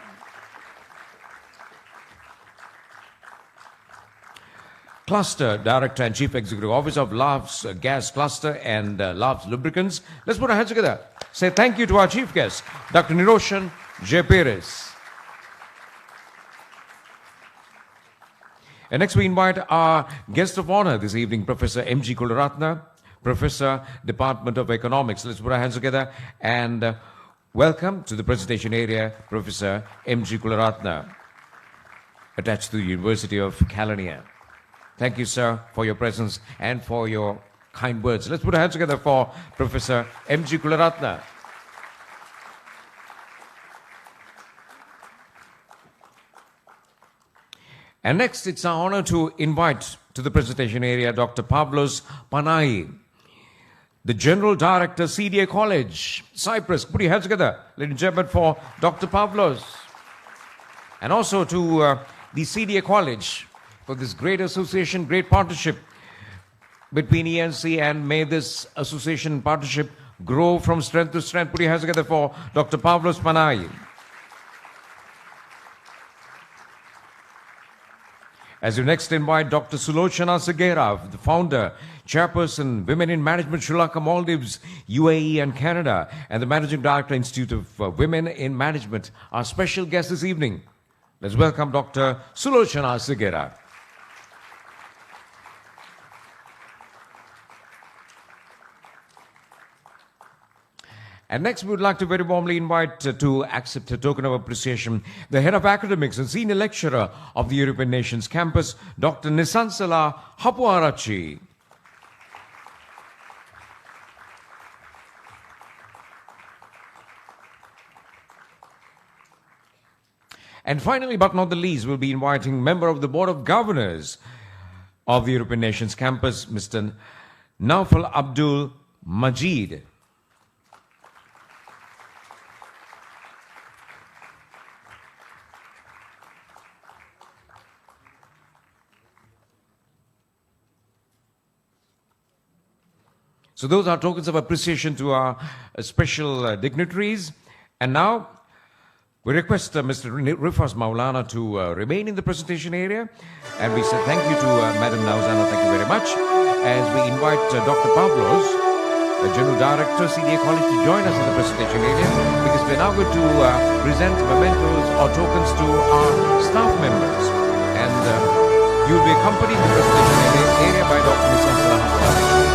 Cluster Director and Chief Executive Officer of Love's Gas Cluster and Love's Lubricants. Let's put our hands together. Say thank you to our chief guest, Dr. Niroshan J. Paris. And next we invite our guest of honor this evening, Professor M.G. Kularatna, Professor, Department of Economics. Let's put our hands together and welcome to the presentation area, Professor M.G. Kularatna, attached to the University of Kelaniya. Thank you, sir, for your presence and for your kind words. Let's put our hands together for Professor M.G. Kularatna. And next, it's our honor to invite to the presentation area Dr. Pavlos Panai, the General Director, CDA College, Cyprus. Put your hands together, ladies and gentlemen, for Dr. Pavlos. And also to the CDA College for this great association, great partnership between ENC, and may this association and partnership grow from strength to strength. Put your hands together for Dr. Pavlos Panai. As you next invite Dr. Sulochana Segera, the founder, chairperson, Women in Management, Sri Lanka, Maldives, UAE and Canada, and the managing director, Institute of Women in Management, our special guest this evening. Let's welcome Dr. Sulochana Segera. And next, we would like to very warmly invite to accept a token of appreciation the head of academics and senior lecturer of the European Nations Campus, Dr. Nisansala Hapuarachi. And finally, but not the least, we'll be inviting member of the Board of Governors of the European Nations Campus, Mr. Naufal Abdul Majid. So those are tokens of appreciation to our special dignitaries. And now we request Mr. Rifas Maulana to remain in the presentation area. And we say thank you to Madam Nauzana, thank you very much. As we invite Dr. Pavlos, the General Director, CDA College, to join us in the presentation area, because we're now going to present mementos or tokens to our staff members. And you'll be accompanied in the presentation area by Dr. Nisansala Hapuarachi.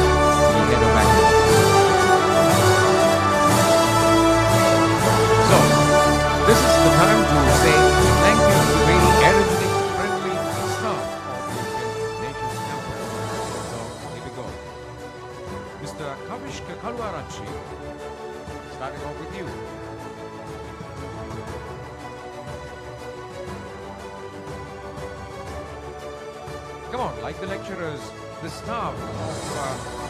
So, this is the time to say thank you to the very energetic, friendly staff of the European Nations Campus. So, here we go. Mr. Kavishka Kalwarachi, starting off with you. Come on, like the lecturers, the staff of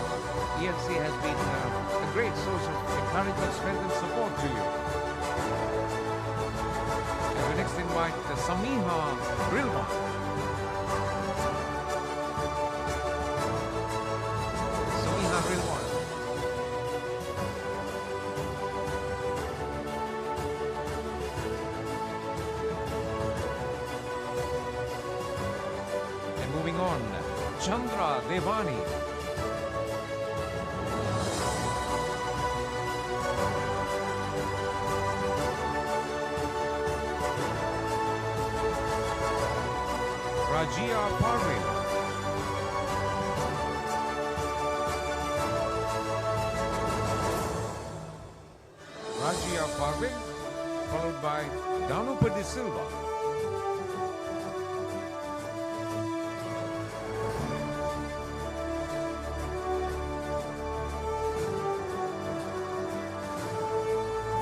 ENC has been a great source of encouragement, strength and support to you. And we next invite Samiha Rilwan. Samiha Rilwan. And moving on, Chandra Devani. Rajia Parvin. Rajia Parvin, followed by Danupa de Silva.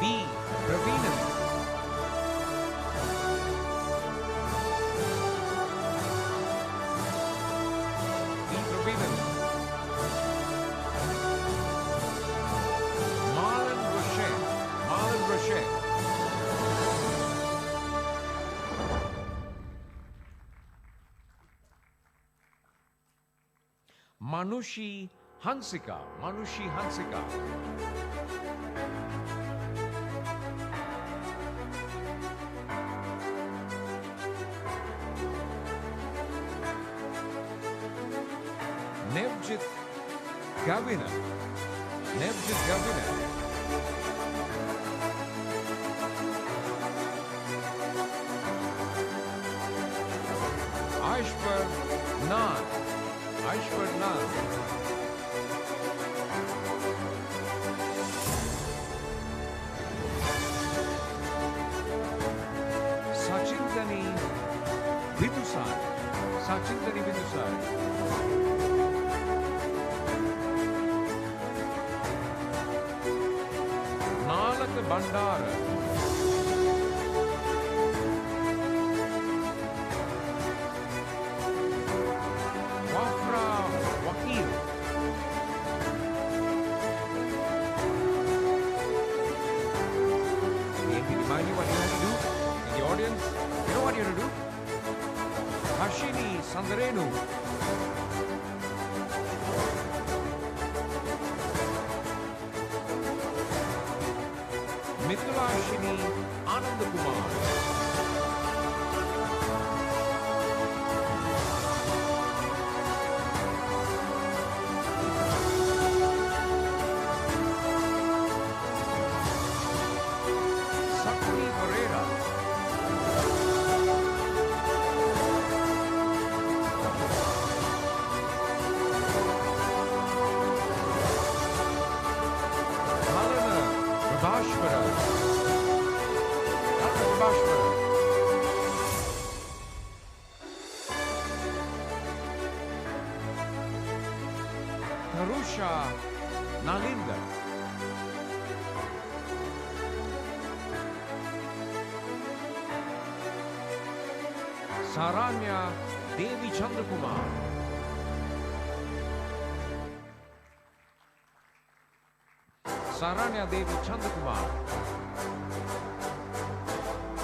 B. Pravinan. Marlon Roche. Manushi Hansika. Manushi Hansika. Nevjit Gavina. Nevjit Gavina. Aishwar Nand. Aishwar Nand. Sachintani Vidusari. Sachintani Vidusari. Nalaka Bandara. Wafra Wakil. Let me remind you what you have to do. In the audience, you know what you have to do? Hashini Sandarenu. Mitulashini Anandakumar. Sakuri Pereira. Halana Prabhashwara. Prabhashwara. Tarusha Nalinda. Saranya Devi Chandrakumar. Saranya Devi Chandrakumar.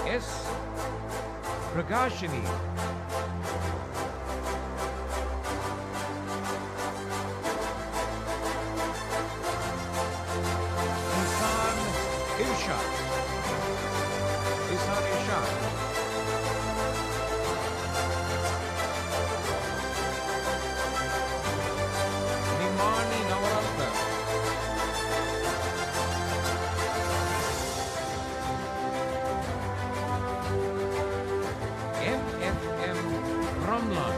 S. Pragashini. Isan Irshad. Isan Irshad. Nimani Navaratna. MFM Ramlan.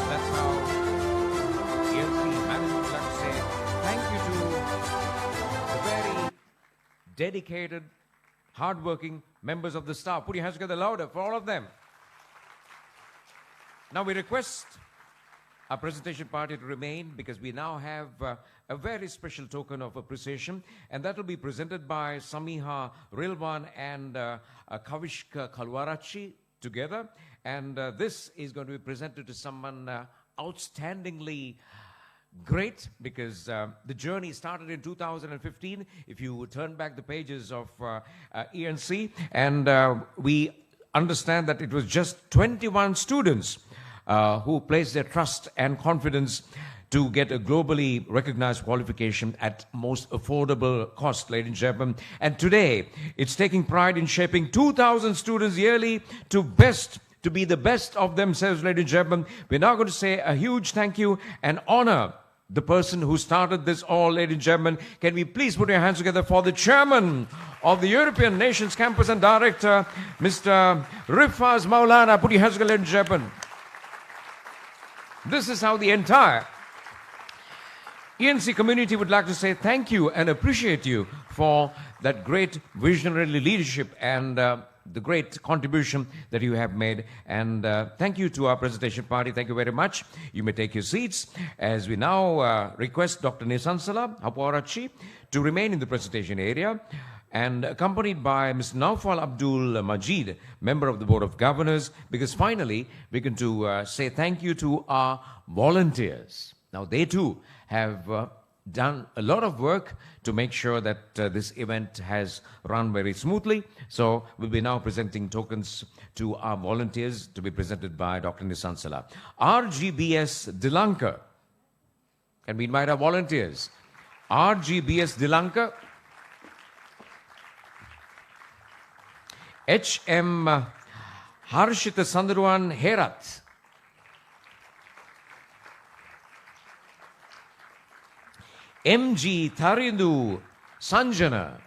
That's how ELC management would like to say thank you to the very dedicated, hardworking members of the staff. Put your hands together louder for all of them. Now we request our presentation party to remain because we now have a very special token of appreciation, and that will be presented by Samiha Rilwan and Kavishka Kalwarachi together. And this is going to be presented to someone outstandingly great because the journey started in 2015. If you turn back the pages of ENC, and we understand that it was just 21 students who placed their trust and confidence to get a globally recognized qualification at most affordable cost, ladies and gentlemen. And today, it's taking pride in shaping 2,000 students yearly to be the best of themselves, ladies and gentlemen. We're now going to say a huge thank you and honor the person who started this all, ladies and gentlemen. Can we please put your hands together for the chairman of the European Nations Campus and Director, Mr. Rifaz Maulana. Put your hands together, ladies and gentlemen. This is how the entire ENC community would like to say thank you and appreciate you for that great visionary leadership and the great contribution that you have made. And thank you to our presentation party. Thank you very much. You may take your seats as we now request Dr. Nisansala Haporachi to remain in the presentation area, and accompanied by Mr. Naufal Abdul Majid, member of the Board of Governors, because finally we're going to say thank you to our volunteers. Now, they too have done a lot of work to make sure that this event has run very smoothly. So we'll be now presenting tokens to our volunteers to be presented by Dr. Nisansala. RGBS Dilanka. Can we invite our volunteers? RGBS Dilanka. HM Harshita Sandruan Herat. MG Tharindu Sanjana.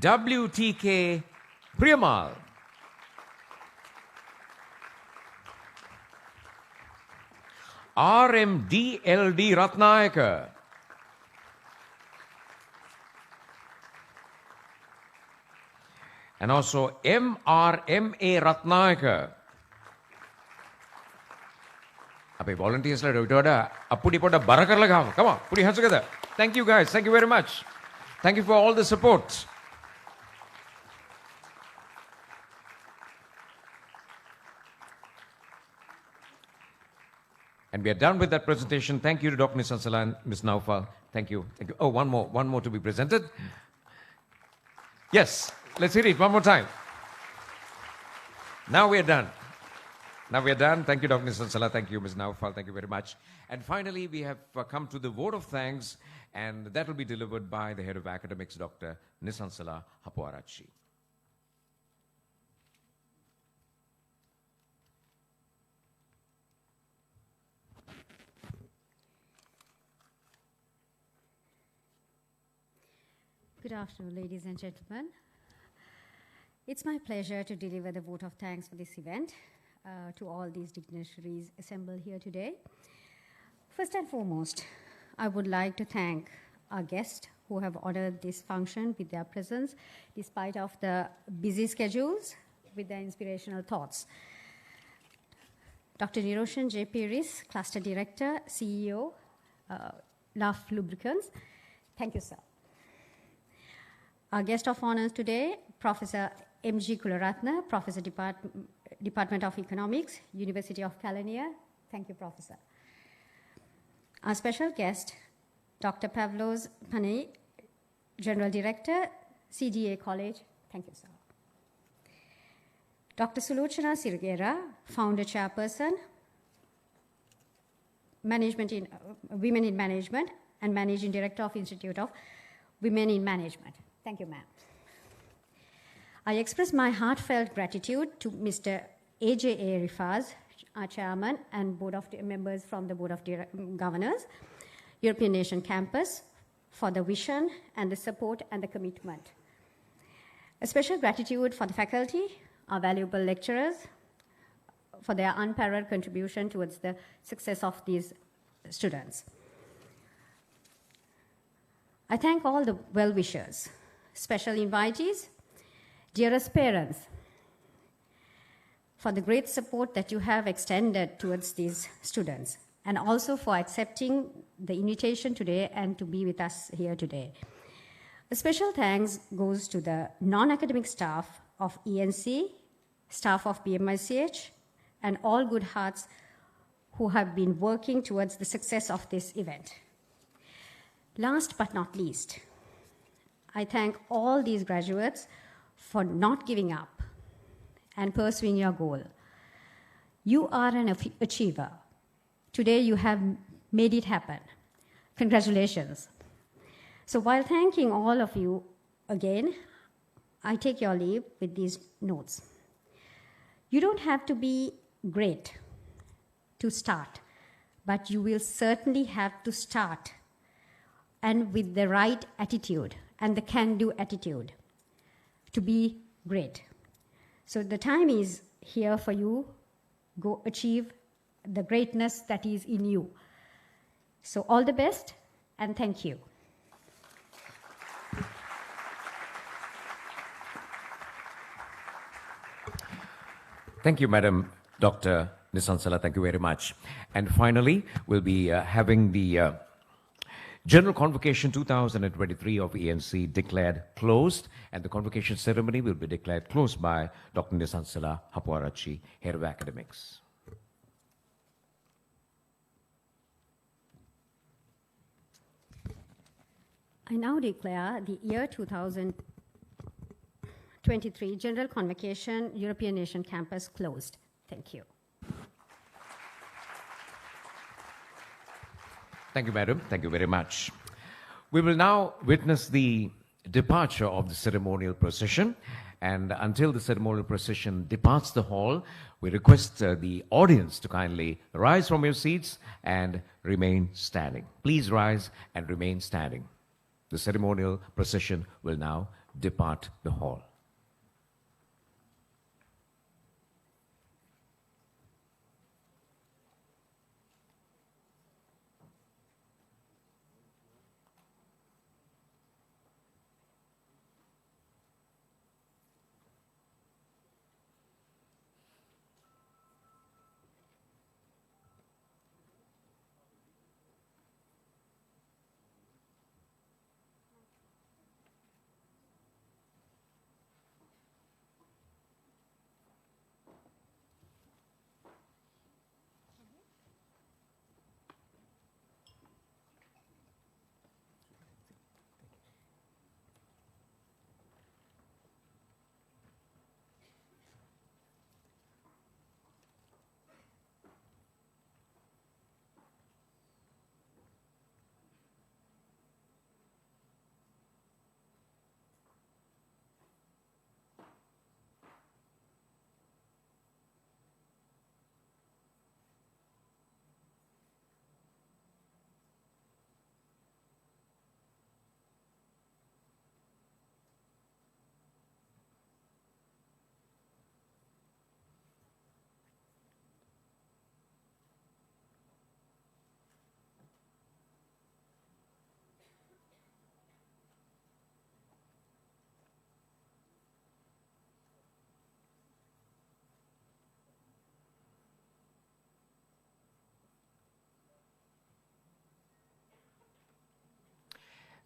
WTK Priyamal. RMDLD Ratnayaka. And also MRMA Ratnayaka. Abhi volunteers la doda appudi poda barakar lagawa. Come on, put your hands together. Thank you guys. Thank you very much. Thank you for all the support. And we are done with that presentation. Thank you to Dr. Nisansala and Ms. Naufal. Thank you. Thank you. Oh, one more to be presented. Yes, let's hear it one more time. Now we are done. Now we are done. Thank you, Dr. Nisansala. Thank you, Ms. Naufal. Thank you very much. And finally, we have come to the vote of thanks, and that will be delivered by the head of academics, Dr. Nisansala Hapuarachi. Good afternoon, ladies and gentlemen. It's my pleasure to deliver the vote of thanks for this event to all these dignitaries assembled here today. First and foremost, I would like to thank our guests who have honored this function with their presence, despite of the busy schedules, with their inspirational thoughts. Dr. Niroshan J. Piris, Cluster Director, CEO, Love Lubricants. Thank you, sir. Our guest of honor today, Professor M.G. Kularatna, Professor Department of Economics, University of Kelaniya. Thank you, Professor. Our special guest, Dr. Pavlos Panay, General Director, CDA College. Thank you, sir. Dr. Sulochana Sirgera, Founder Chairperson, Women in Management, and Managing Director of Institute of Women in Management. Thank you, ma'am. I express my heartfelt gratitude to Mr. A.J.A. Rifaz, our chairman and members from the Board of Governors, European Nation Campus, for the vision and the support and the commitment. A special gratitude for the faculty, our valuable lecturers, for their unparalleled contribution towards the success of these students. I thank all the well-wishers, special invitees, dearest parents, for the great support that you have extended towards these students, and also for accepting the invitation today and to be with us here today. A special thanks goes to the non-academic staff of ENC, staff of BMICH, and all good hearts who have been working towards the success of this event. Last but not least, I thank all these graduates for not giving up and pursuing your goal. You are an achiever. Today you have made it happen. Congratulations. So while thanking all of you again, I take your leave with these notes. You don't have to be great to start, but you will certainly have to start, and with the right attitude and the can-do attitude to be great. So the time is here for you. Go achieve the greatness that is in you. So all the best, and thank you. Thank you, Madam Dr. Nisansala. Thank you very much. And finally, we'll be having the General Convocation 2023 of ENC declared closed, and the convocation ceremony will be declared closed by Dr. Nisansala Hapuarachi, Head of Academics. I now declare the year 2023 General Convocation European Nation Campus closed. Thank you. Thank you, madam. Thank you very much. We will now witness the departure of the ceremonial procession. And until the ceremonial procession departs the hall, we request the audience to kindly rise from your seats and remain standing. Please rise and remain standing. The ceremonial procession will now depart the hall.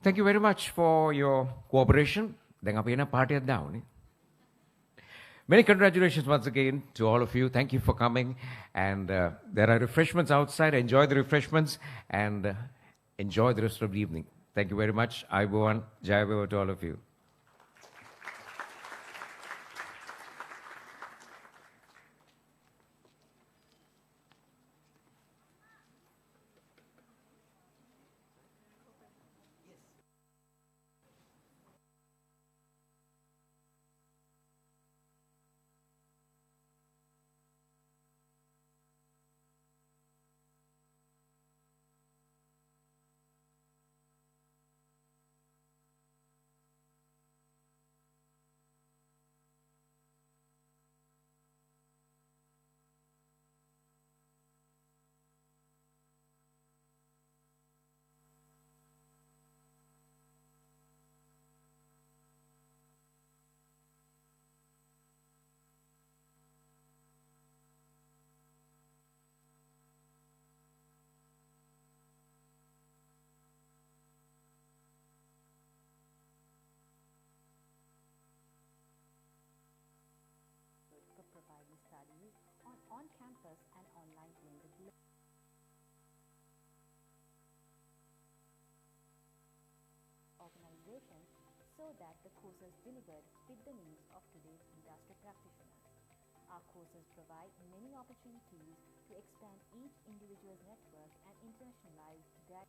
Thank you very much for your cooperation. Many congratulations once again to all of you. Thank you for coming. And there are refreshments outside. Enjoy the refreshments and enjoy the rest of the evening. Thank you very much. Aibowan, Jaibo to all of you. For providing studies on campus and online blended learning. Organizations so that the courses delivered fit the needs of today's industry practitioners. Our courses provide many opportunities to expand each individual's network and internationalize their